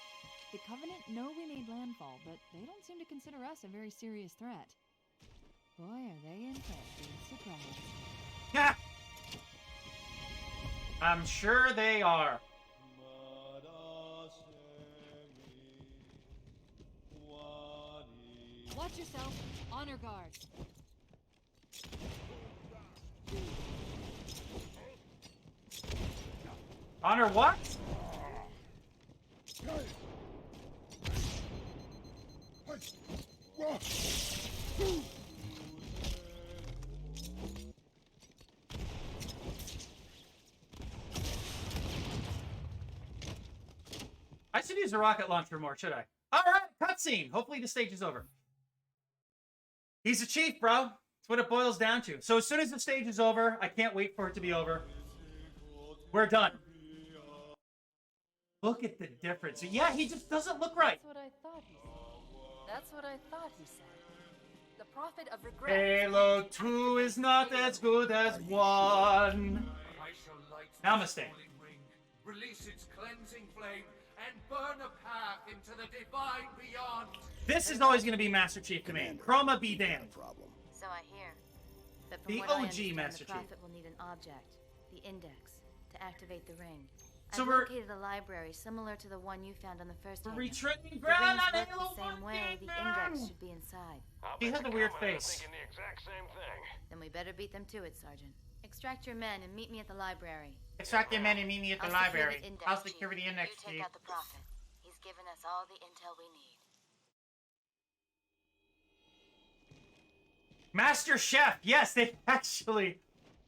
The Covenant know we made landfall, but they don't seem to consider us a very serious threat. Boy, are they in for a big surprise. Yeah. I'm sure they are. Watch yourself. Honor guard. Honor what? I should use a rocket launcher more, should I? Alright, cutscene. Hopefully the stage is over. He's a chief, bro. That's what it boils down to. So as soon as the stage is over, I can't wait for it to be over. We're done. Look at the difference. Yeah, he just doesn't look right. That's what I thought he said. That's what I thought he said. The prophet of regret. Halo 2 is not as good as 1. Namaste. Release its cleansing flame and burn a path into the divine beyond. This is always going to be Master Chief Command. Chroma be damned. So I hear. But The from what I OG understand, Master the Chief. prophet will need an object, the index, to activate the ring. So I've we're- located a library similar to the one you found on the first We're Halo. retreading The ground rings on work Halo the same 1 way. The game index now. should be inside. He has a weird face. Thinking the exact same thing. Then we better beat them to it, Sergeant. Extract your men and meet me at the library. Extract your men and meet me at the I'll secure library. the index, I'll Chief. secure the index, You take Chief. out the prophet. He's given us all the intel we need. Master Chef. Yes, they actually.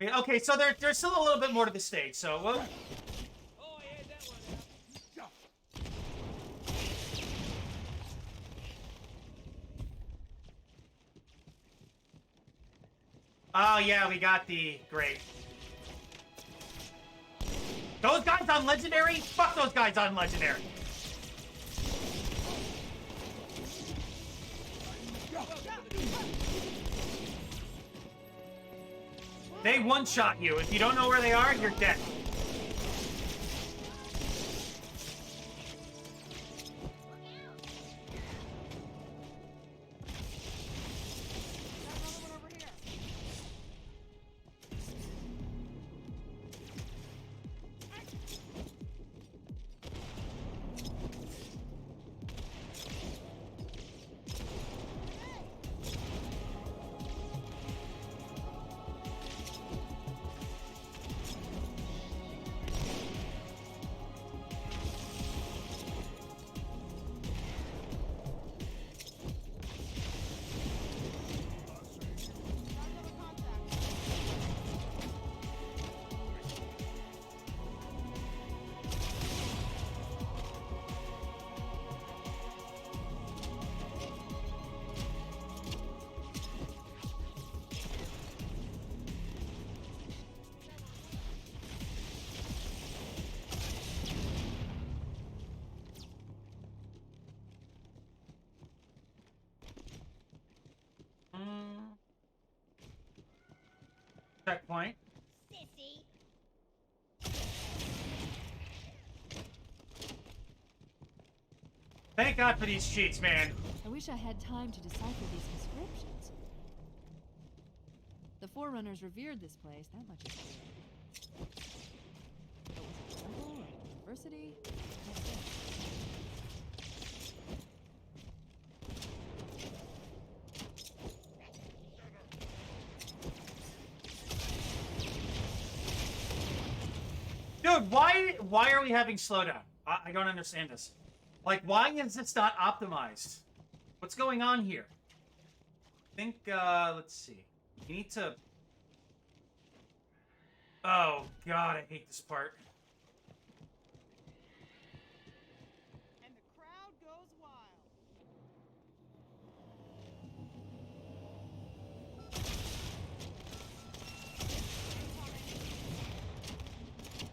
Okay, so there's still a little bit more to the stage. So well. Oh, I had that one out. Oh yeah, we got the great. Those guys on Legendary? Fuck those guys on Legendary. They one-shot you. If you don't know where they are, you're dead. Checkpoint. Sissy. Thank God for these cheats, man. I wish I had time to decipher these inscriptions. The Forerunners revered this place, that much is clear. But was it a temple or a university? Can't say. Dude, why are we having slowdown? I don't understand this. Like, why is this not optimized? What's going on here? I think, let's see. You need to... Oh, God, I hate this part. And the crowd goes wild.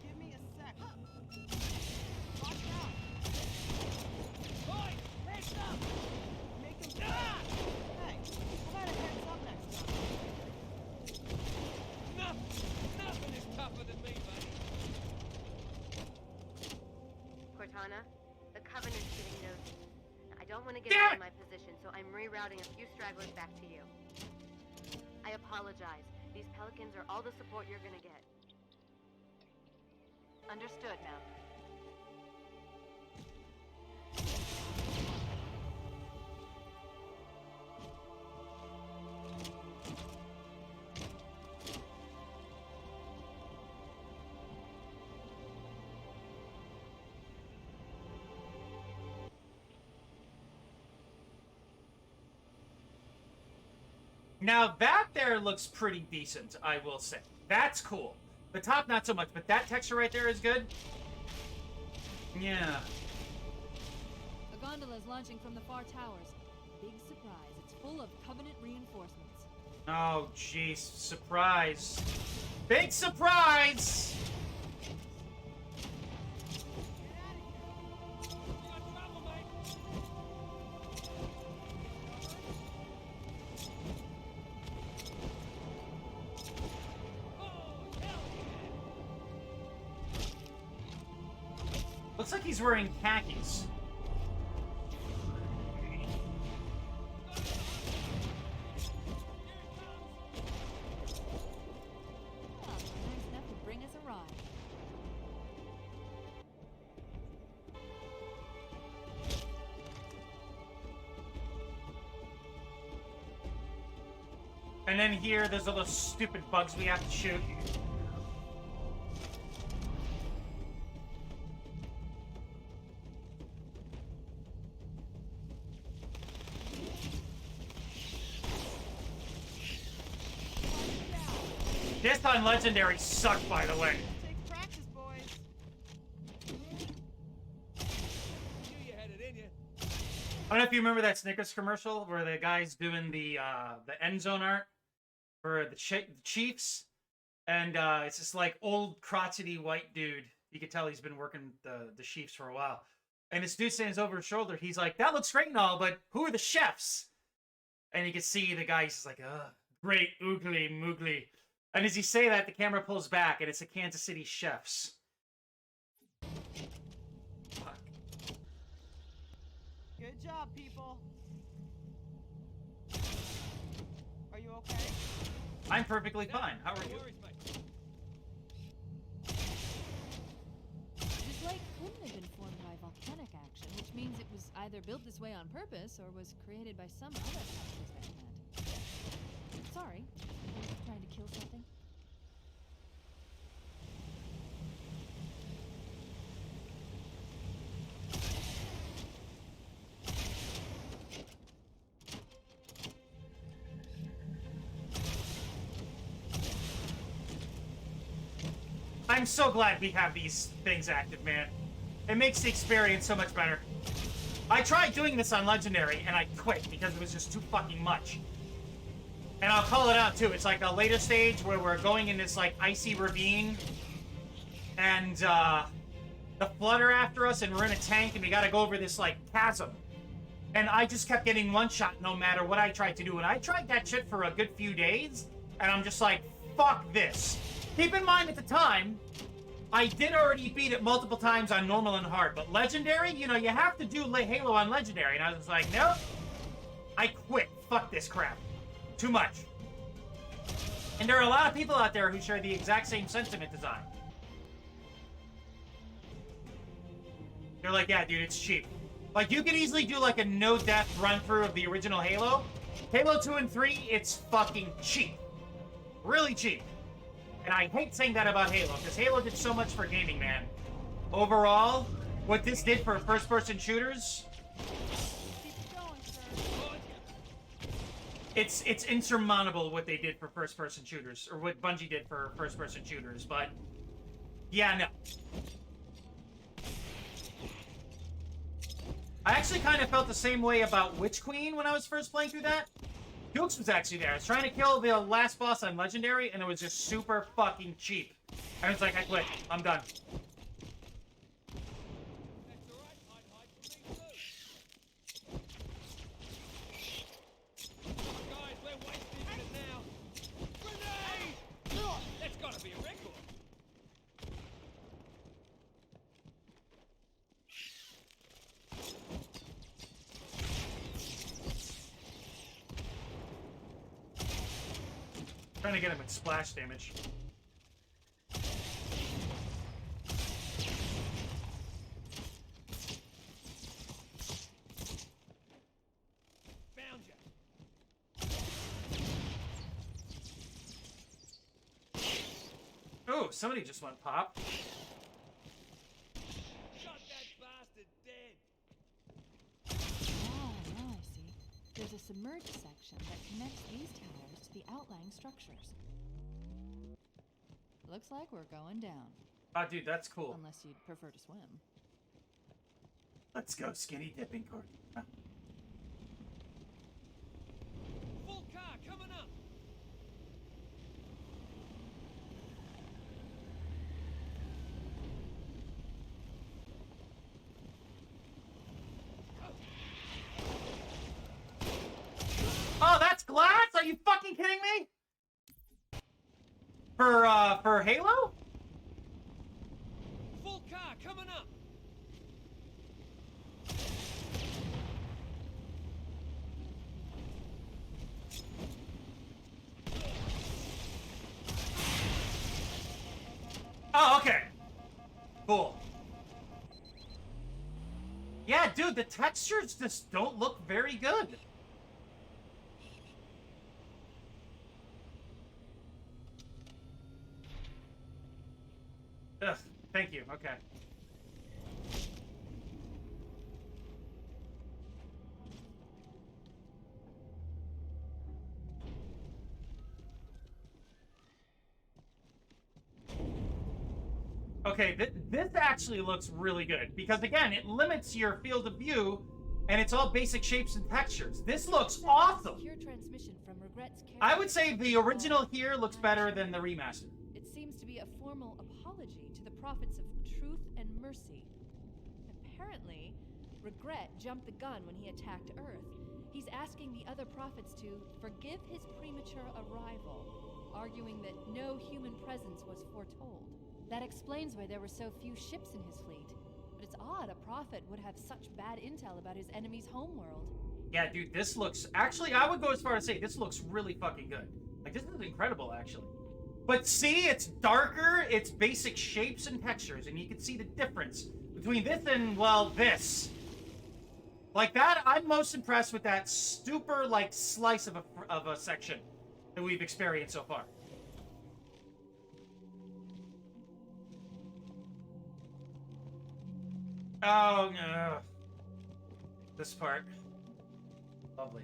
Give me a sec. Watch out. Boy, heads up! Make him. Hey, how about a heads up next time? don't want to get out of my position, so I'm rerouting a few stragglers back to you. I apologize. These Pelicans are all the support you're gonna get. Understood, ma'am. Now that there looks pretty decent, I will say. That's cool. The top, not so much, but that texture right there is good. Yeah. A gondola is launching from the far towers. Big surprise. It's full of Covenant reinforcements. Oh, jeez. Surprise. Big surprise! Looks like he's wearing khakis. Oh, nice enough to bring us a ride. And then here, there's all those stupid bugs we have to shoot. This on Legendary sucked, by the way. Takes practice, boys. You had it in you. I don't know if you remember that Snickers commercial where the guy's doing the end zone art for the Chiefs, and it's this like old crotchety white dude. You can tell he's been working the Chiefs for a while. And this dude stands over his shoulder. He's like, "That looks great and all, but who are the chefs?" And you can see the guy. He's just like, great oogly moogly." And as he say that, the camera pulls back, and it's the Kansas City Chefs. Fuck. Good job, people. Are you okay? I'm perfectly fine. How are you? This lake couldn't have been formed by volcanic action, which means it was either built this way on purpose or was created by some other cataclysmic event. Sorry, I was trying to kill something. I'm so glad we have these things active, man. It makes the experience so much better. I tried doing this on Legendary, and I quit because it was just too fucking much. And I'll call it out, too. It's like a later stage where we're going in this, like, icy ravine. And, the Flood are after us, and we're in a tank, and we gotta go over this, like, chasm. And I just kept getting one shot no matter what I tried to do. And I tried that shit for a good few days, and I'm just like, fuck this. Keep in mind, at the time, I did already beat it multiple times on normal and hard. But Legendary, you know, you have to do Halo on Legendary. And I was like, nope. I quit. Fuck this crap. Too much. And there are a lot of people out there who share the exact same sentiment as I. They're like, yeah, dude, it's cheap. Like, you could easily do, like, a no-death run-through of the original Halo. Halo 2 and 3, it's fucking cheap. Really cheap. And I hate saying that about Halo, because Halo did so much for gaming, man. Overall, what this did for first-person shooters... It's insurmountable what they did for first-person shooters, or what Bungie did for first-person shooters, but... Yeah, no. I actually kind of felt the same way about Witch Queen when I was first playing through that. Dukes was actually there. I was trying to kill the last boss on Legendary, and it was just super fucking cheap. I was like, I quit. I'm done. Guys, we're wasting it now. Grenade! That's gotta be a record. Trying to get him with splash damage. Found you. Oh, somebody just went pop. Shot that bastard dead. Ah, now I see. There's a submerged section that connects these towers to the outlying structures. Looks like we're going down. Oh, dude, that's cool. Unless you'd prefer to swim. Let's go skinny dipping, Courtney. Full car coming up. Oh, that's glass? Are you fucking kidding me? For Halo? Full car coming up. Oh, okay. Cool. Yeah, dude, the textures just don't look very good. Ugh, thank you. Okay. Okay, this actually looks really good because, again, it limits your field of view, and it's all basic shapes and textures. This looks awesome. Secure transmission from Regret's I would say the original here looks better than the remaster. It seems to be a formal apology to the prophets of truth and mercy. Apparently, Regret jumped the gun when he attacked Earth. He's asking the other prophets to forgive his premature arrival, arguing that no human presence was foretold. That explains why there were so few ships in his fleet. But it's odd a prophet would have such bad intel about his enemy's homeworld. Yeah, dude, this looks... Actually, I would go as far as say this looks really fucking good. Like, this is incredible, actually. But see, it's darker, it's basic shapes and textures, and you can see the difference between this and, well, this. Like that, I'm most impressed with that super, like, slice of a section that we've experienced so far. Oh, no. This part. Lovely.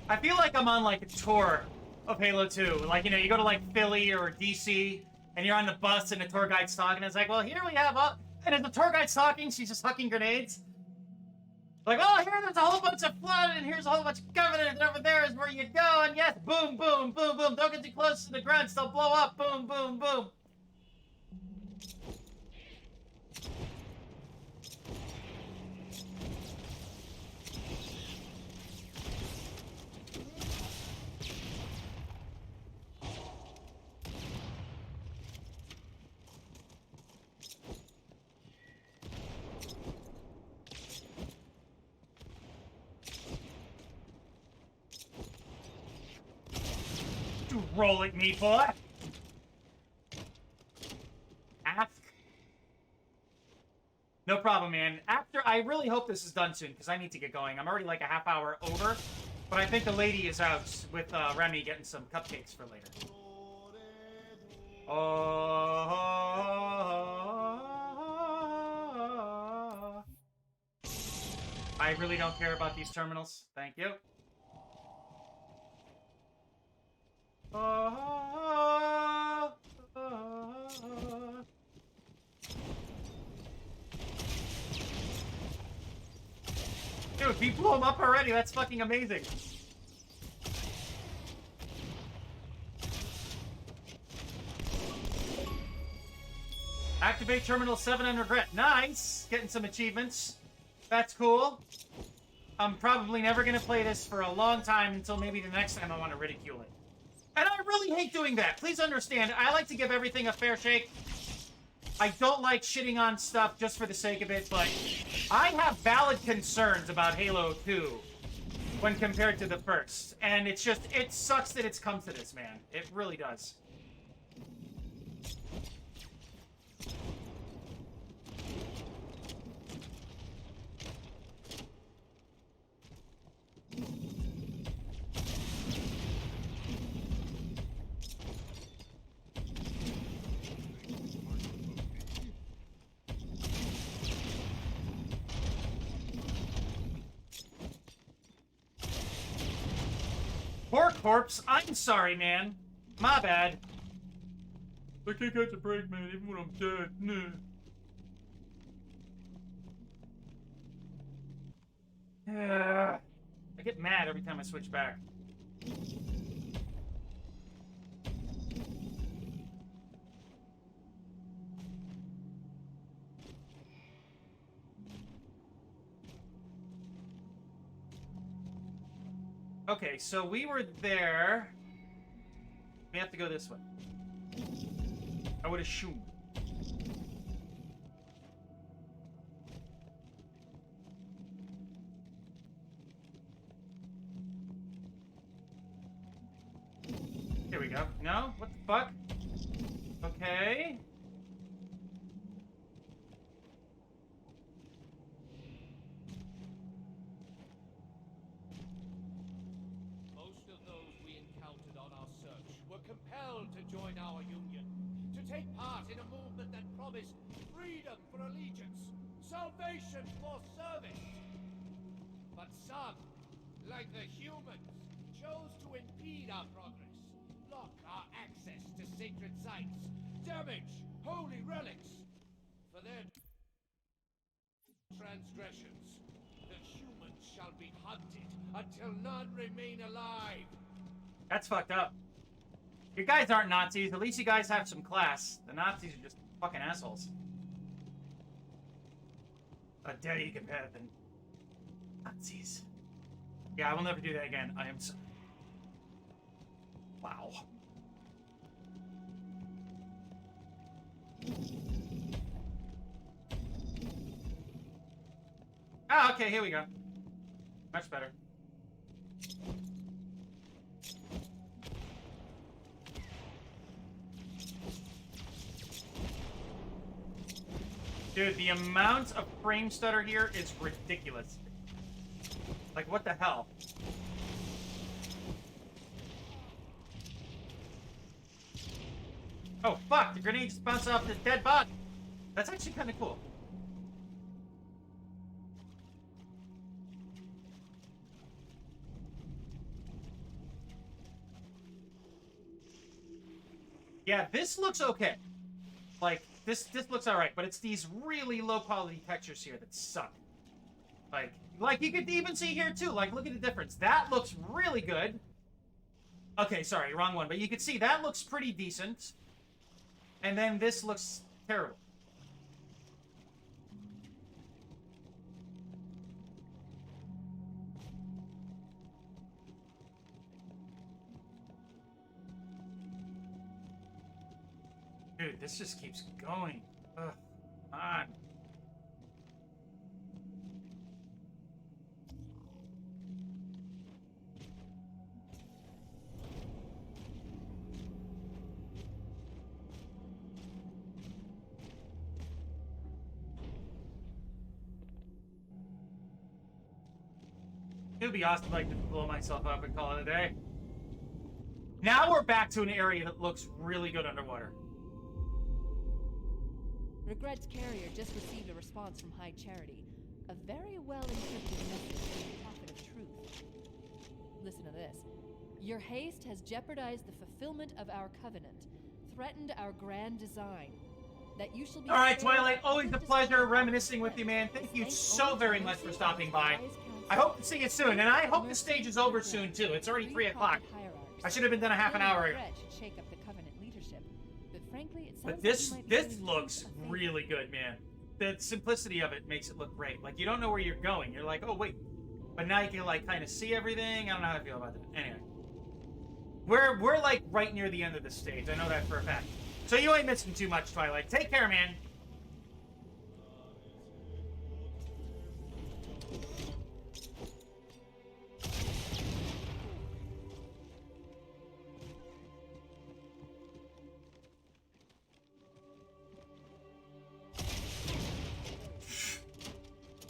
I feel like I'm on, like, a tour of Halo 2. Like, you know, you go to, like, Philly or DC, and you're on the bus, and the tour guide's talking, and it's like, well, here we have... And as the tour guide's talking, she's just hucking grenades. Like, oh, here there's a whole bunch of flood, and here's a whole bunch of covenant, and over there is where you go, and yes, boom, boom, boom, boom. Don't get too close to the grunts, they'll blow up. Boom, boom, boom. Roll it, me boy. Ask. No problem, man. I really hope this is done soon, because I need to get going. I'm already like a half hour over, but I think the lady is out with Remy getting some cupcakes for later. I really don't care about these terminals. Thank you. Dude, we blew him up already. That's fucking amazing. Activate Terminal 7 and Regret. Nice. Getting some achievements. That's cool. I'm probably never going to play this for a long time until maybe the next time I want to ridicule it. And I really hate doing that. Please understand, I like to give everything a fair shake. I don't like shitting on stuff just for the sake of it, but I have valid concerns about Halo 2 when compared to the first. And it's just, it sucks that it's come to this, man. It really does. Poor corpse, I'm sorry, man. My bad. I can't catch a break, man, even when I'm dead. Nah. I get mad every time I switch back. Okay, so we were there. We have to go this way. I would assume. Here we go. No? What the fuck? Okay. Compelled to join our union, to take part in a movement that promised freedom for allegiance, salvation for service. But some, like the humans, chose to impede our progress, block our access to sacred sites, damage holy relics. For their transgressions, the humans shall be hunted until none remain alive. That's fucked up. You guys aren't Nazis. At least you guys have some class. The Nazis are just fucking assholes. How dare you compare them? Nazis. Yeah, I will never do that again. I am so... Wow. Ah, okay, here we go. Much better. Dude, the amount of frame stutter here is ridiculous. Like, what the hell? Oh, fuck! The grenade just bounced off this dead body! That's actually kind of cool. Yeah, this looks okay. Like, this looks alright, but it's these really low-quality textures here that suck. Like, you could even see here, too. Like, look at the difference. That looks really good. Okay, sorry, wrong one. But you can see that looks pretty decent. And then this looks terrible. Dude, this just keeps going. Ugh, come on. It would be awesome if I could blow myself up and call it a day. Now we're back to an area that looks really good underwater. Regret's carrier just received a response from High Charity. A very well-encrypted message from the Prophet of Truth. Listen to this. Your haste has jeopardized the fulfillment of our covenant, threatened our grand design. That you shall be... Alright, Twilight, always a pleasure reminiscing with you, man. Thank you so very much for stopping by. I hope to see you soon, and I hope the stage is over soon, too. It's already 3 o'clock. I should have been done a half an hour ago. Shake up the covenant leadership. But frankly, it sounds But like this you might be this doing looks a favor. really good, man. The simplicity of it makes it look great. Like, you don't know where you're going. You're like, oh, wait. But now you can like kind of see everything. I don't know how I feel about that. Anyway. We're like right near the end of this stage. I know that for a fact. So you ain't missing too much, Twilight. Take care, man.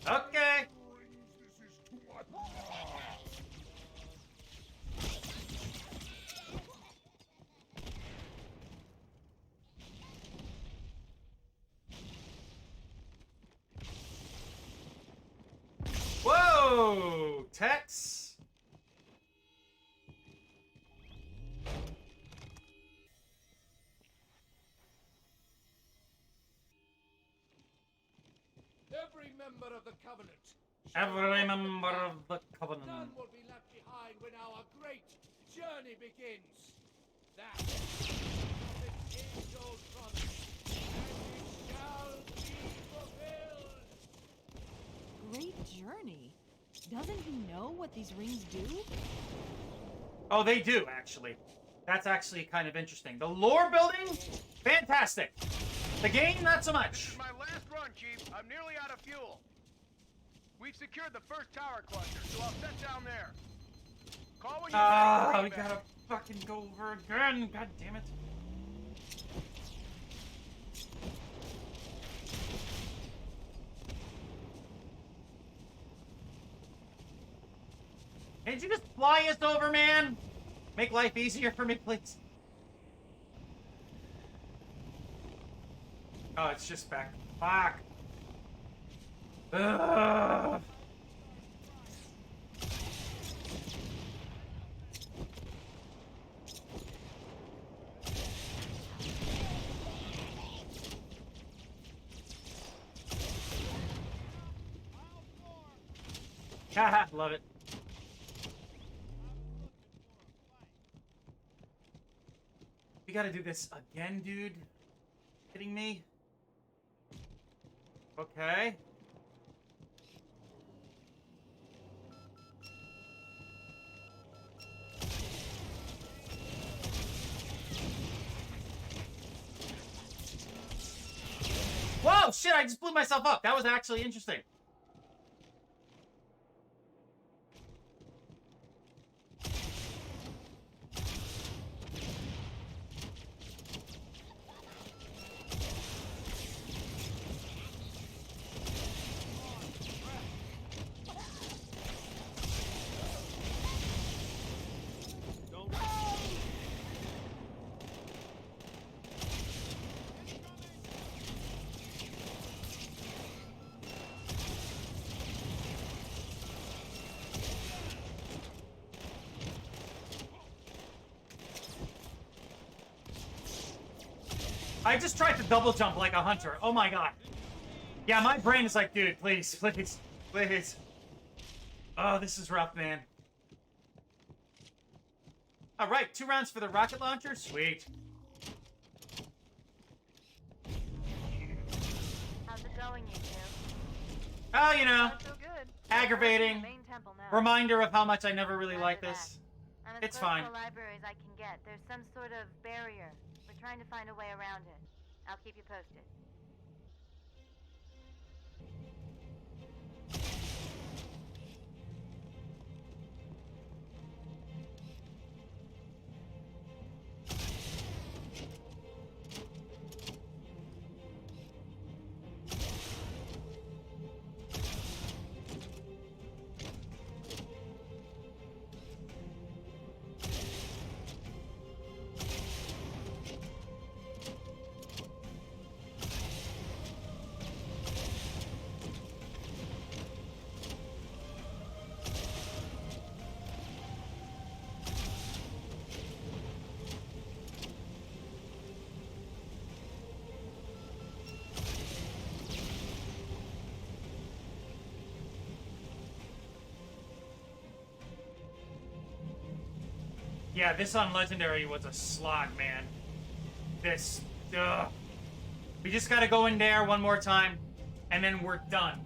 Okay. Whoa! Tex! Every member of the Covenant. Every member of the Covenant. None will be left behind when our great journey begins. That is the age-old promise, and it shall be fulfilled. Great journey. Doesn't he know what these rings do? Oh, they do, actually. That's actually kind of interesting. The lore building, fantastic. The game, not so much. This is my last run, Chief. I'm nearly out of fuel. We've secured the first tower cluster, so I'll set down there. Call when you're We gotta fucking go over again. God damn it. Can't you just fly us over, man? Make life easier for me, please. Oh, it's just back. Fuck. Ugh. Haha, love it. We gotta do this again, dude. Kidding me? Okay. Whoa, shit, I just blew myself up. That was actually interesting. I just tried to double jump like a hunter. Oh my god. Yeah, my brain is like, dude, please, please, please. Oh, this is rough, man. Alright, 2 rounds for the rocket launcher. Sweet. How's it going, you two? Oh, you know, Not so good. aggravating. The main temple now. Reminder of how much I never really Roger liked that. this. I'm as It's close fine. to the library as I can get. There's some sort of barrier. We're trying to find a way around it. I'll keep you posted. Yeah, this on Legendary was a slog, man. This, ugh. We just gotta go in there one more time, and then we're done.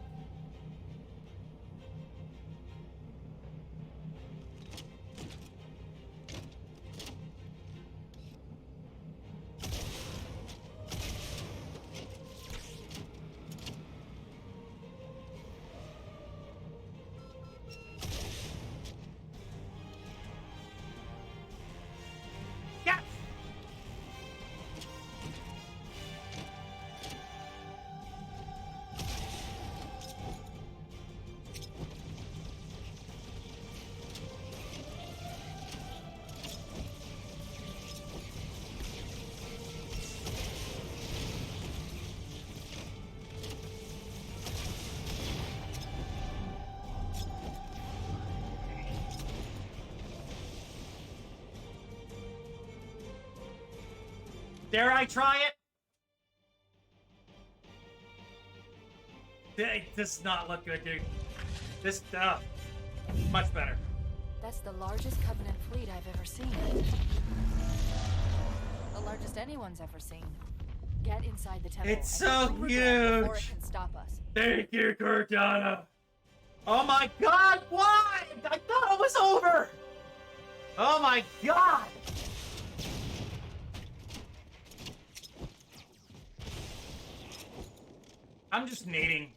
Dare I try it? It does not look good, dude. This, much better. That's the largest Covenant fleet I've ever seen. The largest anyone's ever seen. Get inside the temple. It's and so get through Regret before huge. it can stop us. Thank you, Cortana. Oh my god, why? I thought it was over. Oh my god. I'm just nading.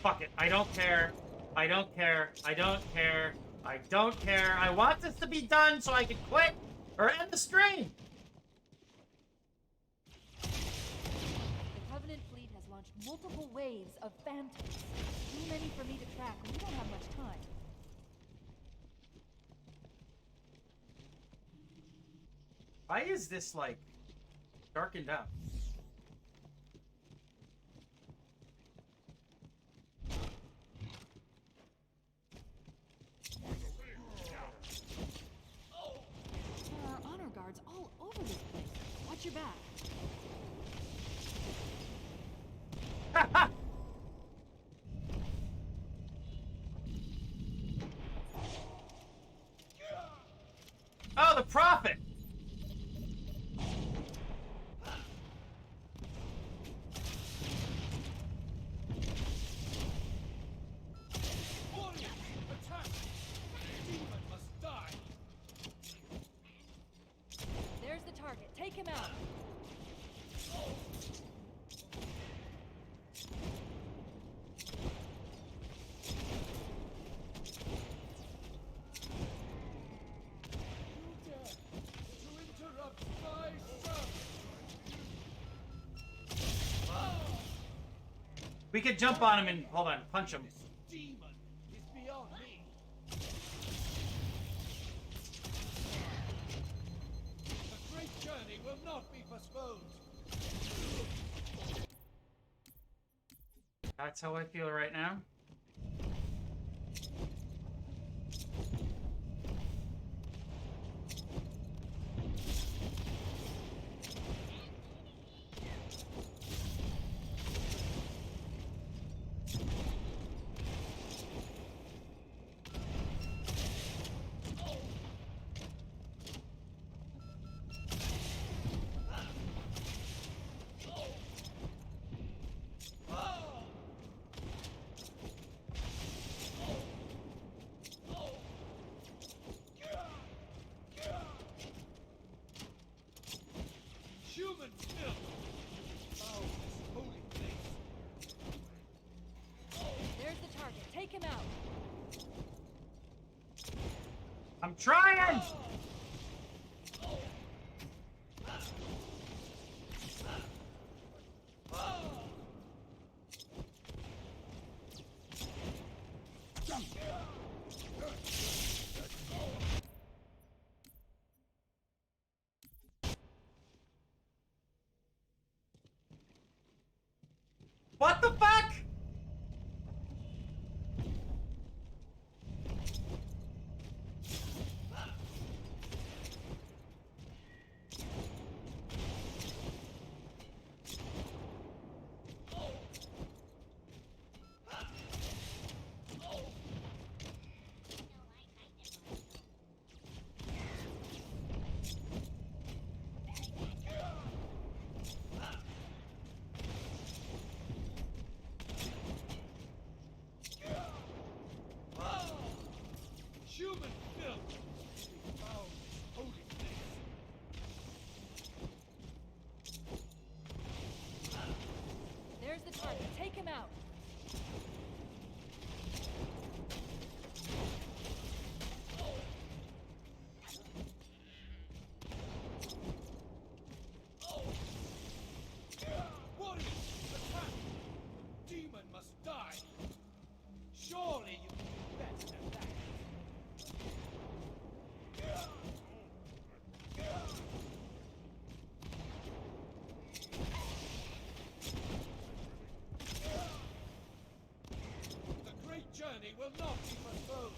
Fuck it. I don't care. I don't care. I don't care. I don't care. I want this to be done so I can quit or end the stream. The Covenant fleet has launched multiple waves of phantoms. Too many for me to track, and we don't have much time. Why is this, like, darkened out? There are honor guards all over this place. Watch your back. Oh, the prophet! Warriors, attack! Demon must die! There's the target. Take him out. You dare to interrupt my service! We could jump on him and, hold on, punch him. This demon is beyond me. The great journey will not be postponed. That's how I feel right now. Human filth! Foul this holy place! There's the target. Take him out. I'm trying! What the fuck? Human filth! Foul this holy place! There's the target. Take him out. Warriors, attack! Demon must die! Surely you can do better than that! The great journey will not be postponed!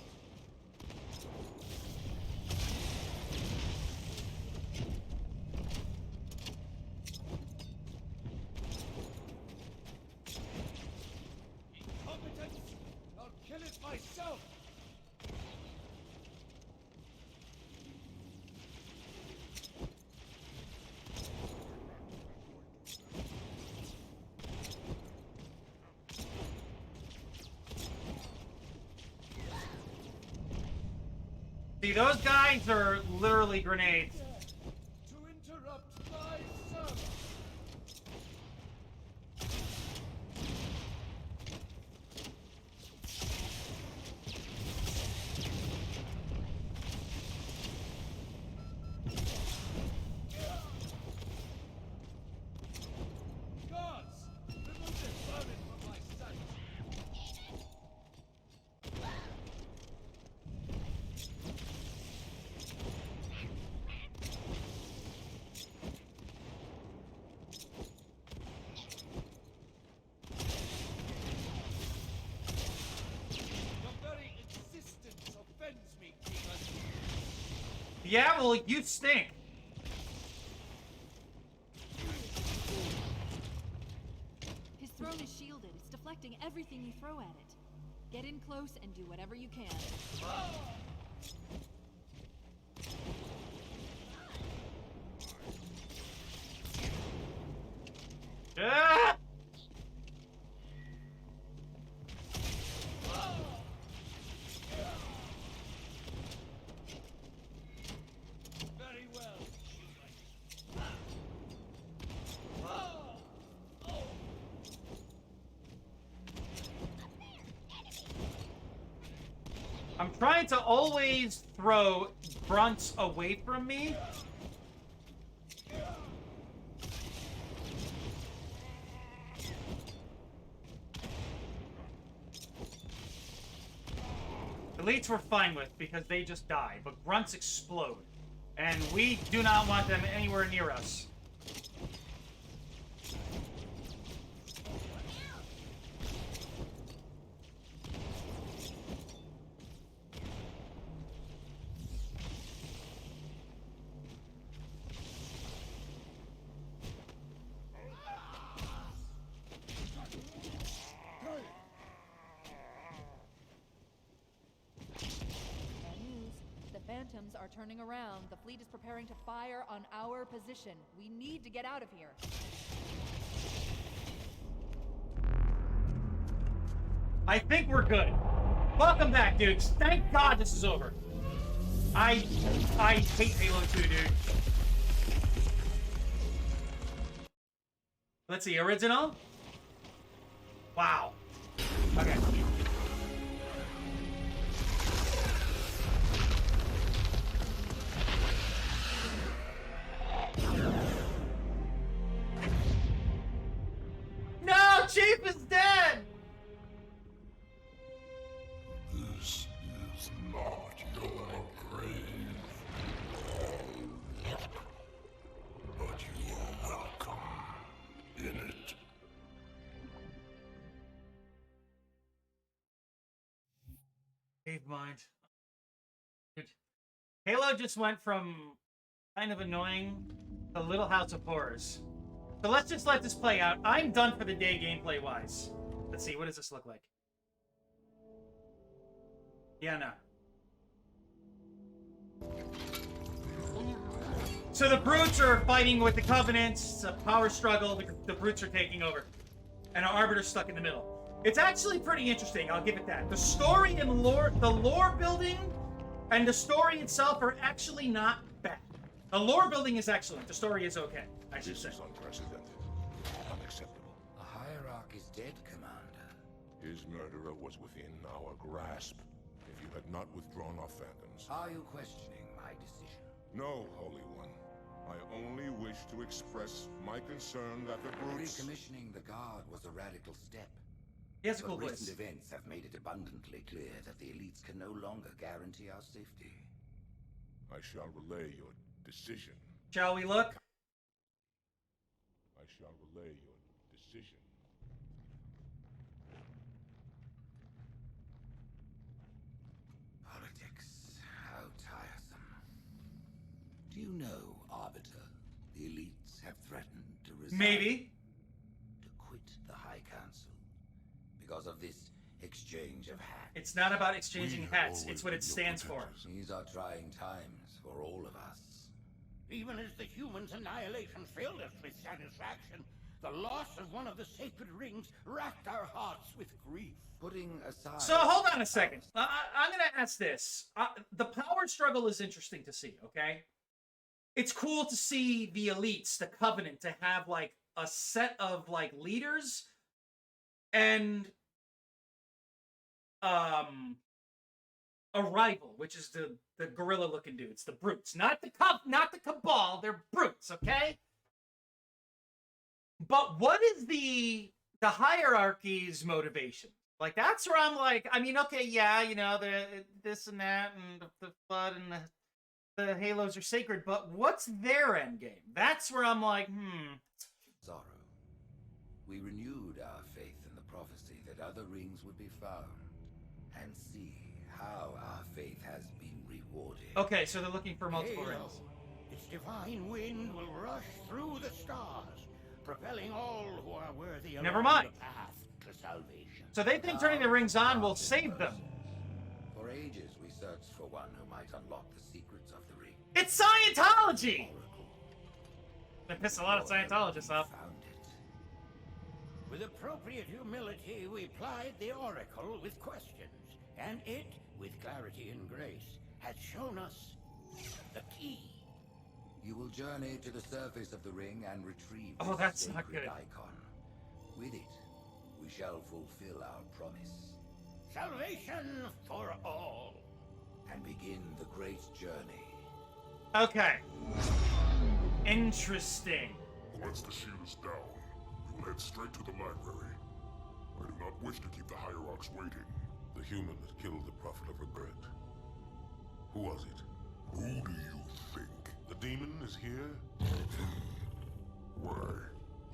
See, those guys are literally grenades. To interrupt my server. Guards, remove this vermin from my sight. Your very existence offends me, demon. Yeah, well, you stink. His throne is shielded. It's deflecting everything you throw at it. Get in close and do whatever you can. Ah! Very well. I'm trying to always throw grunts away from me. Elites we're fine with because they just die, but grunts explode. And we do not want them anywhere near us. Bad news. The Phantoms are turning around. The fleet is preparing to fire on our position. We need to get out of here. I think we're good. Welcome back, dudes. Thank God this is over. I hate Halo 2, dude. Let's see, original? Wow. Okay. No, Chief is dead! This is not your grave. But you are welcome in it. Cave mind. Dude. Halo just went from kind of annoying to Little House of Horrors. So let's just let this play out. I'm done for the day gameplay-wise. Let's see, what does this look like? Yeah, no. So the Brutes are fighting with the Covenants. It's a power struggle. The Brutes are taking over. And our Arbiter's stuck in the middle. It's actually pretty interesting, I'll give it that. The story and lore, the lore building and the story itself are actually not bad. The lore building is excellent. The story is okay, I should say. This is unprecedented. Unacceptable. The Hierarch is dead, Commander. His murderer was within our grasp. If you had not withdrawn our phantoms. Are you questioning my decision? No, Holy One. I only wish to express my concern that the Brutes... Recommissioning the Guard was a radical step. He has a cool But voice. recent events have made it abundantly clear that the elites can no longer guarantee our safety. I shall relay your decision. Shall we look? I shall relay your decision. Politics, how tiresome. Do you know, Arbiter, the elites have threatened to resign? Maybe. To quit the High Council. Because of this exchange of hats. It's not about exchanging hats. It's what it stands for. These are trying times for all of us. Even as the humans' annihilation filled us with satisfaction, The loss of one of the sacred rings racked our hearts with grief. Putting aside... So hold on a second. I'm going to ask this. The power struggle is interesting to see, okay? It's cool to see the elites, the Covenant, to have, like, a set of, like, leaders and a rival, which is the gorilla-looking dudes, the brutes. Not the cabal, they're brutes, okay? But what is the hierarchy's motivation? Like, that's where I'm like, I mean, okay, yeah, you know, this and that, and the flood and the halos are sacred, but what's their end game? That's where I'm like, Sorrow. We renewed our faith in the prophecy that other rings would be found, and see how our faith has been rewarded. Okay, so they're looking for multiple Halo. rings. Its divine wind will rush through the stars, propelling all who are worthy Never along mind. the path to salvation. So they think turning the rings on will save them. For ages, we searched for one who might unlock the secrets of the ring. It's Scientology! That pissed a lot of Scientologists off. Found it. With appropriate humility, we plied the Oracle with questions, and it, with clarity and grace, has shown us the key. You will journey to the surface of the ring and retrieve Oh, this that's not sacred good. icon. With it, we shall fulfill our promise. Salvation for all. And begin the great journey. Okay. Interesting. Once the shield is down, we will head straight to the library. I do not wish to keep the Hierarchs waiting. The human that killed the Prophet of Regret. Who was it? Who do you think? The demon is here? Why?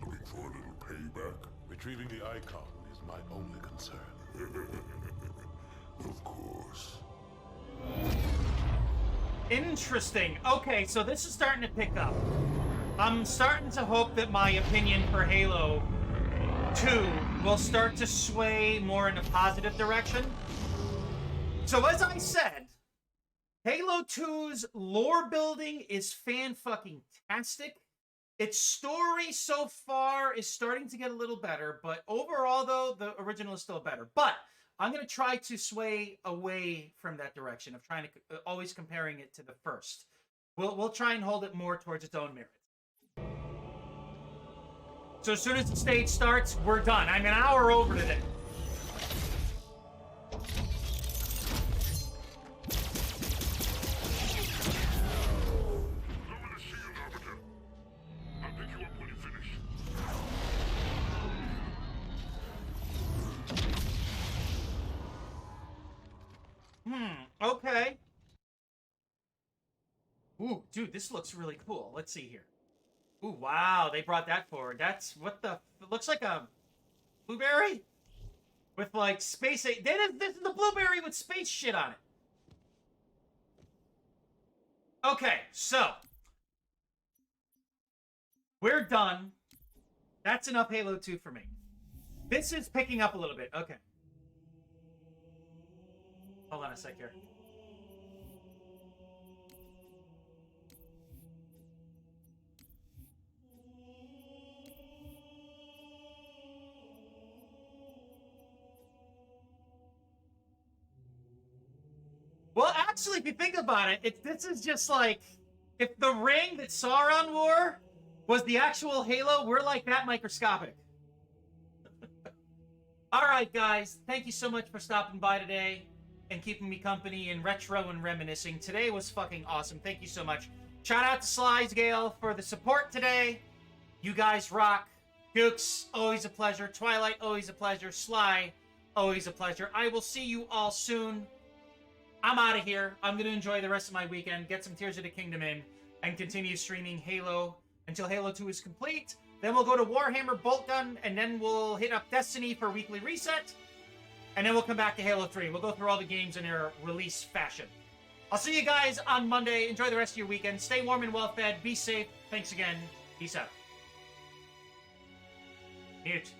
Looking for a little payback? Retrieving the icon is my only concern. Of course. Interesting. Okay, so this is starting to pick up. I'm starting to hope that my opinion for Halo 2 will start to sway more in a positive direction. So as I said, Halo 2's lore building is fan-fucking-tastic. Its story so far is starting to get a little better, but overall, though, the original is still better. But I'm going to try to sway away from that direction of trying to always comparing it to the first. We'll try and hold it more towards its own merit. So as soon as the stage starts, we're done. I'm an hour over today. Okay. Ooh, dude, this looks really cool. Let's see here. Ooh, wow, they brought that forward. That's, what the, it looks like a blueberry? With, like, space, this is the blueberry with space shit on it. Okay, so. We're done. That's enough Halo 2 for me. This is picking up a little bit. Okay. Hold on a sec here. Well, actually, if you think about it, this is just like, if the ring that Sauron wore was the actual Halo, we're like that microscopic. All right, guys, thank you so much for stopping by today and keeping me company in retro and reminiscing. Today was fucking awesome. Thank you so much. Shout out to Slides Gale for the support today. You guys rock. Dukes, always a pleasure. Twilight, always a pleasure. Sly, always a pleasure. I will see you all soon. I'm out of here. I'm going to enjoy the rest of my weekend, get some Tears of the Kingdom in, and continue streaming Halo until Halo 2 is complete. Then we'll go to Warhammer Bolt Gun, and then we'll hit up Destiny for weekly reset. And then we'll come back to Halo 3. We'll go through all the games in their release fashion. I'll see you guys on Monday. Enjoy the rest of your weekend. Stay warm and well fed. Be safe. Thanks again. Peace out. Mute.